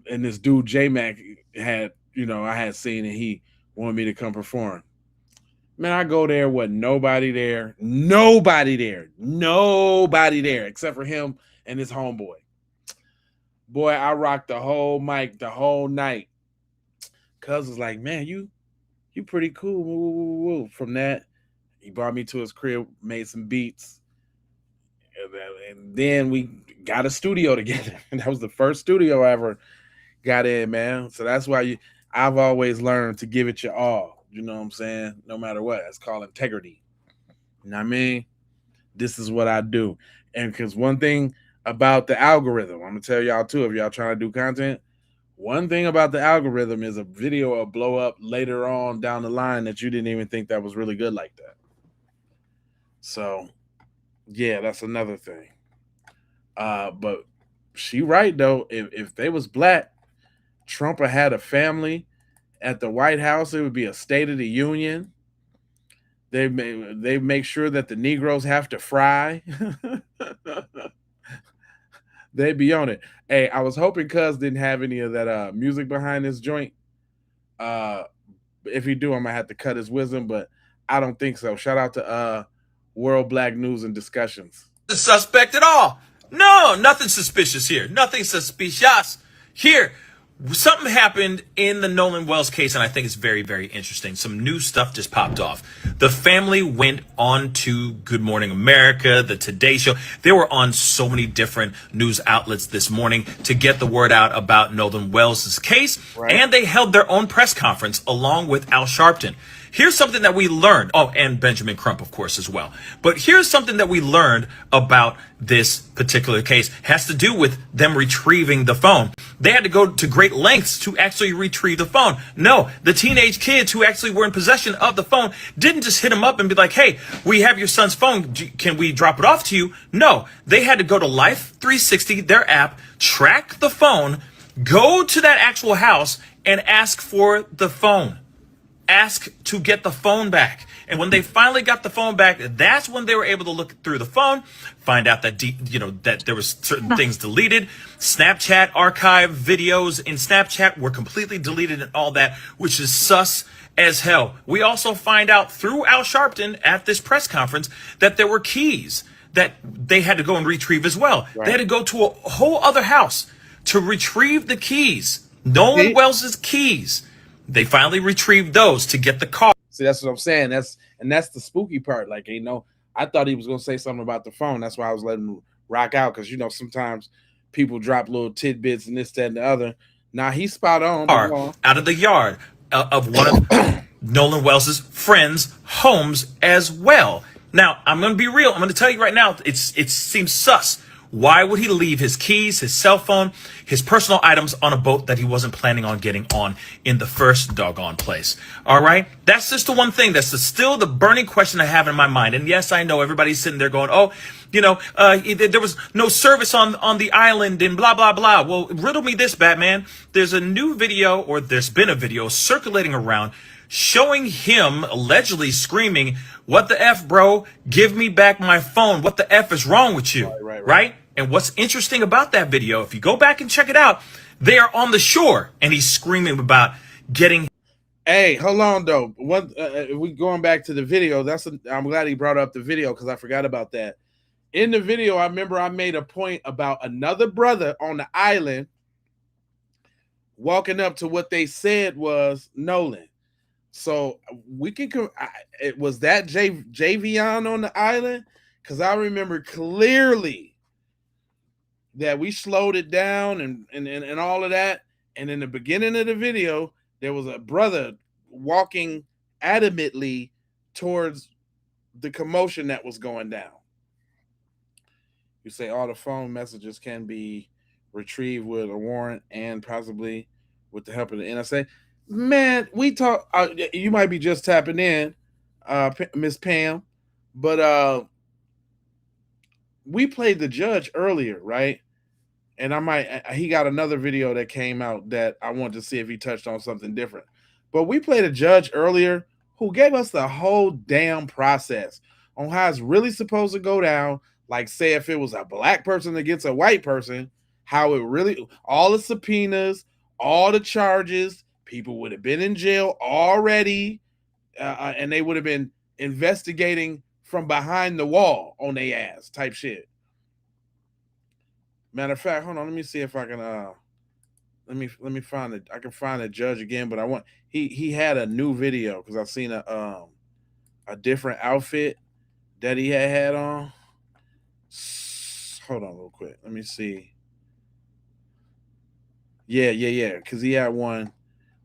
and this dude J Mac had, I had seen, and he wanted me to come perform. Man, I go there, wasn't nobody there, except for him and his homeboy. Boy, I rocked the whole mic the whole night. Cuz was like, man, you pretty cool. Woo, woo, woo. From that, he brought me to his crib, made some beats, and then we got a studio together. And that was the first studio I ever got in, man. So that's why I've always learned to give it your all. You know what I'm saying? No matter what. It's called integrity. You know what I mean? This is what I do. And because one thing about the algorithm, I'm going to tell y'all too, if y'all trying to do content, one thing about the algorithm is a video will blow up later on down the line that you didn't even think that was really good like that. So, yeah, that's another thing. But she right, though. If they was black, Trump had a family at the White House, it would be a State of the Union. They make sure that the Negroes have to fry. They'd be on it. Hey, I was hoping Cuz didn't have any of that music behind this joint. If he do, I'm gonna have to cut his wisdom, but I don't think so. Shout out to World Black News and Discussions. The suspect at all. No, nothing suspicious here. Nothing suspicious here. Something happened in the Nolan Wells case, and I think it's very, very interesting. Some new stuff just popped off. The family went on to Good Morning America, the Today Show. They were on so many different news outlets this morning to get the word out about Nolan Wells' case, right. And they held their own press conference along with Al Sharpton. Here's something that we learned. Oh, and Benjamin Crump, of course, as well. But here's something that we learned about this particular case. It has to do with them retrieving the phone. They had to go to great lengths to actually retrieve the phone. No, the teenage kids who actually were in possession of the phone didn't just hit him up and be like, hey, we have your son's phone. Can we drop it off to you? No, they had to go to Life 360, their app, track the phone, go to that actual house and ask for the phone. Ask to get the phone back. And when they finally got the phone back, that's when they were able to look through the phone, find out that, that there was certain things deleted. Snapchat archive videos in Snapchat were completely deleted and all that, which is sus as hell. We also find out through Al Sharpton at this press conference that there were keys that they had to go and retrieve as well. Right. They had to go to a whole other house to retrieve the keys. Nolan Wells' keys. They finally retrieved those to get the car. See, that's what I'm saying. That's the spooky part. Like, I thought he was gonna say something about the phone. That's why I was letting him rock out, because sometimes people drop little tidbits and this, that, and the other. Now he's spot on. Out of the yard of one of Nolan Wells' friends' homes as well. Now, I'm going to be real. I'm going to tell you right now, it seems sus. Why would he leave his keys, his cell phone, his personal items on a boat that he wasn't planning on getting on in the first doggone place? All right? That's just the one thing. That's still the burning question I have in my mind. And yes, I know everybody's sitting there going, oh, you know, there was no service on the island and blah, blah, blah. Well, riddle me this, Batman. There's a new video, or there's been a video circulating around showing him allegedly screaming, "What the F, bro? Give me back my phone. What the F is wrong with you?" Right? And what's interesting about that video, if you go back and check it out, they are on the shore and he's screaming about getting. Hey, hold on though. What we going back to the video? I'm glad he brought up the video because I forgot about that. In the video, I remember I made a point about another brother on the island walking up to what they said was Nolan. So we can. It was that Javion on the island, because I remember clearly that we slowed it down and all of that. And in the beginning of the video, there was a brother walking adamantly towards the commotion that was going down. You say all the phone messages can be retrieved with a warrant and possibly with the help of the NSA. Man, we talk. You might be just tapping in, Miss Pam, but we played the judge earlier, right? And he got another video that came out that I wanted to see if he touched on something different. But we played a judge earlier who gave us the whole damn process on how it's really supposed to go down. Like, say, if it was a black person against a white person, how it really, all the subpoenas, all the charges, people would have been in jail already, and they would have been investigating from behind the wall on their ass type shit. Matter of fact, hold on, let me see if I can let me find it. I can find the judge again, but I want he had a new video because I've seen a different outfit that he had on. Hold on real quick. Let me see. Yeah. Because he had one.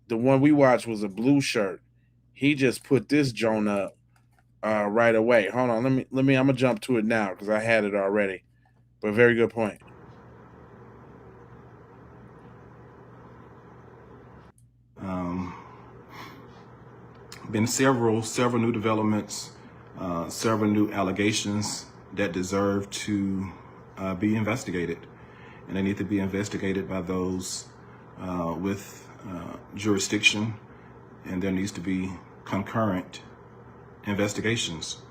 The one we watched was a blue shirt. He just put this joint up right away. Hold on. Let me. I'm gonna jump to it now because I had it already. But very good point. Been several new developments, several new allegations that deserve to be investigated, and they need to be investigated by those with jurisdiction, and there needs to be concurrent investigations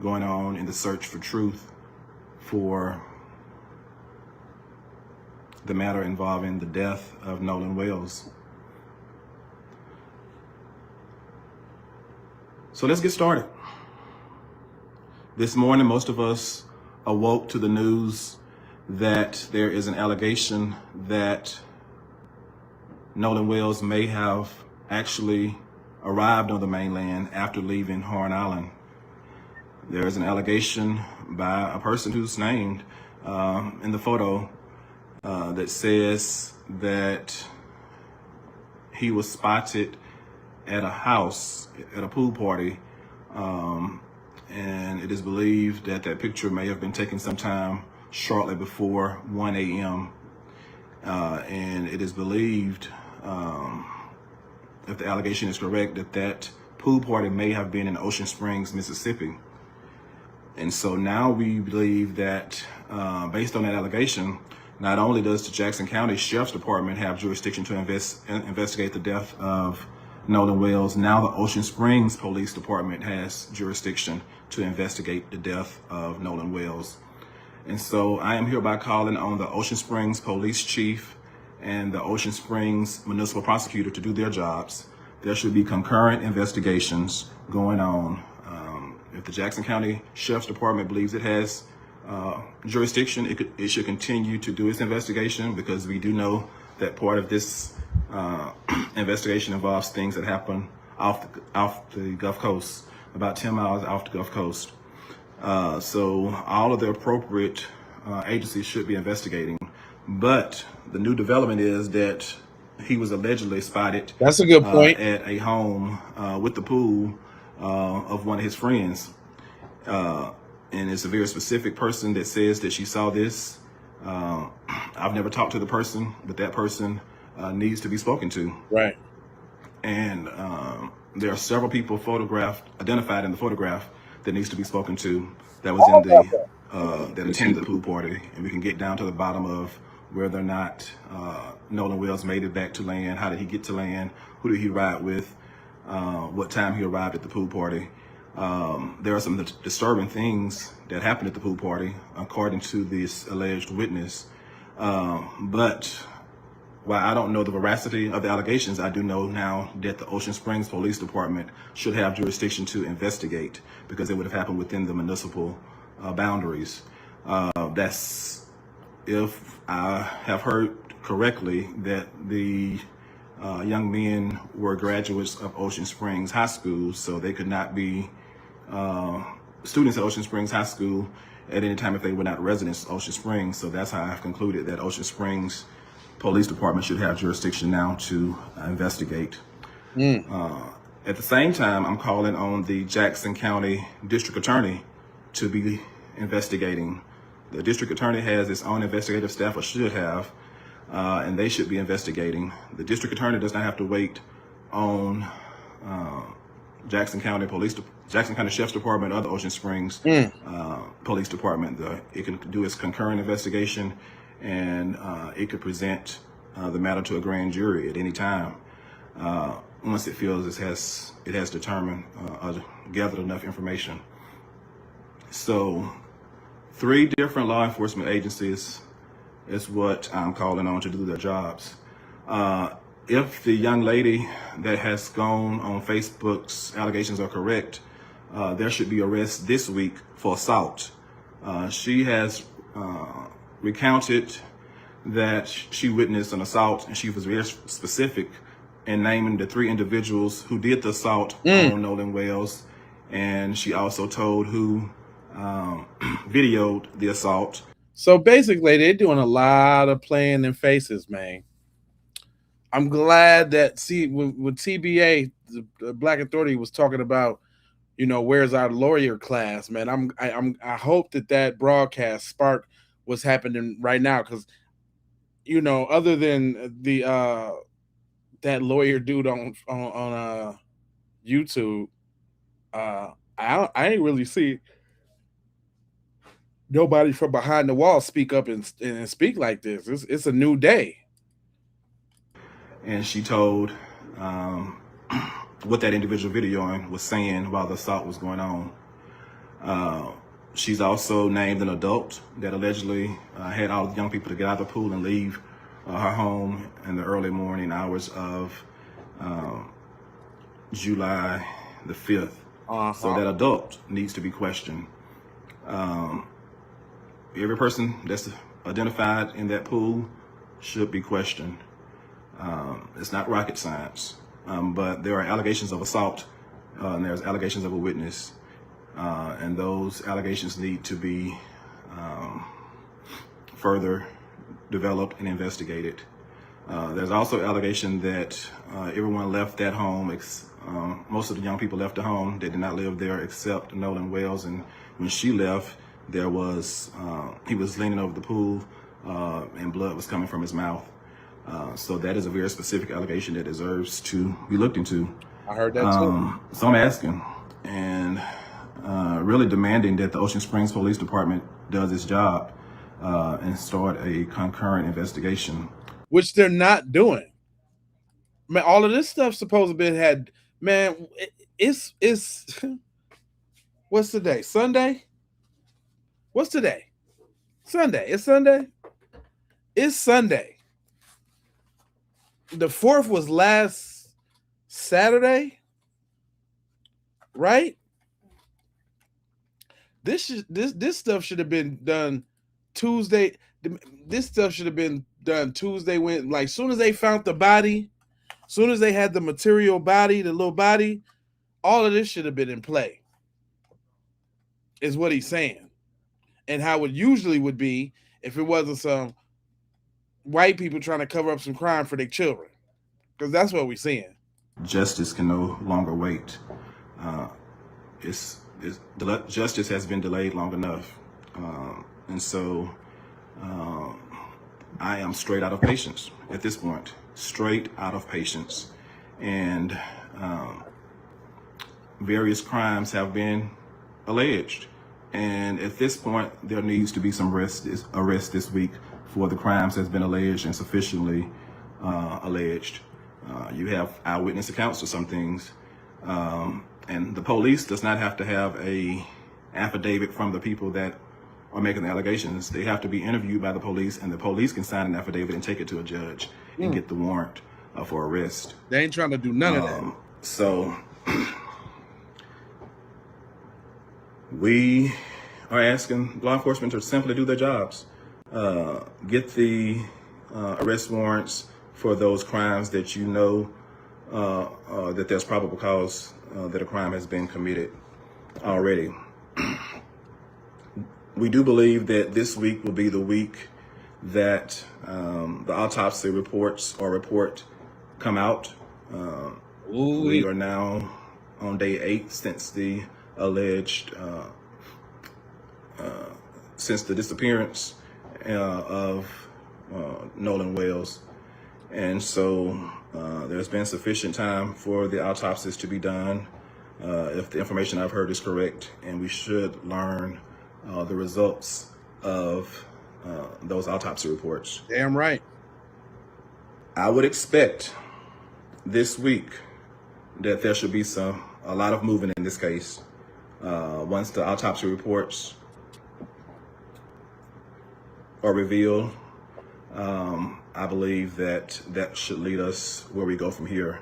going on in the search for truth for the matter involving the death of Nolan Wells. So let's get started. This morning, most of us awoke to the news that there is an allegation that Nolan Wells may have actually arrived on the mainland after leaving Horn Island. There is an allegation by a person who's named in the photo that says that he was spotted at a house, at a pool party, and it is believed that that picture may have been taken sometime shortly before 1 a.m. And it is believed, if the allegation is correct, that that pool party may have been in Ocean Springs, Mississippi. And so now we believe that, based on that allegation, not only does the Jackson County Sheriff's Department have jurisdiction to investigate the death of Nolan Wells, now the Ocean Springs Police Department has jurisdiction to investigate the death of Nolan Wells. And so I am hereby calling on the Ocean Springs Police Chief and the Ocean Springs Municipal Prosecutor to do their jobs. There should be concurrent investigations going on. If the Jackson County Sheriff's Department believes it has jurisdiction, it should continue to do its investigation, because we do know that part of this investigation involves things that happen off the Gulf Coast, about 10 miles off the Gulf Coast. So all of the appropriate agencies should be investigating. But the new development is that he was allegedly spotted. That's a good point. At a home with the pool of one of his friends. And it's a very specific person that says that she saw this. I've never talked to the person, but that person needs to be spoken to. Right. And there are several people identified in the photograph that needs to be spoken to. That was in the that attended the pool party, and we can get down to the bottom of whether or not Nolan Wells made it back to land. How did he get to land? Who did he ride with? What time he arrived at the pool party? There are some disturbing things that happened at the pool party, according to this alleged witness. But while I don't know the veracity of the allegations, I do know now that the Ocean Springs Police Department should have jurisdiction to investigate, because it would have happened within the municipal boundaries. That's if I have heard correctly, that the young men were graduates of Ocean Springs High School, so they could not be students at Ocean Springs High School at any time if they were not residents of Ocean Springs. So that's how I've concluded that Ocean Springs Police Department should have jurisdiction now to investigate. At the same time, I'm calling on the Jackson County District Attorney to be investigating. The District Attorney has its own investigative staff, or should have, and they should be investigating. The District Attorney does not have to wait on Jackson County Sheriff's Department or the Ocean Springs Police Department. It can do its concurrent investigation, and it could present the matter to a grand jury at any time once it feels it has determined or gathered enough information. So 3 different law enforcement agencies is what I'm calling on to do their jobs. If the young lady that has gone on Facebook's allegations are correct, there should be arrests this week for assault. She has recounted that she witnessed an assault, and she was very specific in naming the 3 individuals who did the assault on Nolan Wells, and she also told who videoed the assault. So basically, they're doing a lot of playing in faces, man. I'm glad that with TBA, the Black Authority was talking about, where's our lawyer class, man. I hope that broadcast sparked what's happening right now, because other than the that lawyer dude on YouTube, I ain't really see nobody from behind the wall speak up and speak like this. It's a new day. And she told what that individual videoing was saying while the assault was going on. She's also named an adult that allegedly had all the young people to get out of the pool and leave her home in the early morning hours of July the 5th. So that adult needs to be questioned. Every person that's identified in that pool should be questioned. It's not rocket science, but there are allegations of assault, and there's allegations of a witness, and those allegations need to be further developed and investigated. There's also allegation that everyone left that home, most of the young people left the home. They did not live there except Nolan Wells, and when she left, there was he was leaning over the pool and blood was coming from his mouth. So that is a very specific allegation that deserves to be looked into. I heard that too. So I'm asking and really demanding that the Ocean Springs Police Department does its job and start a concurrent investigation. Which they're not doing. Man, all of this stuff supposed to be had, man, it's what's today? Sunday? What's today? Sunday. It's Sunday? It's Sunday. The 4th was last Saturday, right? This stuff should have been done Tuesday. This stuff should have been done Tuesday, when, like, soon as they found the body, soon as they had the material body, the little body, all of this should have been in play, is what he's saying. And how it usually would be if it wasn't some white people trying to cover up some crime for their children, because that's what we're seeing. Justice can no longer wait. It's justice has been delayed long enough. And so I am straight out of patience at this point, straight out of patience. And various crimes have been alleged. And at this point, there needs to be some arrest this week for the crimes that's been alleged and sufficiently alleged. You have eyewitness accounts of some things. And the police does not have to have a affidavit from the people that are making the allegations. They have to be interviewed by the police, and the police can sign an affidavit and take it to a judge and get the warrant for arrest. They ain't trying to do none of that. So we are asking law enforcement to simply do their jobs. Get the arrest warrants for those crimes that you know that there's probable cause that a crime has been committed already. We do believe that this week will be the week that the autopsy report come out. We are now on day 8 since the alleged since the disappearance of Nolan Wells. And so there's been sufficient time for the autopsies to be done, if the information I've heard is correct, and we should learn the results of those autopsy reports. Damn right. I would expect this week that there should be a lot of movement in this case. Once the autopsy reports are revealed, I believe that should lead us where we go from here.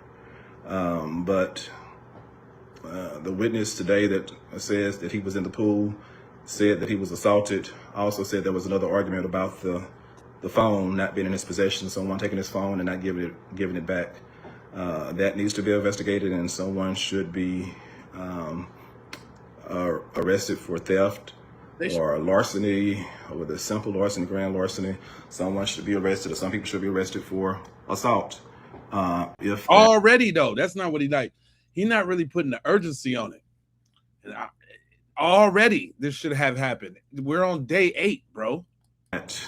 But the witness today that says that he was in the pool said that he was assaulted. Also said there was another argument about the phone not being in his possession, someone taking his phone and not giving it back. That needs to be investigated, and someone should be arrested for theft or larceny, or with a simple larceny, grand larceny. Someone should be arrested, or some people should be arrested for assault. If Already though, that's not what he like. He's not really putting the urgency on it. Already, this should have happened. We're on day 8, bro. That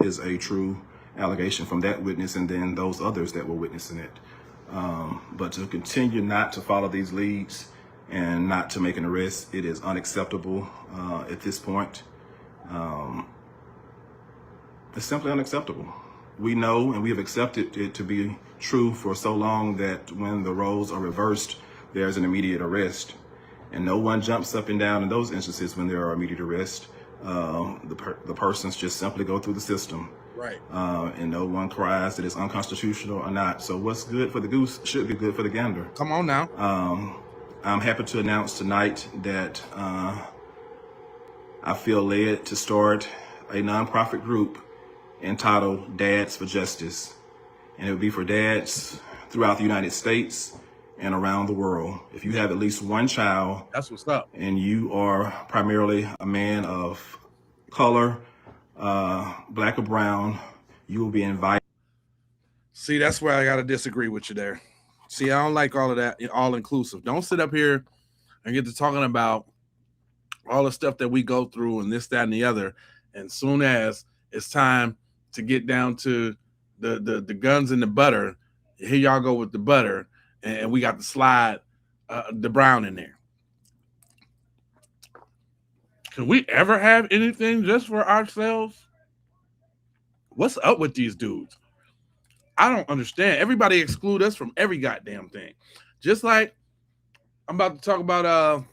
is a true allegation from that witness and then those others that were witnessing it. But to continue not to follow these leads and not to make an arrest, it is unacceptable at this point. It's simply unacceptable. We know and we have accepted it to be true for so long that when the roles are reversed, there's an immediate arrest. And no one jumps up and down in those instances when there are immediate arrests. The persons just simply go through the system. Right. And no one cries that it's unconstitutional or not. So what's good for the goose should be good for the gander. Come on now. I'm happy to announce tonight that I feel led to start a nonprofit group entitled Dads for Justice. And it will be for dads throughout the United States and around the world. If you have at least one child, that's what's up, and you are primarily a man of color, black or brown, you will be invited. See, that's where I gotta disagree with you there. See, I don't like all of that, all inclusive. Don't sit up here and get to talking about all the stuff that we go through and this, that, and the other. And soon as it's time to get down to the guns and the butter, here y'all go with the butter. And we got to slide the brown in there. Can we ever have anything just for ourselves? What's up with these dudes? I don't understand. Everybody exclude us from every goddamn thing. Just like I'm about to talk about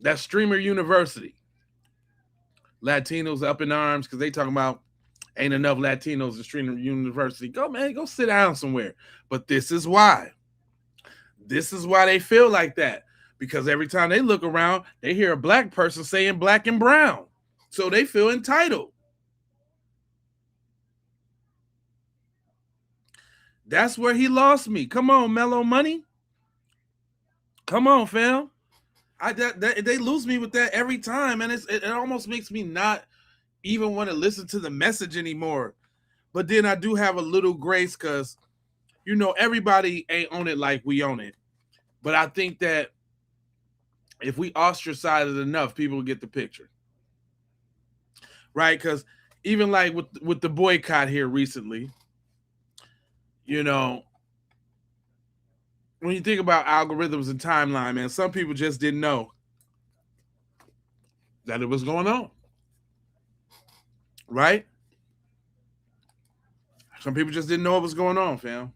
that streamer university. Latinos up in arms because they talking about ain't enough Latinos in streamer university. Go, man, go sit down somewhere. But this is why. This is why they feel like that. Because every time they look around, they hear a black person saying black and brown. So they feel entitled. That's where he lost me. Come on, Mellow Money. Come on, fam. They lose me with that every time, and it almost makes me not even want to listen to the message anymore. But then I do have a little grace because, you know, everybody ain't on it like we own it. But I think that if we ostracize it enough, people will get the picture. Right? Because even like with the boycott here recently, you know, when you think about algorithms and timeline, man, some people just didn't know that it was going on. Right? Some people just didn't know what was going on, fam.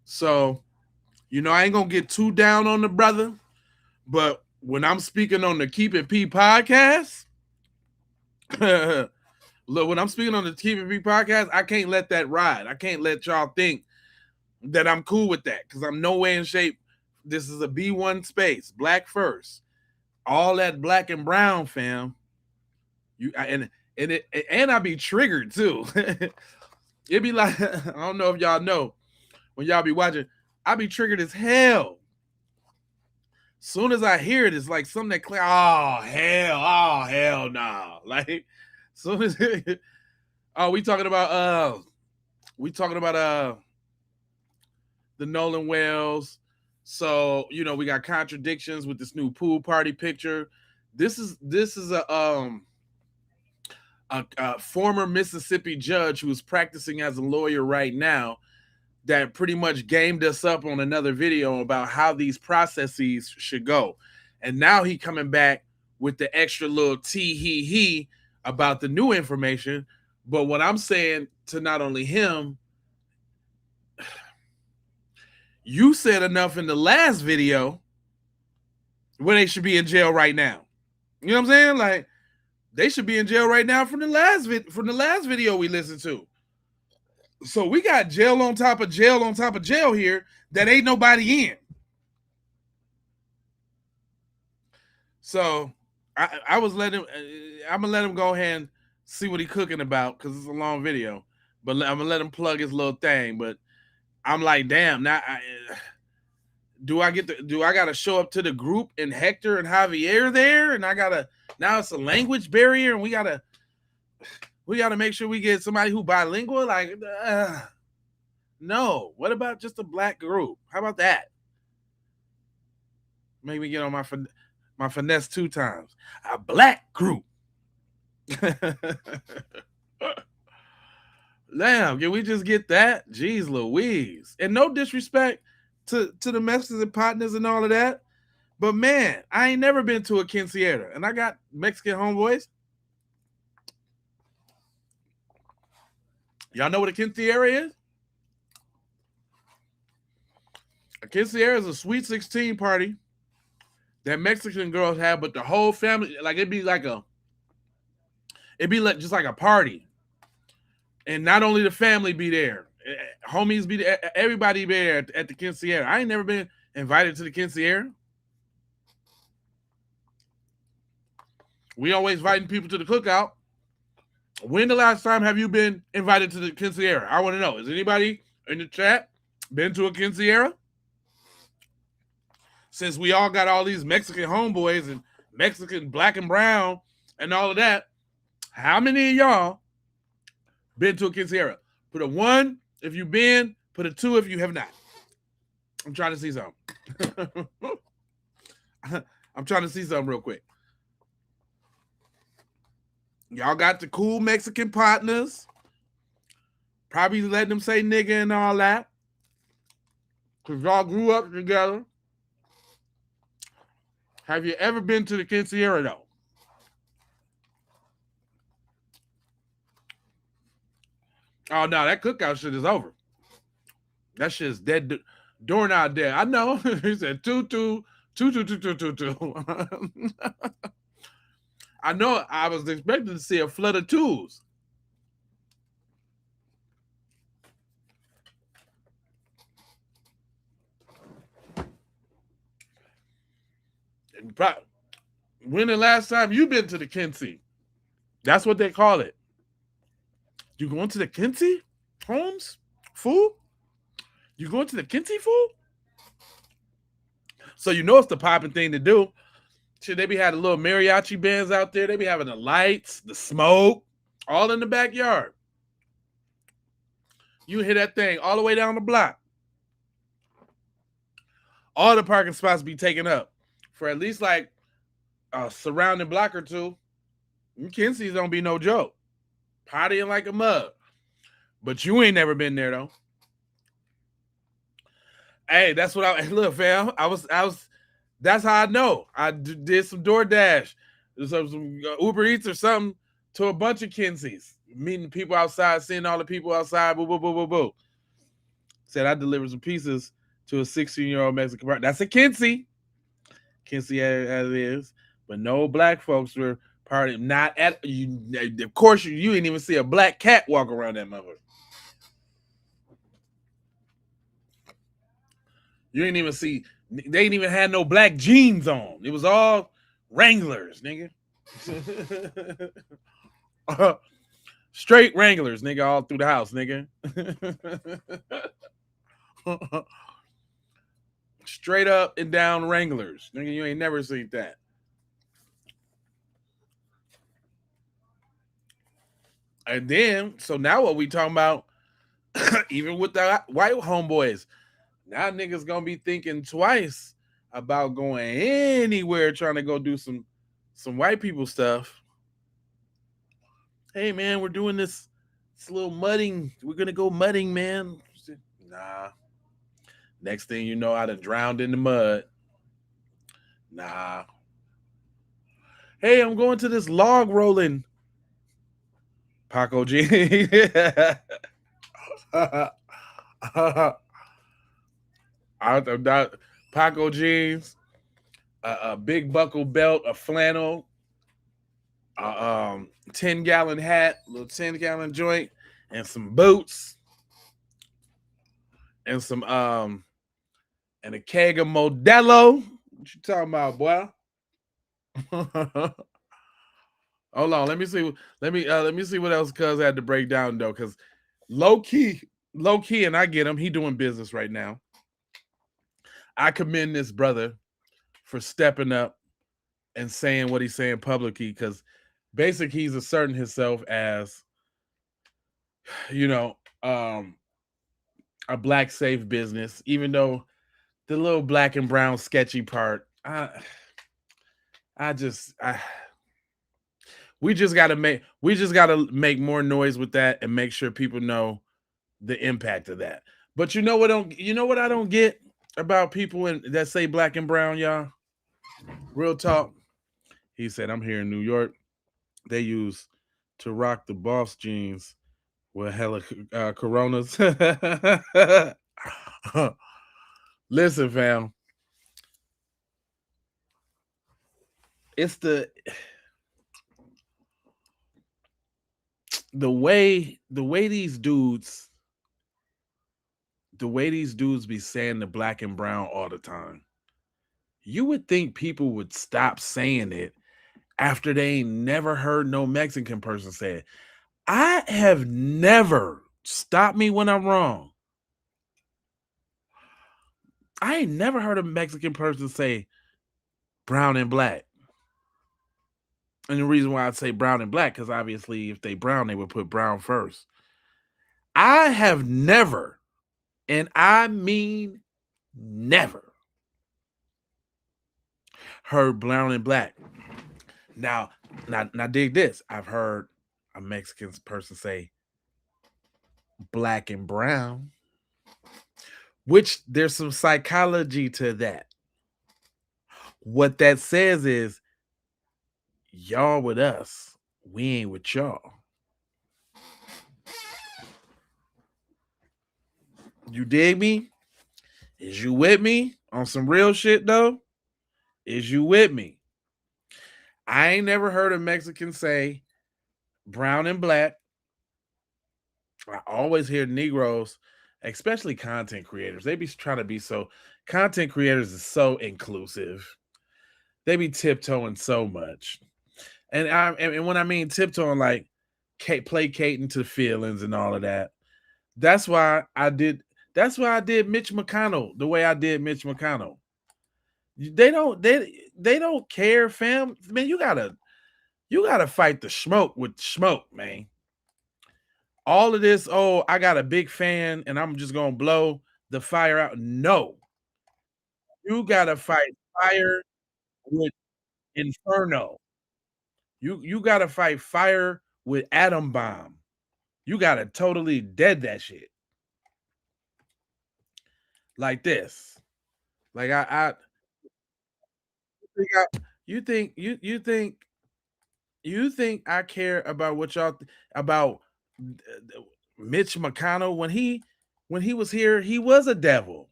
So, you know, I ain't gonna get too down on the brother, but when I'm speaking on the Keep It P podcast, look, when I'm speaking on the Keep It P podcast, I can't let that ride. I can't let y'all think that I'm cool with that, because I'm no way in shape. This is a B1 space, black first, all that black and brown, fam. And I be triggered too. It be like, I don't know if y'all know, when y'all be watching, I be triggered as hell. Soon as I hear it, it's like something that clear. Oh hell nah. Like, soon as we talking about the Nolan Wells. So, you know, we got contradictions with this new pool party picture. This is a former Mississippi judge who's practicing as a lawyer right now that pretty much gamed us up on another video about how these processes should go. And now he coming back with the extra little he about the new information. But what I'm saying to not only him, you said enough in the last video where they should be in jail right now. You know what I'm saying? Like, they should be in jail right now from the last video we listened to. So we got jail on top of jail on top of jail here that ain't nobody in. So I'm gonna let him go ahead and see what he cooking about, because it's a long video. But I'm gonna let him plug his little thing. But I'm like, damn, now do I gotta show up to the group and Hector and Javier there, and now it's a language barrier, and we gotta make sure we get somebody who bilingual. Like, no. What about just a black group? How about that? Make me get on my finesse 2 times. A black group. Damn, can we just get that? Jeez Louise. And no disrespect to the Mexican partners and all of that, but man, I ain't never been to a quinceañera, and I got Mexican homeboys. Y'all know what a quinceañera is? A quinceañera is a sweet 16 party that Mexican girls have, but the whole family, like, it'd be like just like a party. And not only the family be there, homies be there, everybody be there at the quinceañera. I ain't never been invited to the quinceañera. We always inviting people to the cookout. When the last time have you been invited to the quinceañera? I want to know. Is anybody in the chat been to a quinceañera? Since we all got all these Mexican homeboys and Mexican black and brown and all of that, how many of y'all been to a quinceañera? Put a 1 if you've been, put a 2 if you have not. I'm trying to see something. I'm trying to see something real quick. Y'all got the cool Mexican partners. Probably letting them say nigga and all that. Because y'all grew up together. Have you ever been to the quinceañera, though? Oh, no, that cookout shit is over. That shit is dead. Doorknob dead. I know. He said 2. I know. I was expecting to see a flood of 2s. When the last time you been to the quince? That's what they call it. You going to the quince? Holmes? Fool? You going to the quince, fool? So you know it's the popping thing to do. Shit, they be having little mariachi bands out there. They be having the lights, the smoke, all in the backyard. You hear that thing all the way down the block. all the parking spots be taken up for at least like a surrounding block or two. Kinsey's don't be no joke. Partying like a mug. But you ain't never been there though. Hey, that's what I look, fam. I was. That's how I know. I did some DoorDash, some Uber Eats or something to a bunch of Kinseys, meeting people outside, seeing all the people outside. Boo, boo, boo, boo, boo. Said I delivered some pizzas to a 16-year-old Mexican party. That's a Kinsey. Kinsey as it is, but no black folks were partying. Not at you. Of course, you didn't even see a black cat walk around that mother. You didn't even see. They ain't even had no black jeans on. It was all Wranglers, nigga. Straight Wranglers, nigga, all through the house, nigga. Straight up and down Wranglers. Nigga, you ain't never seen that. And then, so now what we talking about, even with the white homeboys, now niggas gonna be thinking twice about going anywhere trying to go do some white people stuff. Hey man, we're doing this little mudding. We're gonna go mudding, man. Nah. Next thing you know, I done drowned in the mud. Nah. Hey, I'm going to this log rolling. Paco G. Paco jeans, a big buckle belt, a flannel, 10-gallon hat, little 10-gallon joint, and some boots, and some and a keg of Modelo. What you talking about, boy? Hold on, let me see. Let me see what else Cuz had to break down though, because low key, and I get him. He doing business right now. I commend this brother for stepping up and saying what he's saying publicly, because basically he's asserting himself as, you know, a black safe business, even though the little black and brown sketchy part, we just gotta make more noise with that and make sure people know the impact of that. But you know what I don't get about people that say black and brown, y'all? Real talk. He said, I'm here in New York. They use to rock the boss jeans with hella Coronas. Listen, fam. It's the way these dudes be saying the black and brown all the time. You would think people would stop saying it after they ain't never heard no Mexican person say it. I have never, stop me when I'm wrong, I ain't never heard a Mexican person say brown and black. And the reason why I'd say brown and black, because obviously if they brown, they would put brown first. I have never, and I mean never, heard brown and black. Now dig this. I've heard a Mexican person say black and brown, which there's some psychology to that. What that says is, y'all with us, we ain't with y'all. You dig me? Is you with me on some real shit though? Is you with me? I ain't never heard a Mexican say brown and black. I always hear Negroes, especially content creators. They be trying to be so, content creators is so inclusive. They be tiptoeing so much. And when I mean tiptoeing, like placating to feelings and all of that. That's why I did Mitch McConnell the way I did Mitch McConnell. They don't care, fam. Man, you gotta fight the smoke with smoke, man. All of this, oh, I got a big fan and I'm just gonna blow the fire out. No. You gotta fight fire with inferno. You gotta fight fire with atom bomb. You gotta totally dead that shit like this. Like I think you think you think I care about what y'all about Mitch McConnell when he was here, he was a devil.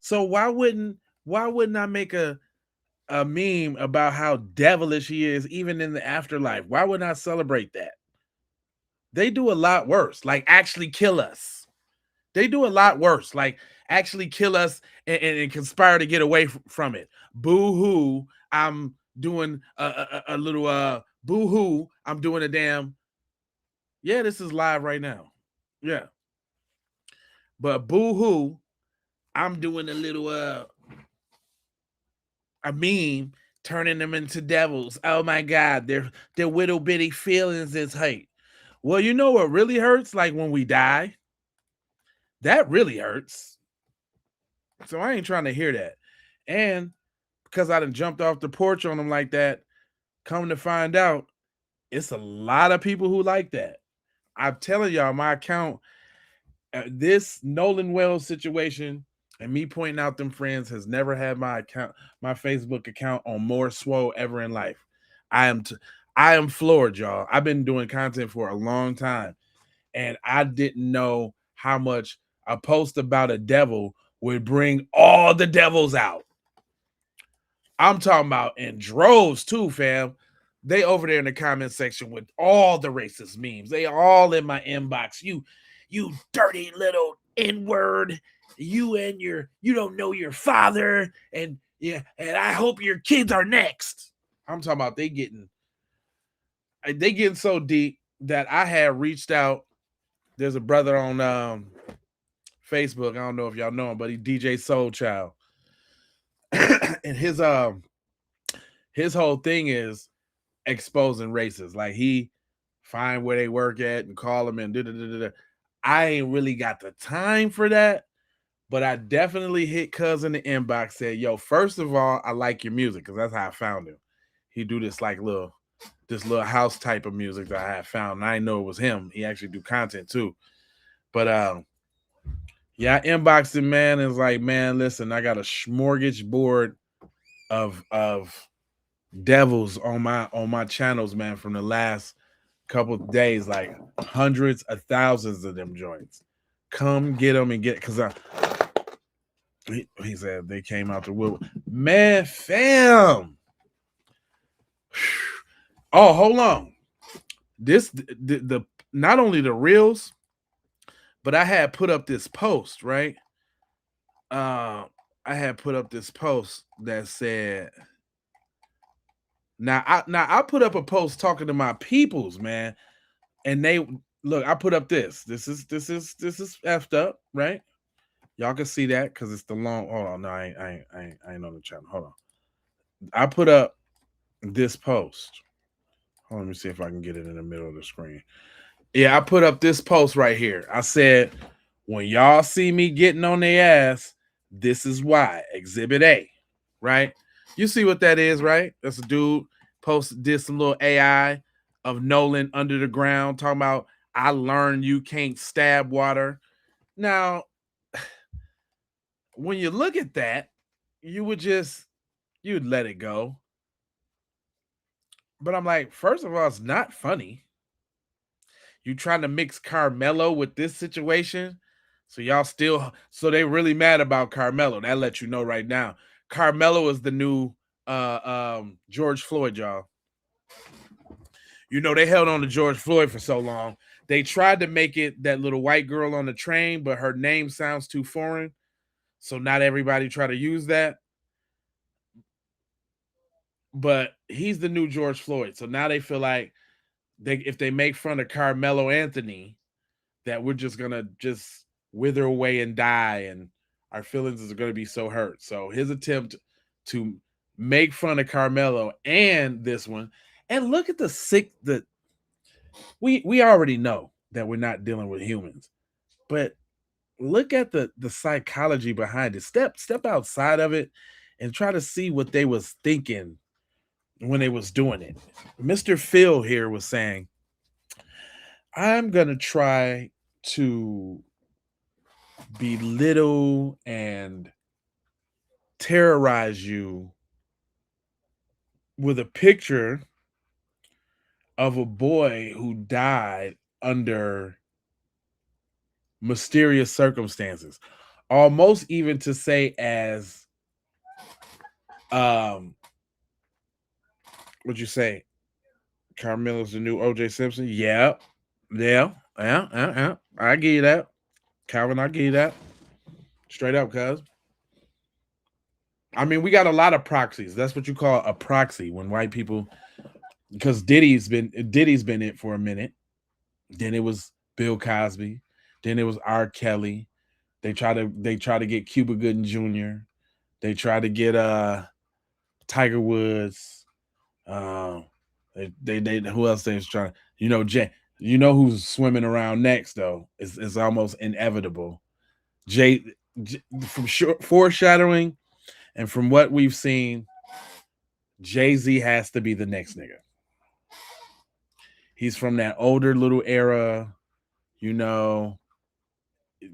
So why wouldn't I make a meme about how devilish he is even in the afterlife? Why wouldn't I celebrate that? They do a lot worse, like actually kill us. They do a lot worse, like actually kill us and conspire to get away from it. Boo hoo! I'm doing a little boo hoo! I'm doing a damn yeah. This is live right now. Yeah, but boo hoo! I'm doing a little a meme turning them into devils. Oh my god, their little bitty feelings is hate. Well, you know what really hurts? Like when we die. That really hurts. So I ain't trying to hear that. And because I done jumped off the porch on them like that, come to find out, it's a lot of people who like that. I'm telling y'all, my account, this Nolan Wells situation, and me pointing out them friends has never had my account, my Facebook account on more swole ever in life. I am, I am floored, y'all. I've been doing content for a long time, and I didn't know how much a post about a devil would bring all the devils out. I'm talking about in droves too, fam. They over there in the comment section with all the racist memes. They all in my inbox. You dirty little N-word. You don't know your father. And yeah, and I hope your kids are next. I'm talking about they getting so deep that I had reached out. There's a brother on Facebook. I don't know if y'all know him, but he DJ Soul Child. And his whole thing is exposing racists. Like he find where they work at and call them and da. I ain't really got the time for that, but I definitely hit cuz in the inbox, said, yo, first of all, I like your music, because that's how I found him. He do this like little house type of music that I had found. And I didn't know it was him. He actually do content too. But yeah, I inboxed him, man, and was like, man, listen, I got a smorgasbord of devils on my channels, man, from the last couple of days, like hundreds of thousands of them joints. Come get them and get, because he said they came out the wood. Man, fam. Oh, hold on. This the not only the reels, but I had put up this post, right? I had put up this post that said, now I put up a post talking to my peoples, man, and they look. I put up this. This is effed up, right? Y'all can see that because it's the long. Hold on, no, I ain't on the channel. Hold on. I put up this post. Hold on, let me see if I can get it in the middle of the screen. Yeah, I put up this post right here. I said, when y'all see me getting on their ass, this is why. Exhibit A, right? You see what that is, right? That's a dude did some little AI of Nolan under the ground talking about, I learned you can't stab water. Now, when you look at that, you'd let it go. But I'm like, first of all, it's not funny. You trying to mix Carmelo with this situation. So they really mad about Carmelo. That lets you know right now. Carmelo is the new George Floyd, y'all. You know, they held on to George Floyd for so long. They tried to make it that little white girl on the train, but her name sounds too foreign. So not everybody try to use that. But he's the new George Floyd. So now they feel like if they make fun of Carmelo Anthony, that we're just gonna just wither away and die, and our feelings are gonna be so hurt. So his attempt to make fun of Carmelo and this one, and look at we already know that we're not dealing with humans, but look at the psychology behind it. Step outside of it and try to see what they was thinking when they was doing it. Mr. Phil here was saying, I'm gonna try to belittle and terrorize you with a picture of a boy who died under mysterious circumstances. Almost even to say as what'd you say? Carmelo's the new OJ Simpson? Yeah. I give you that. Calvin, I give you that. Straight up, cuz. I mean, we got a lot of proxies. That's what you call a proxy when white people, because Diddy's been it for a minute. Then it was Bill Cosby. Then it was R. Kelly. They try to get Cuba Gooding Jr. They try to get Tiger Woods. They who else they was trying? You know who's swimming around next though? It's almost inevitable. From foreshadowing and from what we've seen, Jay-Z has to be the next nigga. He's from that older little era,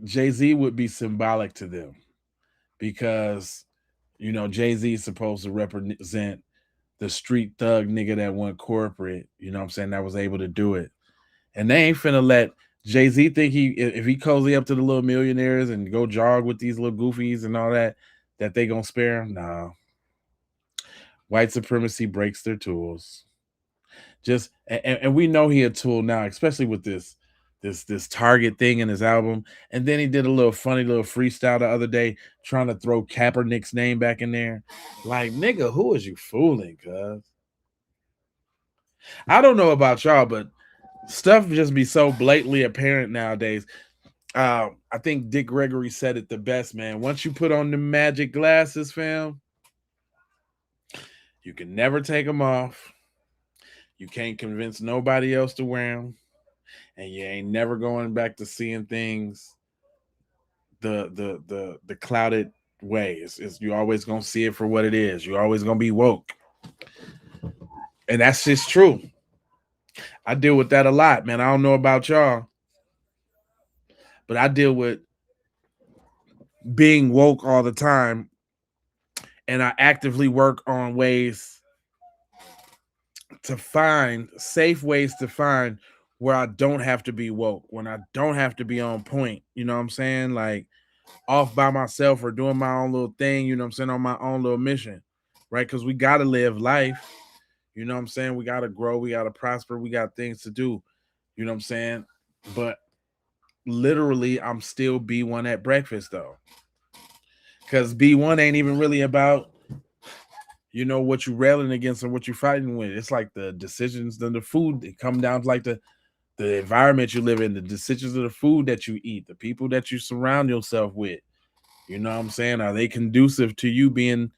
Jay-Z would be symbolic to them because, Jay-Z is supposed to represent the street thug nigga that went corporate, that was able to do it. And they ain't finna let Jay-Z think if he cozy up to the little millionaires and go jog with these little goofies and all that they gonna spare him. Nah. White supremacy breaks their tools. And we know he a tool now, especially with this Target thing in his album. And then he did a little funny little freestyle the other day trying to throw Kaepernick's name back in there. Like, nigga, who is you fooling, cuz? I don't know about y'all, but stuff just be so blatantly apparent nowadays. I think Dick Gregory said it the best, man. Once you put on the magic glasses, fam, you can never take them off. You can't convince nobody else to wear them. And you ain't never going back to seeing things the clouded way. It's you always gonna see it for what it is. You're always gonna be woke. And that's just true. I deal with that a lot, man. I don't know about y'all, but I deal with being woke all the time. And I actively work on ways to find safe ways to find where I don't have to be woke, when I don't have to be on point. You know what I'm saying? Like off by myself or doing my own little thing, you know what I'm saying, on my own little mission, right? Because we got to live life. You know what I'm saying? We got to grow. We got to prosper. We got things to do. You know what I'm saying? But literally, I'm still B1 at breakfast, though. Because B1 ain't even really about, what you railing against or what you fighting with. It's like the decisions, then the food, they come down to like the environment you live in, the decisions of the food that you eat, the people that you surround yourself with. You know what I'm saying? Are they conducive to you being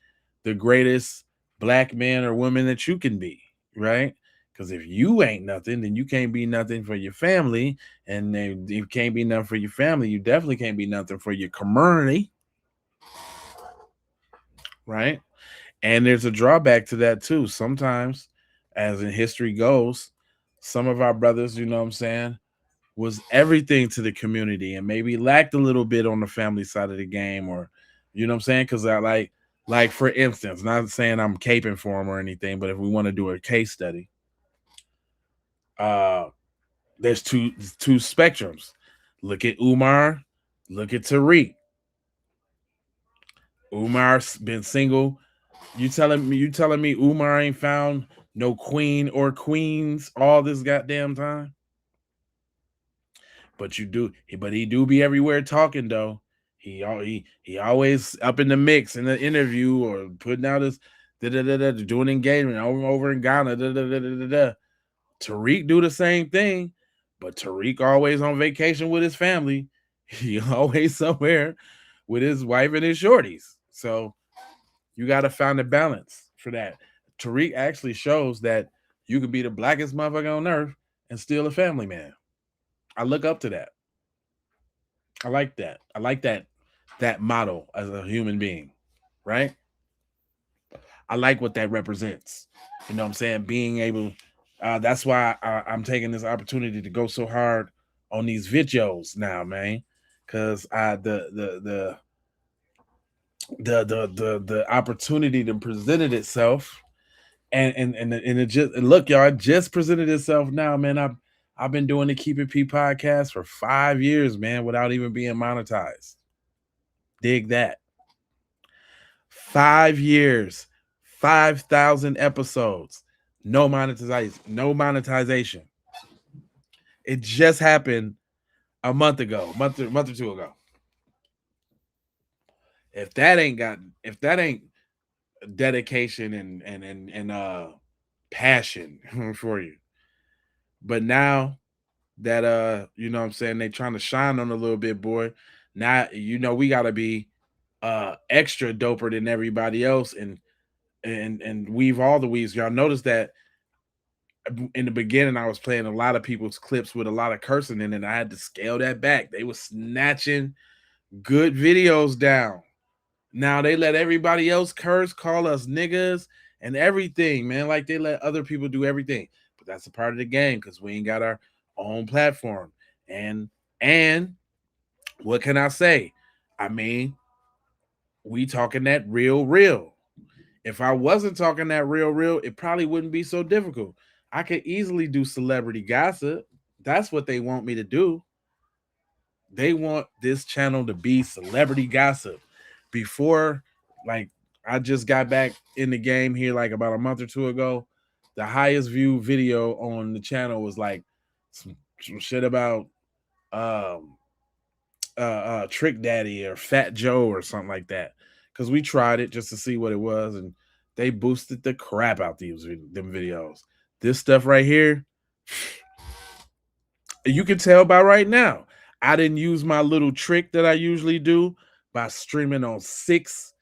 the greatest black man or woman that you can be, right? Because if you ain't nothing, then you can't be nothing for your family. And if you can't be nothing for your family, you definitely can't be nothing for your community, right? And there's a drawback to that too. Sometimes, as in history goes, some of our brothers, you know what I'm saying, was everything to the community and maybe lacked a little bit on the family side of the game, or you know what I'm saying? Because I like for instance, not saying I'm caping for him or anything, but if we want to do a case study, there's two spectrums. Look at Umar, look at Tariq. Umar's been single. You telling me Umar ain't found no queen or queens all this goddamn time? But he do be everywhere talking though. He always up in the mix in the interview or putting out his doing engagement over in Ghana. Tariq do the same thing, but Tariq always on vacation with his family. He always somewhere with his wife and his shorties. So you got to find a balance for that. Tariq actually shows that you can be the blackest motherfucker on earth and still a family man. I look up to that. I like that. I like that model as a human being, right? I like what that represents. You know what I'm saying? Being able, that's why I'm taking this opportunity to go so hard on these videos now, man. Because the opportunity to presented itself, and it just look, y'all, it just presented itself now, man. I've been doing the Keep It P podcast for 5 years, man, without even being monetized. Dig that. 5 years, 5,000 episodes, no monetization, no monetization. It just happened a month ago, month or two ago. If that ain't dedication and passion for you. But now that you know what I'm saying, they trying to shine on a little bit, boy. Now you know we gotta be extra doper than everybody else and weave all the weaves. Y'all notice that in the beginning I was playing a lot of people's clips with a lot of cursing in it, and I had to scale that back. They were snatching good videos down. Now they let everybody else curse, call us niggas and everything, man. Like they let other people do everything. But that's a part of the game because we ain't got our own platform. And what can I say? I mean, we talking that real. If I wasn't talking that real, it probably wouldn't be so difficult. I could easily do celebrity gossip. That's what they want me to do. They want this channel to be celebrity gossip. Before, like, I just got back in the game here like about a month or two ago. The highest viewed video on the channel was like some shit about Trick Daddy or Fat Joe or something like that. Because we tried it just to see what it was, and they boosted the crap out them videos. This stuff right here, you can tell by right now. I didn't use my little trick that I usually do by streaming on 6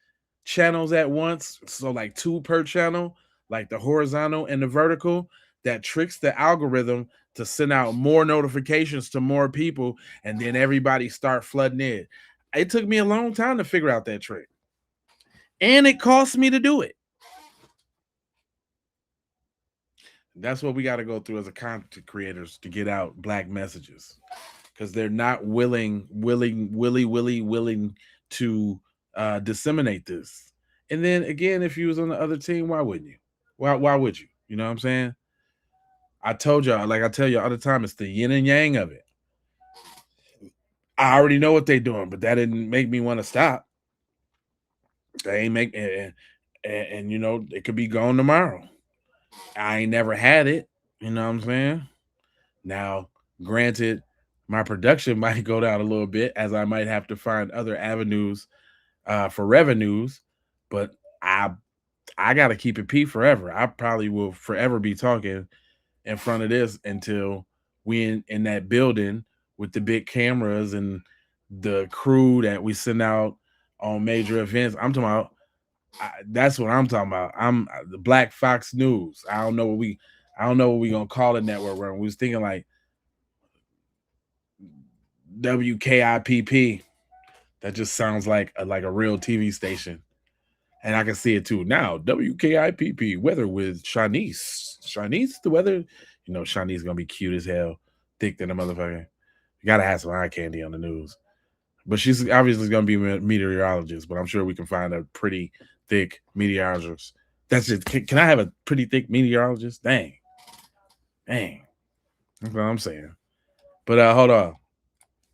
channels at once. So like 2 per channel, like the horizontal and the vertical, that tricks the algorithm to send out more notifications to more people, and then everybody start flooding in. It took me a long time to figure out that trick. And it cost me to do it. That's what we got to go through as a content creators to get out black messages. Because they're not willing to disseminate this. And then again, if you was on the other team, why wouldn't you? Why would you? You know what I'm saying? I told y'all, like I tell you all the time, it's the yin and yang of it. I already know what they're doing, but that didn't make me want to stop. They ain't make and you know, it could be gone tomorrow. I ain't never had it. You know what I'm saying? Now, granted, my production might go down a little bit as I might have to find other avenues for revenues, but I gotta keep it P forever. I probably will forever be talking in front of this until we in that building with the big cameras and the crew that we send out on major events. I'm talking about that's what I'm talking about. I'm the Black Fox News. I don't know what we gonna call the network. Where we was thinking like WKIPP. That just sounds like a real TV station. And I can see it too. Now, WKIPP weather with Shanice. Shanice, the weather. You know, Shanice gonna be cute as hell, thick than a motherfucker. You gotta have some eye candy on the news. But she's obviously gonna be a meteorologist, but I'm sure we can find a pretty thick meteorologist. That's it. Can I have a pretty thick meteorologist? Dang. That's what I'm saying. But hold on.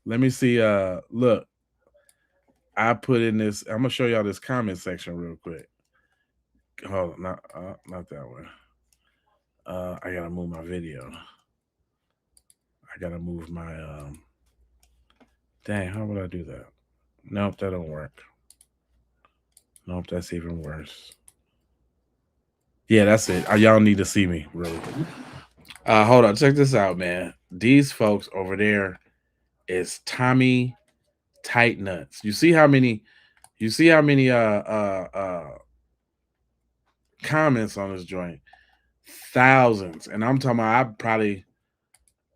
Let me see. Look. I put in this. I'm gonna show y'all this comment section real quick. Hold on, not that one. I gotta move my video. I gotta move my dang, how would I do that? Nope, that don't work. Nope, that's even worse. Yeah, that's it. Y'all need to see me, really. Hold on, check this out, man. These folks over there is Tommy Tight Nuts. You see how many comments on this joint? Thousands. And I'm talking about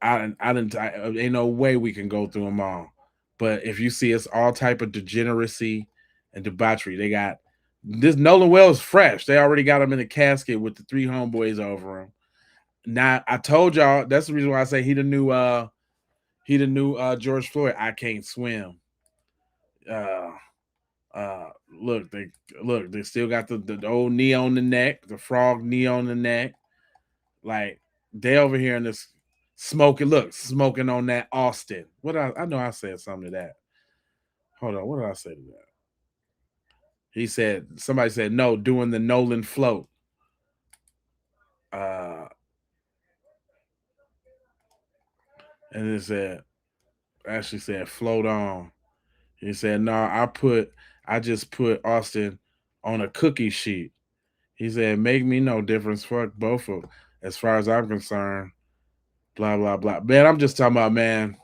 I ain't no way we can go through them all. But if you see, it's all type of degeneracy and debauchery. They got this Nolan Wells fresh. They already got him in a casket with the 3 homeboys over him. Now I told y'all that's the reason why I say he the new George Floyd. I can't swim. Look, they still got the old knee on the neck, the frog knee on the neck. Like they over here in this smoking on that Austin. I know I said something to that. Hold on, what did I say to that? He said, somebody said no, doing the Nolan float. And it said, Ashlee said, float on. He said, no, I just put Austin on a cookie sheet. He said, make me no difference. Fuck both of them. As far as I'm concerned, blah, blah, blah. Man, I'm just talking about, man,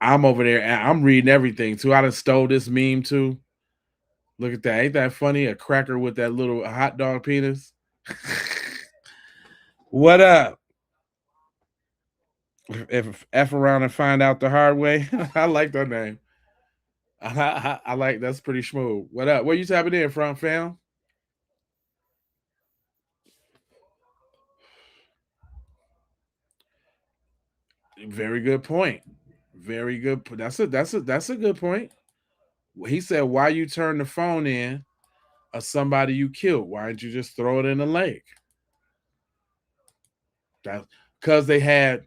I'm over there and I'm reading everything too. I done stole this meme too. Look at that. Ain't that funny? A cracker with that little hot dog penis. What up? If F around and find out the hard way. I like that name. I like that's pretty smooth. What up? Where you tapping in from, fam? Very good point. Very good. That's a good point. He said, why you turn the phone in of somebody you killed? Why didn't you just throw it in the lake? That's because they had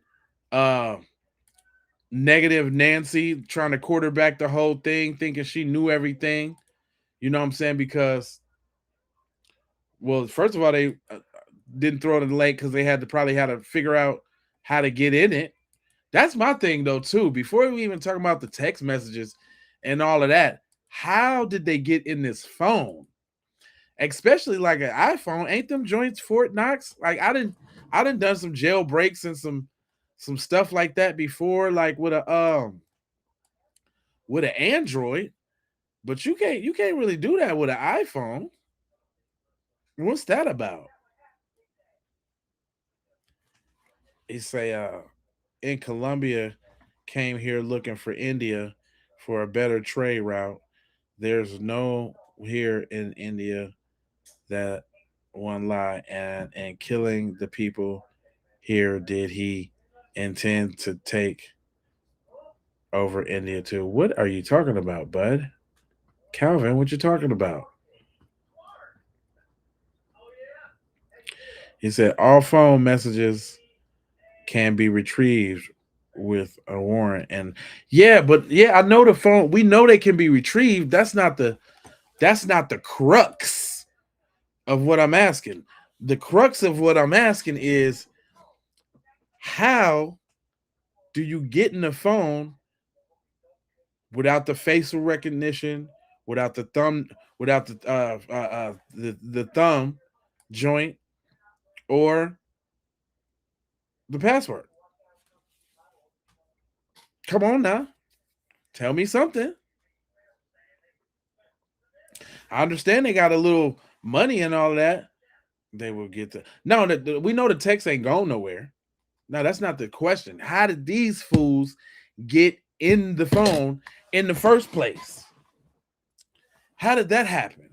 negative Nancy trying to quarterback the whole thing, thinking she knew everything. You know what I'm saying? Because, well, first of all, they didn't throw it in the lake because they probably had to figure out how to get in it. That's my thing, though, too. Before we even talk about the text messages and all of that, how did they get in this phone? Especially like an iPhone, ain't them joints Fort Knox? Like I done done some jailbreaks and some stuff like that before, like with an Android, but you can't really do that with an iPhone. What's that about? He say in Colombia came here looking for India for a better trade route. There's no here in India that one lie and killing the people here. Did he intend to take over India too? What are you talking about, bud? Calvin, what you talking about? He said all phone messages can be retrieved with a warrant. And I know the phone, we know they can be retrieved. That's not the crux of what I'm asking. The crux of what I'm asking is, how do you get in the phone without the facial recognition, without the thumb, without the thumb joint, or the password? Come on now, tell me something. I understand they got a little money and all that. They will get to no. We know the text ain't going nowhere. No, that's not the question. How did these fools get in the phone in the first place? How did that happen?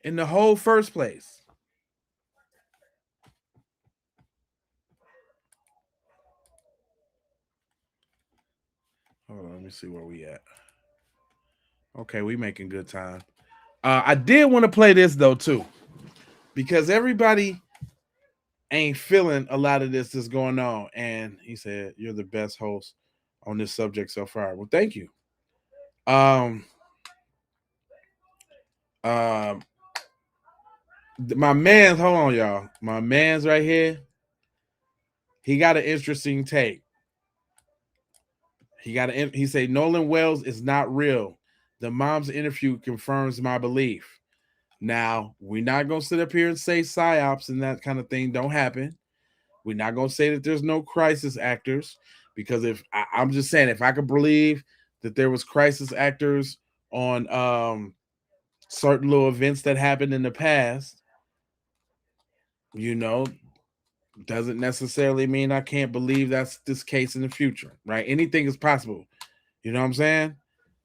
In the whole first place. Hold on, let me see where we at. Okay, we making good time. I did want to play this though too, because everybody ain't feeling a lot of this that's going on. And he said, "You're the best host on this subject so far." Well, thank you. My man's, hold on, y'all. My man's right here. He got an interesting take. He said Nolan Wells is not real. The mom's interview confirms my belief. Now, we're not gonna sit up here and say psyops and that kind of thing don't happen. We're not gonna say that there's no crisis actors, because I'm just saying, if I could believe that there was crisis actors on certain little events that happened in the past, you know, doesn't necessarily mean I can't believe that's this case in the future, right? Anything is possible. You know what I'm saying?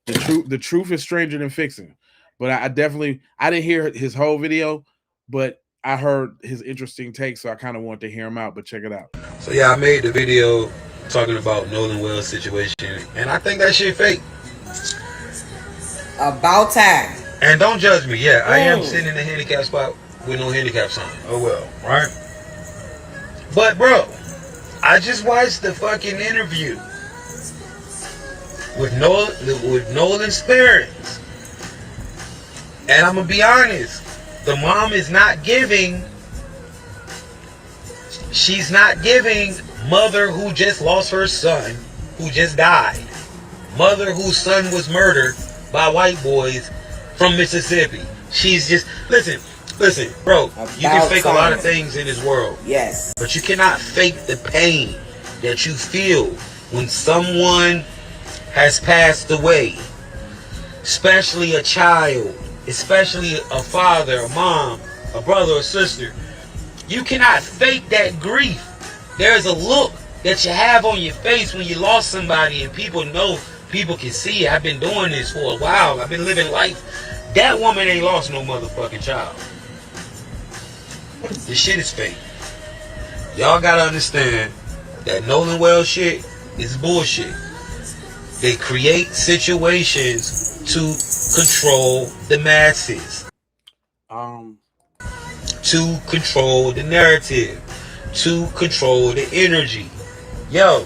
The truth is stranger than fiction. But I definitely I didn't hear his whole video, but I heard his interesting take, so I kind of want to hear him out. But check it out. So yeah, I made the video talking about Nolan Wells' situation, and I think that shit fake. About time. And don't judge me. Yeah, I am sitting in the handicap spot with no handicap sign. Oh well, right? But bro, I just watched the fucking interview with Nolan's parents, and I'm gonna be honest, the mom is not giving. She's not giving mother who just lost her son, who just died, mother whose son was murdered by white boys from Mississippi. She's just listen, bro. You can fake a lot of things in this world. Yes. But you cannot fake the pain that you feel when someone has passed away, especially a child, especially a father, a mom, a brother or sister. You cannot fake that grief. There's a look that you have on your face when you lost somebody, and people know, people can see it. I've been doing this for a while. I've been living life. That woman ain't lost no motherfucking child. This shit is fake. Y'all gotta understand that Nolan Wells shit is bullshit. They create situations to control the masses. To control the narrative. To control the energy. Yo,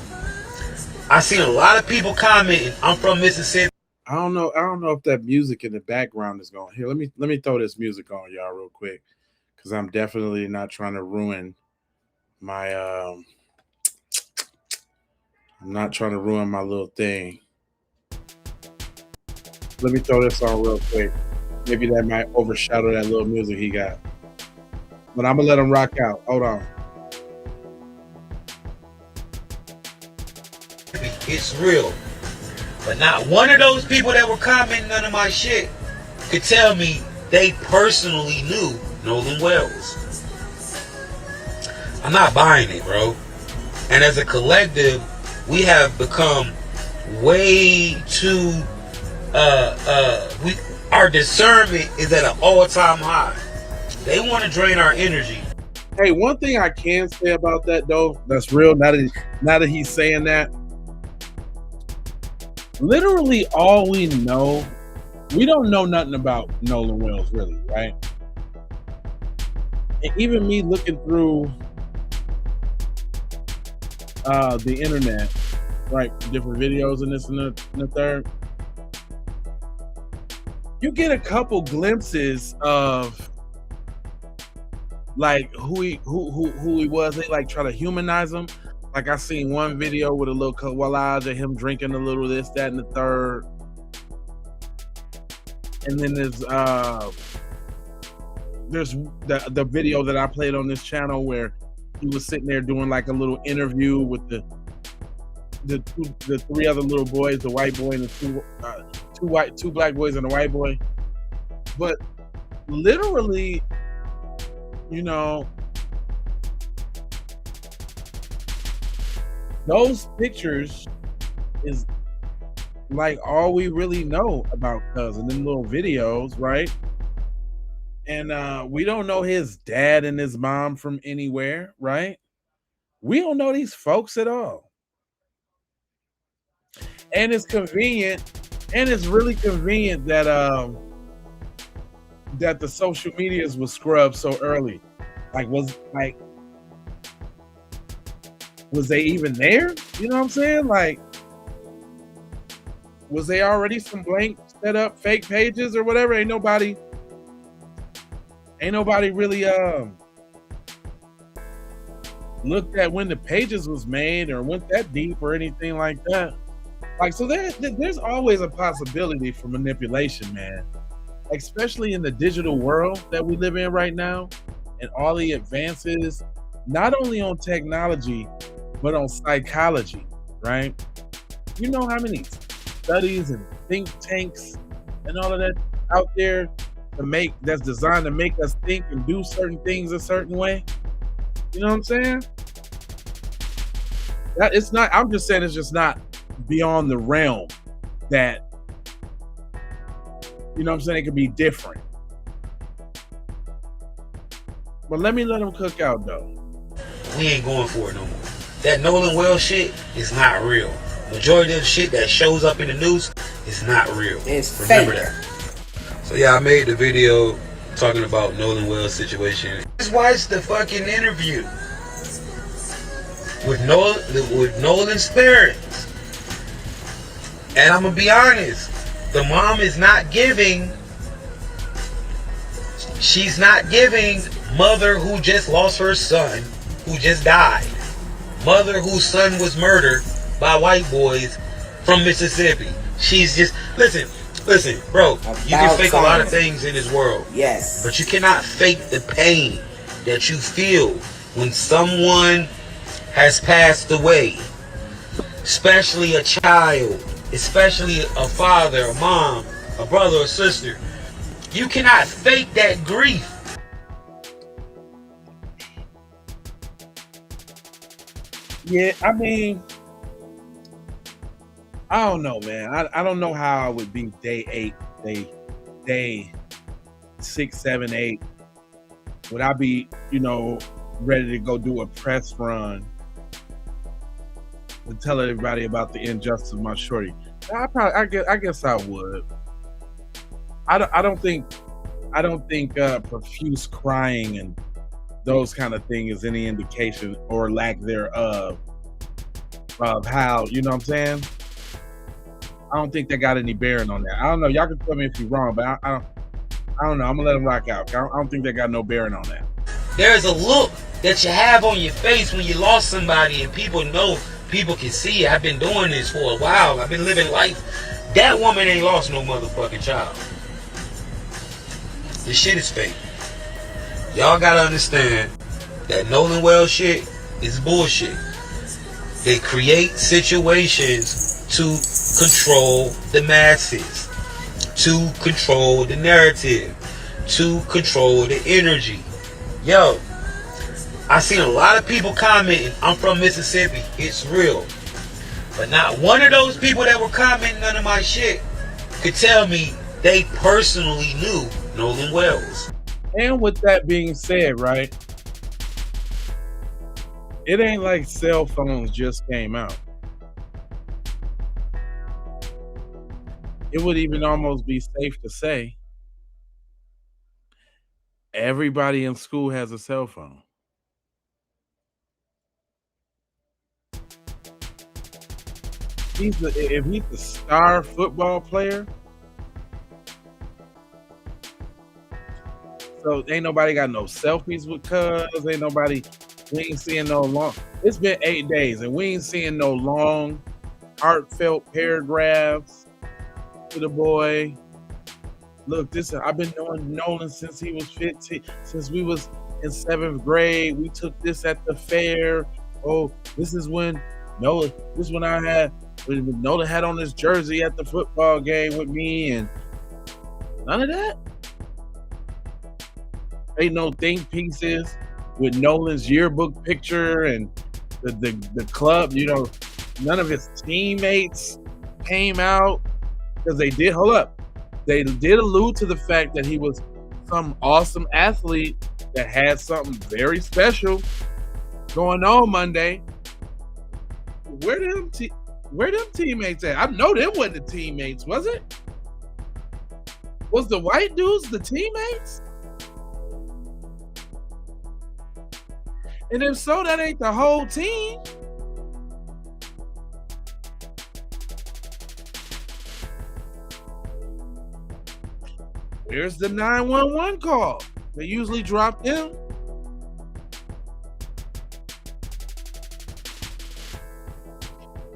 I seen a lot of people commenting, I'm from Mississippi. I don't know if that music in the background is going here. Let me throw this music on y'all real quick, because I'm definitely not trying to ruin my I'm not trying to ruin my little thing. Let me throw this on real quick. Maybe that might overshadow that little music he got. But I'm gonna let him rock out. Hold on. It's real. But not one of those people that were commenting on my shit could tell me they personally knew Nolan Wells. I'm not buying it, bro. And as a collective, we have become way too our discernment is at an all-time high. They want to drain our energy. Hey, one thing I can say about that though, that's real. Now that he's saying that, literally all we know, we don't know nothing about Nolan Wells, really, right? And even me looking through the internet, right, different videos and this and the third, you get a couple glimpses of like who he was. They like try to humanize him. Like I seen one video with a little collage of him drinking a little this, that, and the third. And then there's the video that I played on this channel where he was sitting there doing like a little interview with the three other little boys, the white boy and the two black boys and a white boy. But literally, you know, those pictures is like all we really know about Cuz and them little videos, right? And we don't know his dad and his mom from anywhere, right? We don't know these folks at all. And it's convenient, and it's really convenient that that the social medias was scrubbed so early. Was they even there? You know what I'm saying? Like, was they already some blank set up fake pages or whatever? Ain't nobody really looked at when the pages was made or went that deep or anything like that. Like, so there's always a possibility for manipulation, man. Especially in the digital world that we live in right now, and all the advances, not only on technology, but on psychology, right? You know how many studies and think tanks and all of that out there that's designed to make us think and do certain things a certain way? You know what I'm saying? That it's not. I'm just saying it's just not beyond the realm that, you know what I'm saying, it could be different. But let them cook out though. We ain't going for it no more. That Nolan Wells shit is not real. Majority of the shit that shows up in the news is not real. Remember that. So yeah, I made the video talking about Nolan Wells' situation. Just watch the fucking interview with Nolan's parents. And I'm gonna be honest, the mom is not giving. She's not giving mother who just lost her son, who just died, mother whose son was murdered by white boys from Mississippi. She's just listen, bro. You can fake a lot of things in this world. Yes. But you cannot fake the pain that you feel when someone has passed away, especially a child, especially a father, a mom, a brother or sister. You cannot fake that grief. Yeah, I mean, I don't know, man. I don't know how I would be day 8, day 6, 7, 8. Would I be, ready to go do a press run and tell everybody about the injustice of my shorty? I guess I would. I don't think profuse crying and those kind of things is any indication or lack thereof of how, you know what I'm saying? I don't think that got any bearing on that. I don't know. Y'all can tell me if you're wrong, but I don't know. I'm gonna let them rock out. I don't think that got no bearing on that. There's a look that you have on your face when you lost somebody, and people know, people can see. I've been doing this for a while. I've been living life. That woman ain't lost no motherfucking child. This shit is fake. Y'all gotta understand that Nolan Wells shit is bullshit. They create situations to control the masses, to control the narrative, to control the energy. Yo, I seen a lot of people commenting, I'm from Mississippi, it's real. But not one of those people that were commenting under my shit could tell me they personally knew Nolan Wells. And with that being said, right, it ain't like cell phones just came out. It would even almost be safe to say everybody in school has a cell phone. If he's a star football player, so ain't nobody got no selfies with cuz, we ain't seeing no long. It's been 8 days and we ain't seeing no long, heartfelt paragraphs to the boy. Look, I've been knowing Nolan since he was 15, since we was in 7th grade. We took this at the fair. Oh, this is when Nolan had on his jersey at the football game with me, and none of that. Ain't no think pieces with Nolan's yearbook picture and the club, none of his teammates came out because they did allude to the fact that he was some awesome athlete that had something very special going on Monday. Where them teammates at? I know them wasn't the teammates, was it? Was the white dudes the teammates? And if so, that ain't the whole team. Where's the 911 call? They usually drop them.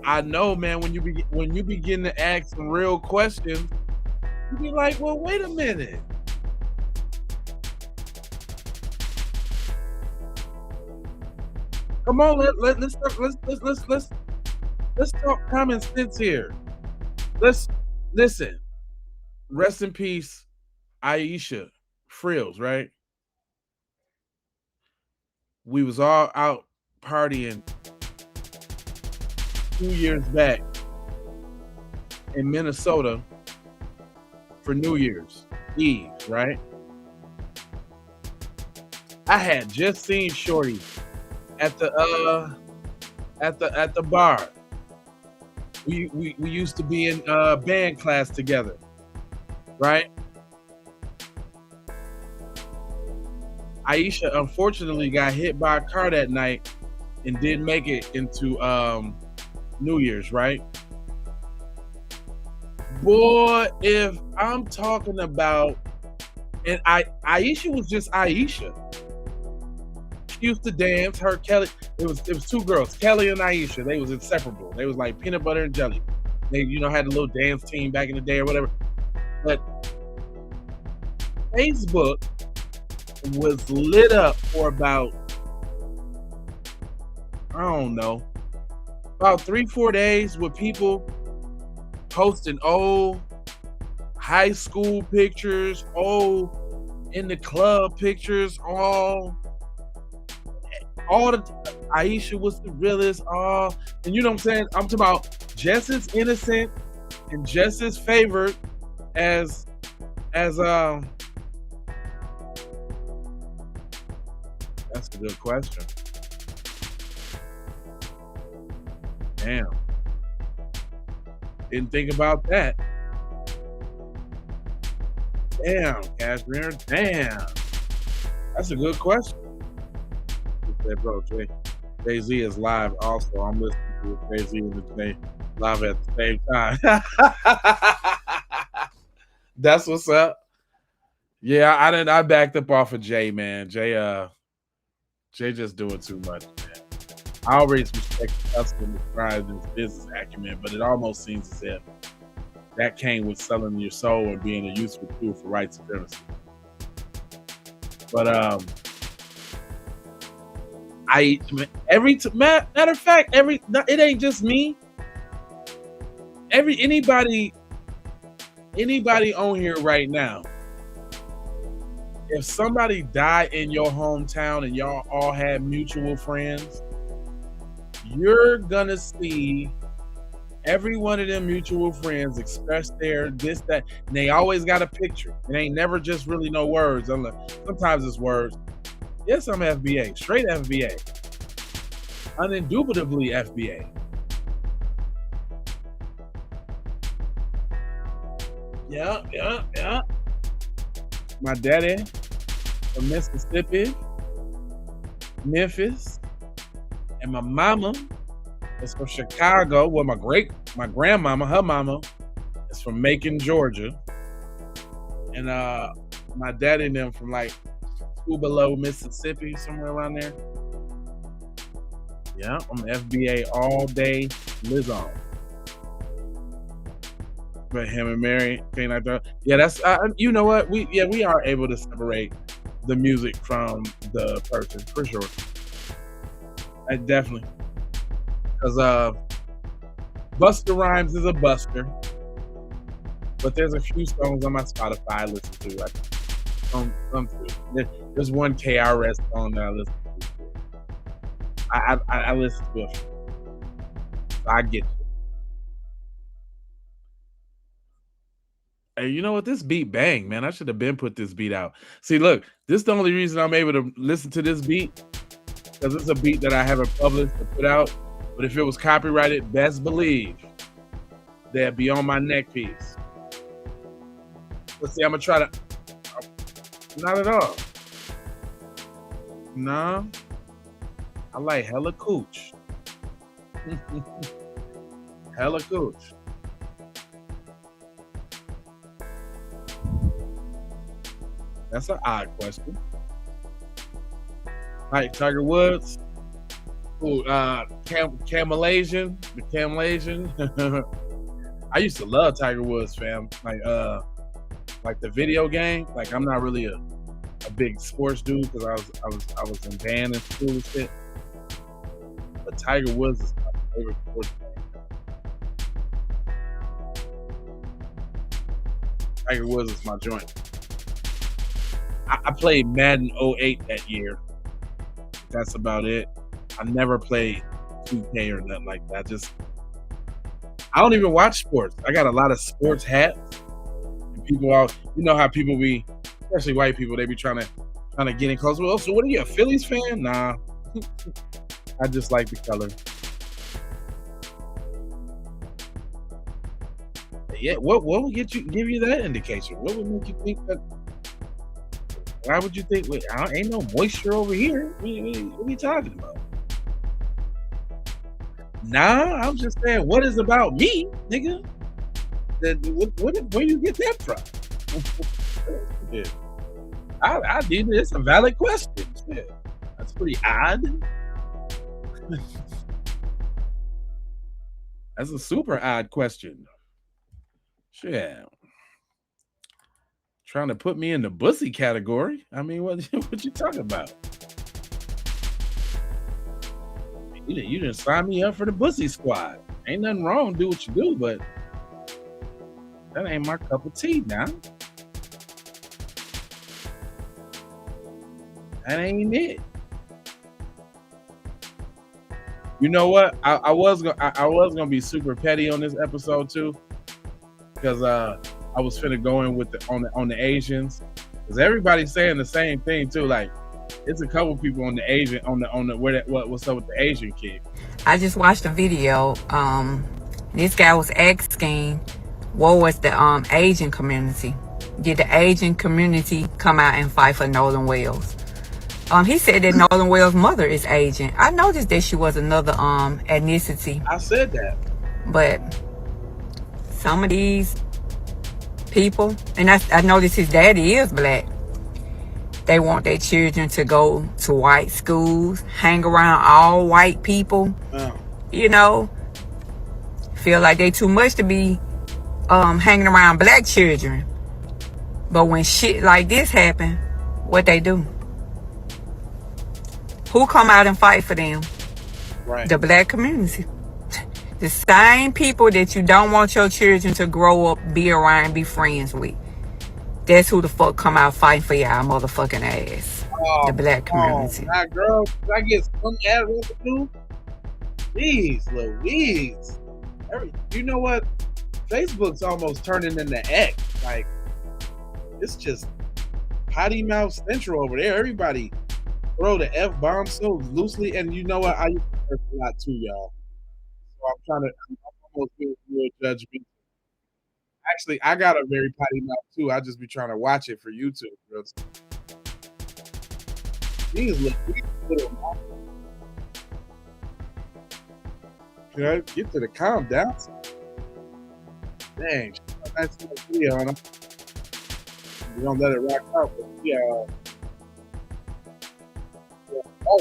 I know, man, when you begin to ask some real questions, you be like, well, wait a minute. Come on, let's talk common sense here. Let's listen. Rest in peace, Aisha Frills, right? we was all out partying 2 years back in Minnesota for New Year's Eve, right? I had just seen Shorty at the bar. We used to be in band class together, right? Aisha unfortunately got hit by a car that night and didn't make it into New Year's, right? Boy, if I'm talking about, and Aisha was just Aisha. She used to dance. Her Kelly, it was two girls, Kelly and Aisha. They was inseparable. They was like peanut butter and jelly. They, had a little dance team back in the day or whatever. But Facebook was lit up for about, I don't know, about 3-4 days with people posting old high school pictures, old in the club pictures, all the Aisha was the realest, and you know what I'm saying? I'm talking about just as innocent and just as favored as that's a good question. Damn. Didn't think about that. Damn, Cashmere. Damn. That's a good question. Said, bro, Jay-Z is live also. I'm listening to Jay-Z and Jay live at the same time. That's what's up. Yeah, I backed up off of Jay, man. Jay just doing too much, man. I always respect the hustle and the pride and his business acumen, but it almost seems as if that came with selling your soul and being a useful tool for white supremacy. But matter of fact, it ain't just me. Anybody on here right now, if somebody died in your hometown and y'all all had mutual friends, you're gonna see every one of them mutual friends express their this, that, and they always got a picture. It ain't never just really no words. Sometimes it's words. Yes, I'm FBA, straight FBA, unindubitably FBA. Yeah. My daddy from Mississippi, Memphis, and my mama is from Chicago. Well, my grandmama, her mama, is from Macon, Georgia, and my daddy and them from like Below, Mississippi, somewhere around there. Yeah, I'm FBA all day, lives on. But him and Mary, thing like that. Yeah, that's you know what? We are able to separate the music from the person for sure. I definitely, because Busta Rhymes is a buster, but there's a few songs on my Spotify I listen to. Like, there's one KRS song that I listen to. I listen to it. I get you. Hey, you know what? This beat bang, man. I should have been put this beat out. See, look, this is the only reason I'm able to listen to this beat, because it's a beat that I haven't published or put out. But if it was copyrighted, best believe that'd be on my neck piece. Let's see, I'm gonna try to. Not at all. Nah. I like hella cooch. Hella cooch. That's an odd question. Like Tiger Woods. Ooh, Camelasian. The Camelasian. I used to love Tiger Woods, fam. Like the video game. Like, I'm not really a big sports dude because I was in band and school and shit. But Tiger Woods is my favorite sports game. Tiger Woods is my joint. I played Madden 08 that year. That's about it. I never played 2K or nothing like that. I don't even watch sports. I got a lot of sports hats. And people out, you know how people be, especially white people, they be trying to get in close. Well, so what are you, a Phillies fan? Nah. I just like the color. Yeah, what would give you that indication? What would make you think that? Why would you think? Wait, ain't no moisture over here. What are you talking about? Nah, I'm just saying, what is about me, nigga? Where you get that from? Yeah. I did. It's a valid question. Yeah. That's pretty odd. That's a super odd question. Yeah. Trying to put me in the bussy category. I mean, what you talking about? You didn't sign me up for the bussy squad. Ain't nothing wrong. Do what you do, but that ain't my cup of tea now. That ain't it. You know what? I was gonna be super petty on this episode too, because I was finna go in with on the Asians, because everybody's saying the same thing too. Like, it's a couple people on the Asian on the what's up with the Asian kid. I just watched a video. This guy was asking, what was the Asian community? Did the Asian community come out and fight for Nolan Wells? He said that Nolan Wells' mother is Asian. I noticed that she was another ethnicity. I said that. But some of these people, and I noticed his daddy is black, they want their children to go to white schools, hang around all white people. You know, feel like they too much to be hanging around black children. But when shit like this happen, what they do? Who come out and fight for them? Right. The black community. The same people that you don't want your children to grow up, be around, be friends with. That's who the fuck come out fighting for y'all motherfucking ass. The black community. Nah, girl, I get some ad revenue. Jeez Louise. You know what? Facebook's almost turning into X. Like, it's just potty mouth central over there. Everybody throw the F-bomb so loosely. And you know what? I use to curse a lot too, y'all. So I'm almost being real judgmental. Actually, I got a very potty mouth too. I just be trying to watch it for YouTube. These little. Can I get to the calm down? Dang, nice little video on them. We don't let it rock out, but yeah. Oh.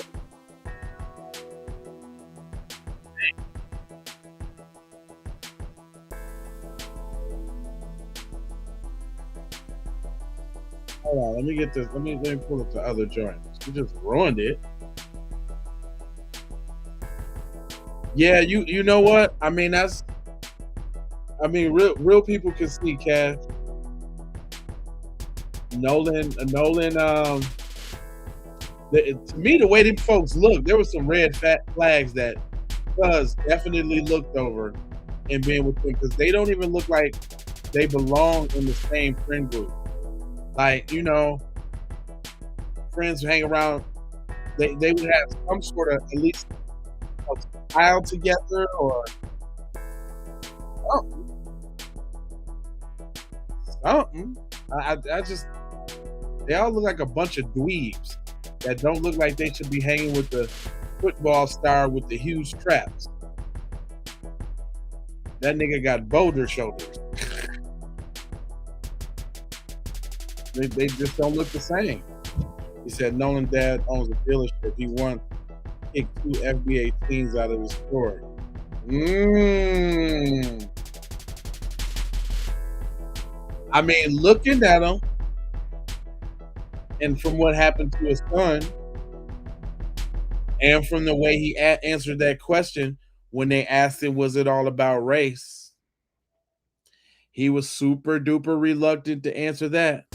Hold on, let me get this. Let me pull up the other joint. You just ruined it. Yeah, you know what? I mean, real people can see, Cash. Nolan. To me, the way these folks look, there was some red flags that Cuz definitely looked over and being with them, because they don't even look like they belong in the same friend group. Like, you know, friends who hang around, they would have some sort of, at least, a child together or something. I just, they all look like a bunch of dweebs that don't look like they should be hanging with the football star with the huge traps. That nigga got boulder shoulders. They just don't look the same. He said Nolan's dad owns a dealership. He won kicked 2 FBA teams out of the store. I mean, looking at him, and from what happened to his son, and from the way he answered that question when they asked him, was it all about race? He was super duper reluctant to answer that.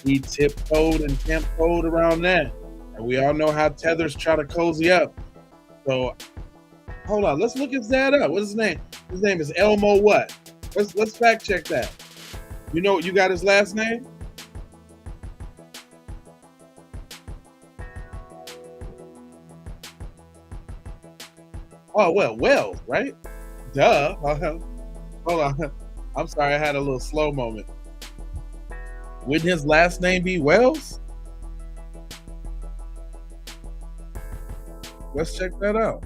He tiptoed and tiptoed around that. And we all know how Tethers try to cozy up. So hold on, let's look his dad up. What's his name? His name is Elmo what? Let's fact check that. You know, you got his last name? Oh well, Wells, right? Duh. Hold on. I'm sorry, I had a little slow moment. Wouldn't his last name be Wells? Let's check that out.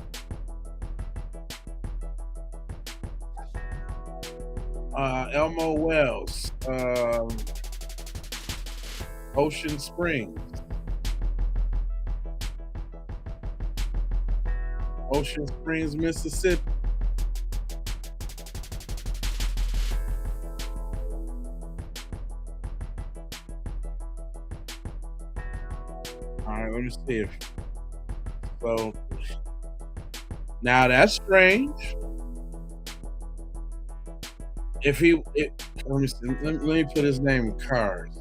Elmo Wells, Ocean Springs, Mississippi. All right, let me see if so. Now that's strange. Let me see, let me put his name in cards.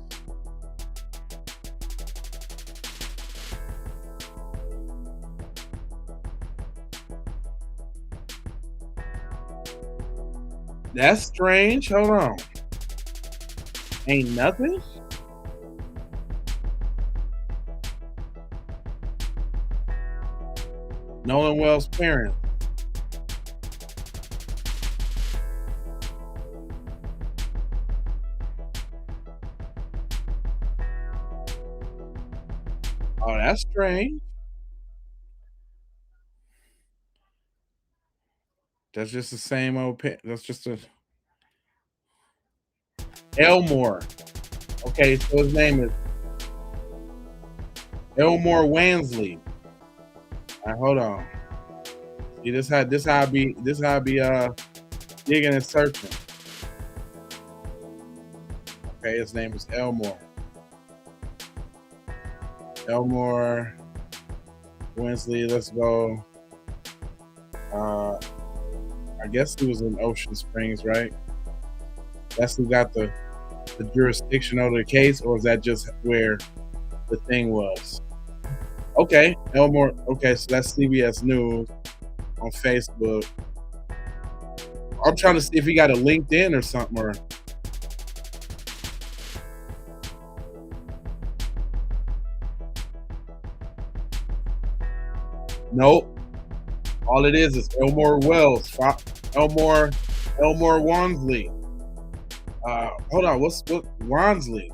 That's strange. Hold on. Ain't nothing? Nolan Wells' parents. Oh, that's strange. That's just the same old. That's just a Elmore. Okay, so his name is Elmore Wansley. All right, hold on. See, this how I be digging and searching. Okay, his name is Elmore. Elmore Wansley. Let's go. I guess he was in Ocean Springs, right? That's who got the jurisdiction over the case, or is that just where the thing was? Okay, Elmore. Okay, so that's CBS News on Facebook. I'm trying to see if he got a LinkedIn or something. Or nope. All it is Elmore Wells, Elmore Wansley. Hold on, what's Wansley?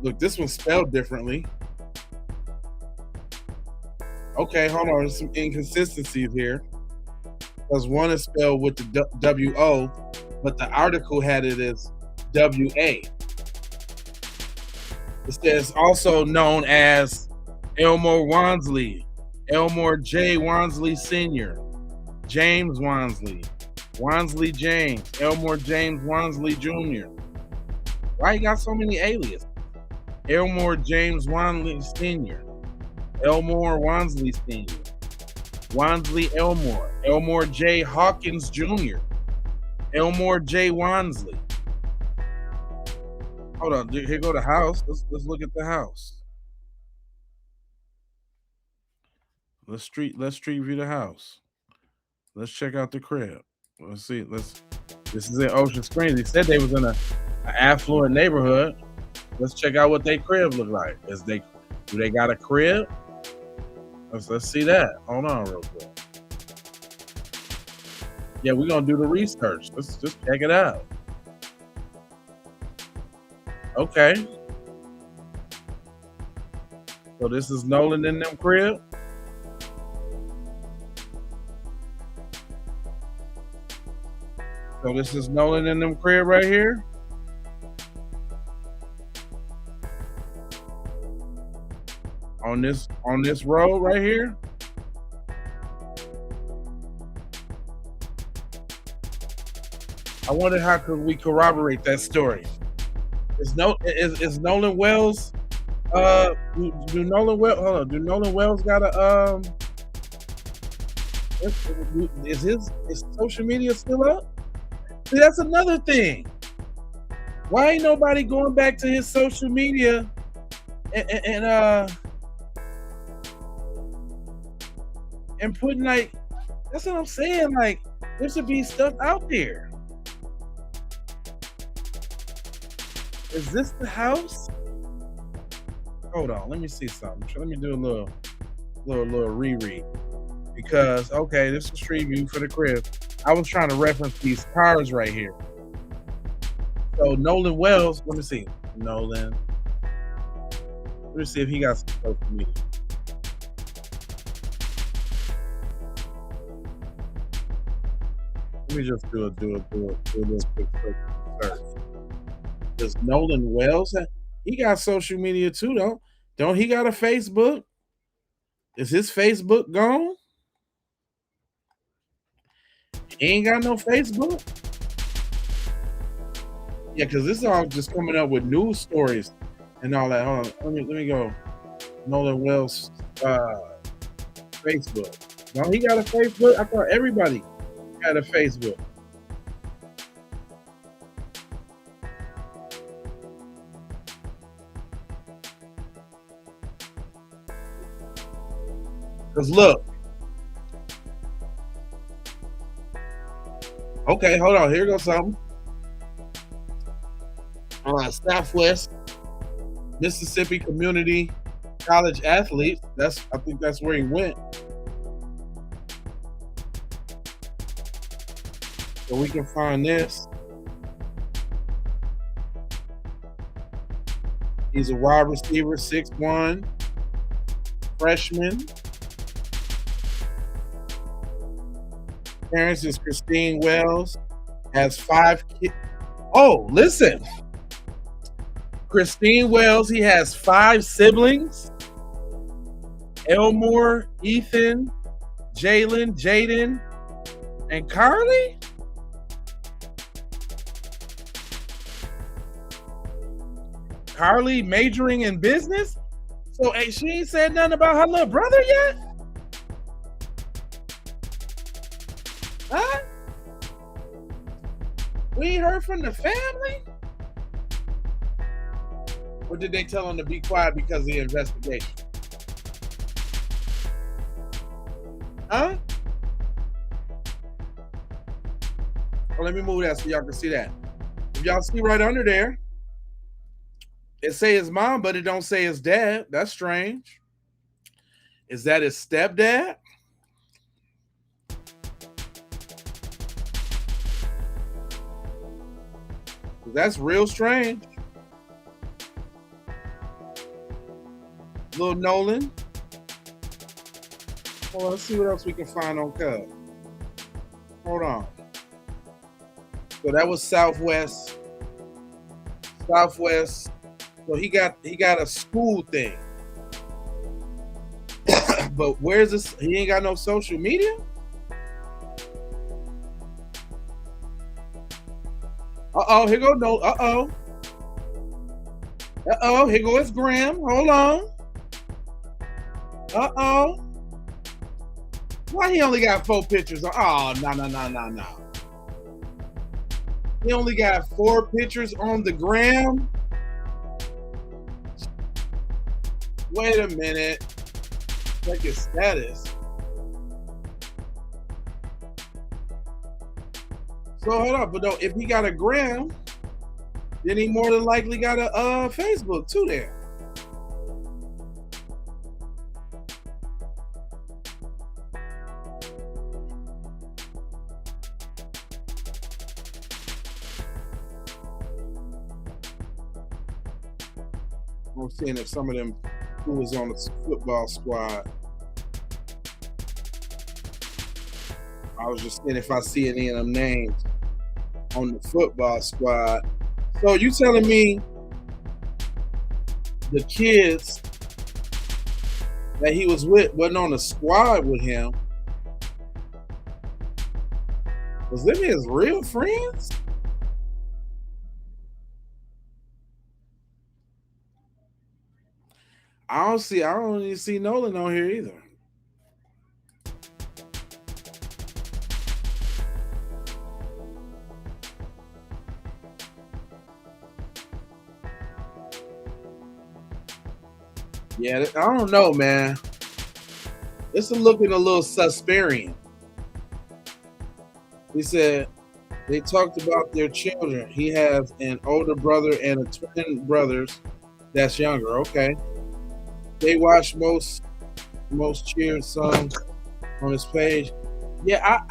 Look, this one's spelled differently. Okay, hold on, there's some inconsistencies here. Because one is spelled with the W-O, but the article had it as W-A. It says also known as Elmore Wansley, Elmore J. Wansley Sr., James Wansley, Wansley James, Elmore James Wansley Jr. Why you got so many aliases? Elmore James Wansley Sr., Elmore Wansley Sr., Wansley Elmore, Elmore J. Hawkins Jr., Elmore J. Wansley. Hold on, here go the house. Let's look at the house. Let's street view the house. Let's check out the crib. Let's see. This is in Ocean Springs. They said they was in an affluent neighborhood. Let's check out what their crib look like. Do they got a crib? Let's see that. Hold on real quick. Yeah, we're gonna do the research. Let's just check it out. Okay. So this is Nolan in them crib. So this is Nolan in them crib right here. On this road right here. I wonder how could we corroborate that story? Is Nolan Wells do Nolan Wells got a is his social media still up? See, that's another thing. Why ain't nobody going back to his social media and putting like, that's what I'm saying. Like, there should be stuff out there. Is this the house? Hold on, let me see something. Let me do a little reread. Because okay, this is street view for the crib. I was trying to reference these cars right here. So Nolan Wells, let me see. Nolan. Let me see if he got some social media. Let me just do a little quick search. Does Nolan Wells he got social media too, though? Don't he got a Facebook? Is his Facebook gone? He ain't got no Facebook? Yeah, because this is all just coming up with news stories and all that. Hold on, let me go. Nolan Wells Facebook. No, he got a Facebook. I thought everybody had a Facebook. Because look. Okay, hold on. Here goes something. Southwest Mississippi Community College athletes. I think that's where he went. So we can find this. He's a wide receiver, 6'1", freshman. Parents is Christine Wells. Has 5 kids. Oh, listen. Christine Wells, he has 5 siblings. Elmore, Ethan, Jalen, Jaden, and Carly. Carly majoring in business. So hey, she ain't said nothing about her little brother yet? Huh? We ain't heard from the family? Or did they tell him to be quiet because of the investigation? Huh? Well, let me move that so y'all can see that. If y'all see right under there, it say his mom, but it don't say his dad. That's strange. Is that his stepdad? That's real strange. Little Nolan. Well, let's see what else we can find on Cub. Hold on. So that was Southwest. Southwest. So he got a school thing. But where's this? He ain't got no social media? Uh-oh, here go no. Uh-oh. Uh-oh, here goes Graham. Hold on. Uh-oh. Why he only got 4 pictures? Oh, no. He only got 4 pictures on the gram? Wait a minute. Check his status. So hold up, but no, if he got a gram, then he more than likely got a Facebook too there. I'm seeing if some of them who was on the football squad. I was just seeing if I see any of them names on the football squad. So you telling me the kids that he was with wasn't on the squad with him? Was them his real friends? I don't even see Nolan on here either. Yeah, I don't know, man. This is looking a little suspicious. He said they talked about their children. He has an older brother and a twin brothers that's younger. Okay. They watch most cheered songs on his page. Yeah,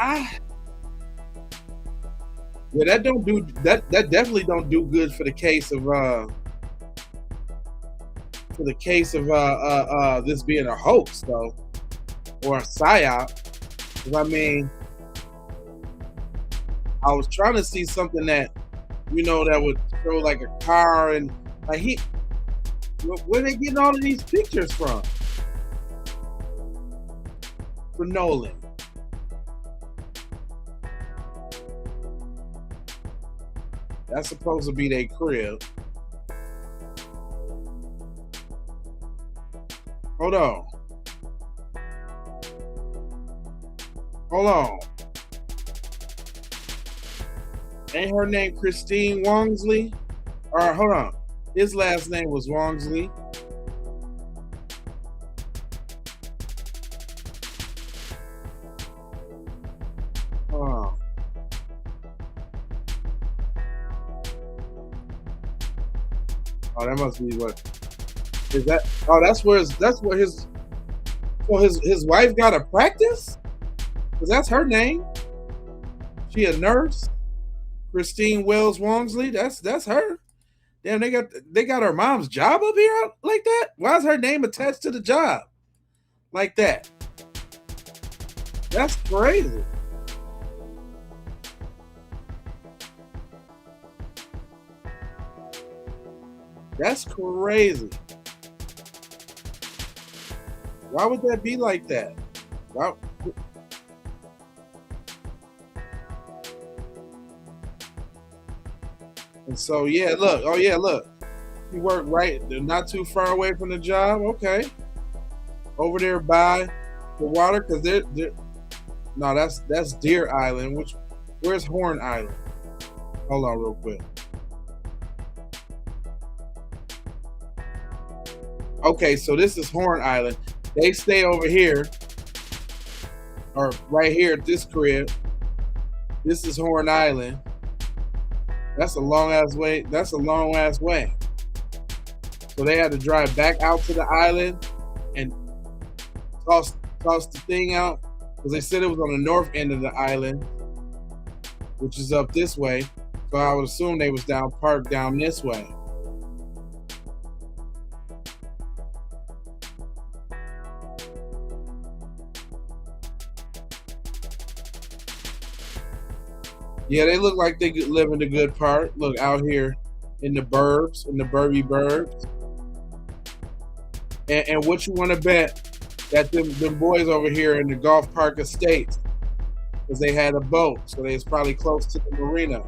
yeah, that don't do that definitely don't do good for the case of this being a hoax though, or a psyop. 'Cause I mean, I was trying to see something that that would show like a car and like where they getting all of these pictures from for Nolan. That's supposed to be their crib. Hold on. Hold on. Ain't her name Christine Wongsley? All right, hold on. His last name was Wongsley. Oh. Oh, that must be what is that? Oh, that's where his wife got a practice? Because that's her name. She a nurse. Christine Wells Wongsley. That's her. Damn, they got her mom's job up here like that? Why is her name attached to the job like that? That's crazy. That's crazy. Why would that be like that? Why? And so yeah, look. Oh yeah, look. He worked right, not too far away from the job. Okay, over there by the water, because they're no, that's Deer Island. Where's Horn Island? Hold on, real quick. Okay, so this is Horn Island. They stay over here, or right here at this crib. This is Horn Island. That's a long ass way. So they had to drive back out to the island and toss the thing out, because they said it was on the north end of the island, which is up this way. So I would assume they was parked down this way. Yeah, they look like they live in the good part. Look out here in the burbs, in the burby burbs. And what you want to bet that them boys over here in the Golf Park Estates, because they had a boat, so they was probably close to the marina.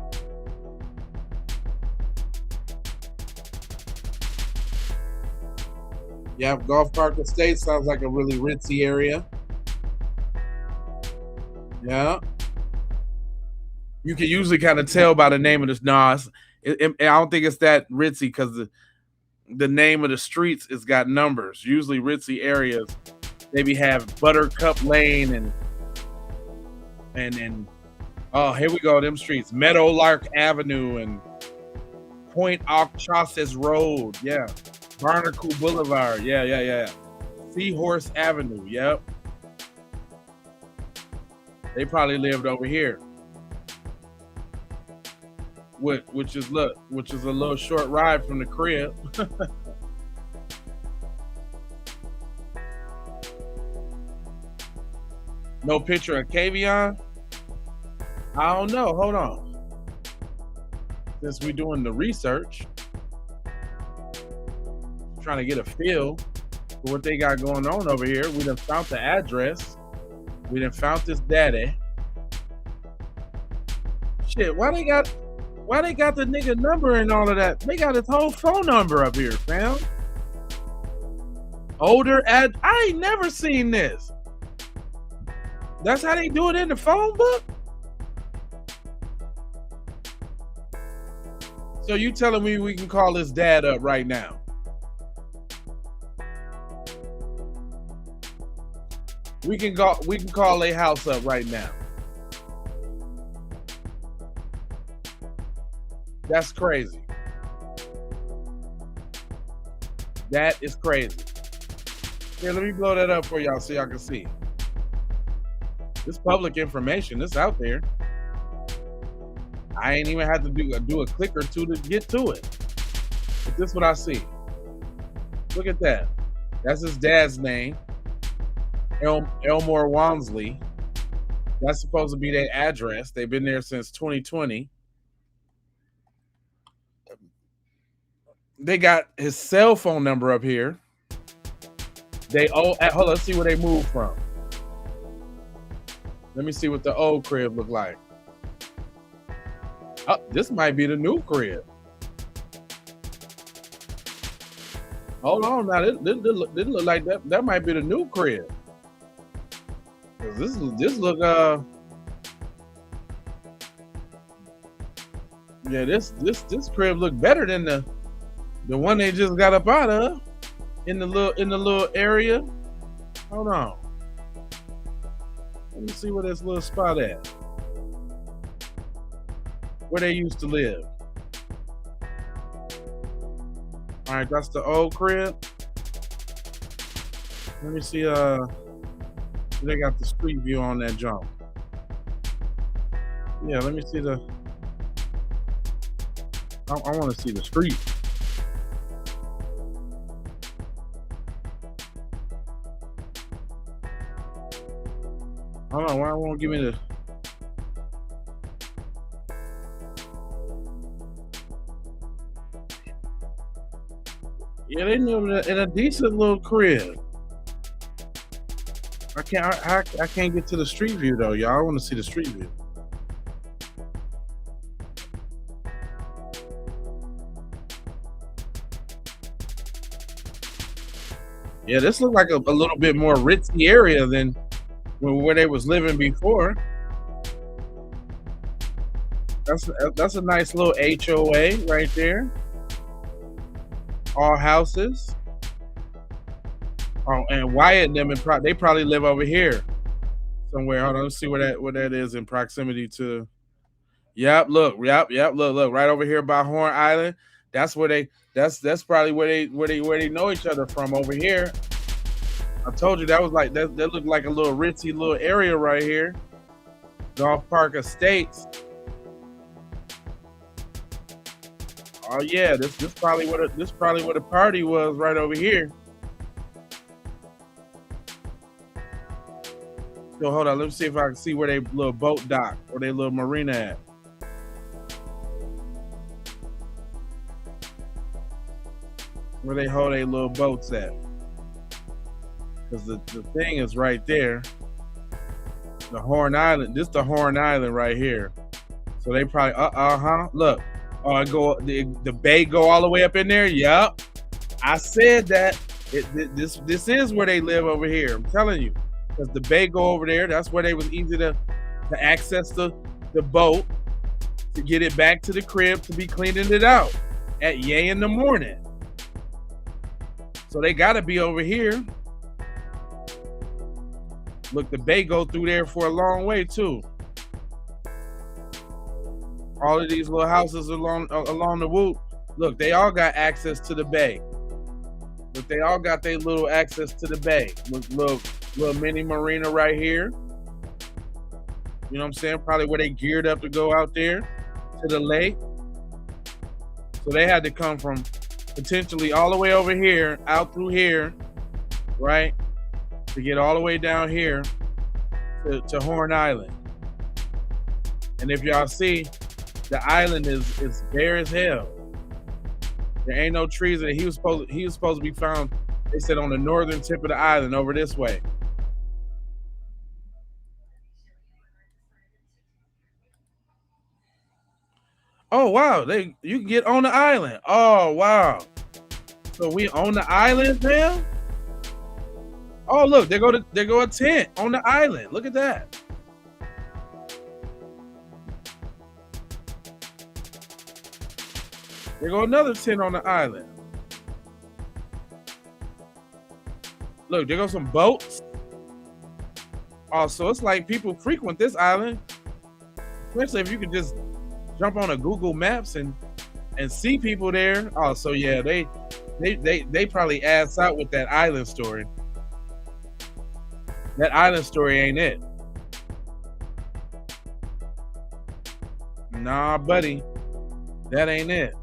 Yep, Golf Park Estates sounds like a really ritzy area. Yeah. You can usually kind of tell by the name of this. No, I don't think it's that ritzy, because the name of the streets has got numbers. Usually ritzy areas, maybe have Buttercup Lane and oh, here we go, them streets. Meadowlark Avenue and Point Auchauses Road. Yeah. Barnacle Boulevard. Yeah. Seahorse Avenue. Yep. They probably lived over here. Which is a little short ride from the crib. No picture of Kavion? I don't know. Hold on. Since we're doing the research, trying to get a feel for what they got going on over here. We done found the address. We done found this daddy. Shit, why they got the nigga number and all of that? They got his whole phone number up here, fam. I ain't never seen this. That's how they do it in the phone book? So you telling me we can call his dad up right now? We can call a house up right now. That's crazy. That is crazy. Here, let me blow that up for y'all so y'all can see. This public information. This out there. I ain't even had to do a click or two to get to it. But this is what I see. Look at that. That's his dad's name. Elmore Walmsley. That's supposed to be their address. They've been there since 2020. They got his cell phone number up here. Hold on, let's see where they moved from. Let me see what the old crib look like. Oh, this might be the new crib. Hold on now, this look like that might be the new crib. This look yeah, this crib look better than the one they just got up out of in the little area. Hold on. Let me see where this little spot at. Where they used to live. All right, that's the old crib. Let me see. They got the street view on that jump. Yeah, let me see the. I want to see the street. Hold on, why won't give me the. Yeah, they live in a decent little crib. I can't get to the street view though, y'all. I want to see the street view. Yeah, this looked like a little bit more ritzy area than where they was living before. That's a nice little HOA right there. All houses. Oh, and Wyatt and them, they probably live over here somewhere. Hold on, let's see where that is in proximity to. Yep, look, look, right over here by Horn Island. That's where that's probably where they know each other from over here. I told you that looked like a little ritzy little area right here. Golf Park Estates. Oh yeah, this probably what the party was right over here. So hold on, let me see if I can see where they little boat dock or they little marina at. Where they hold their little boats at. Because the thing is right there. The Horn Island, this the Horn Island right here. So they probably, look. The bay go all the way up in there. Yup. I said that. This is where they live over here. I'm telling you. Because the bay go over there. That's where they was easy to access the boat to get it back to the crib to be cleaning it out at yay in the morning. So they got to be over here. Look, the bay go through there for a long way too. All of these little houses along the route, look, they all got access to the bay. Look, they all got their little access to the bay. Look, little mini marina right here. You know what I'm saying? Probably where they geared up to go out there to the lake. So they had to come from potentially all the way over here, out through here, right? To get all the way down here to Horn Island. And if y'all see, the island is bare as hell. There ain't no trees in it. He was supposed to be found, they said, on the northern tip of the island over this way. Oh wow, you can get on the island. Oh wow. So we on the island now? Oh look, there go a tent on the island. Look at that. There go another tent on the island. Look, there go some boats. Oh, so it's like people frequent this island, especially if you could just jump on a Google Maps and see people there. Oh, so yeah, they probably ass out with that island story. That island story ain't it. Nah, buddy, that ain't it.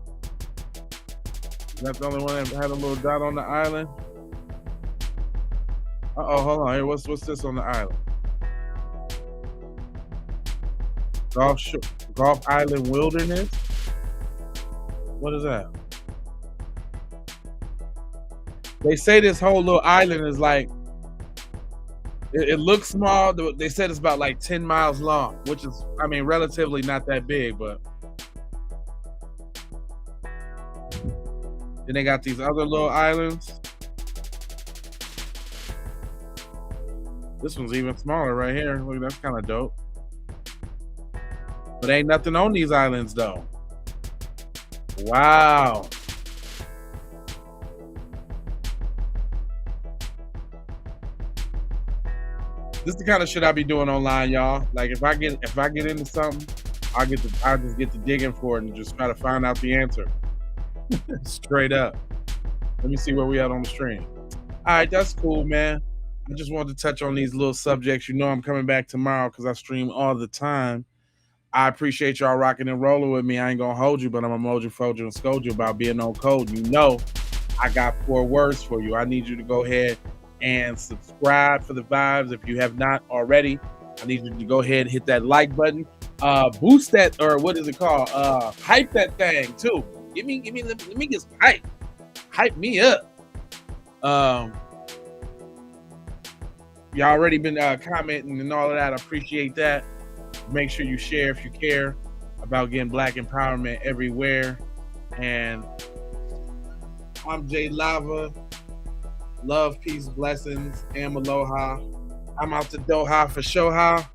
Is that the only one that had a little dot on the island? Uh-oh, hold on here. What's this on the island? Golf Island Wilderness? What is that? They say this whole little island is like, it looks small. They said it's about like 10 miles long, which is, I mean, relatively not that big, but then they got these other little islands. This one's even smaller right here. Look, that's kind of dope. But ain't nothing on these islands though. Wow. This is the kind of shit I be doing online, y'all. Like if I get into something, I just get to digging for it and just try to find out the answer. Straight up. Let me see where we at on the stream. All right, that's cool, man. I just wanted to touch on these little subjects. You know I'm coming back tomorrow because I stream all the time. I appreciate y'all rocking and rolling with me. I ain't gonna hold you, but I'm gonna mold you, fold you, and scold you about being on code. You know, I got 4 words for you. I need you to go ahead and subscribe for the vibes. If you have not already, I need you to go ahead and hit that like button. Boost that, or what is it called? Hype that thing too. Let me get some hype. Hype me up. Y'all already been commenting and all of that. I appreciate that. Make sure you share if you care about getting Black empowerment everywhere. And I'm Jay Lava. Love, peace, blessings, and aloha. I'm out to Doha for Shoha.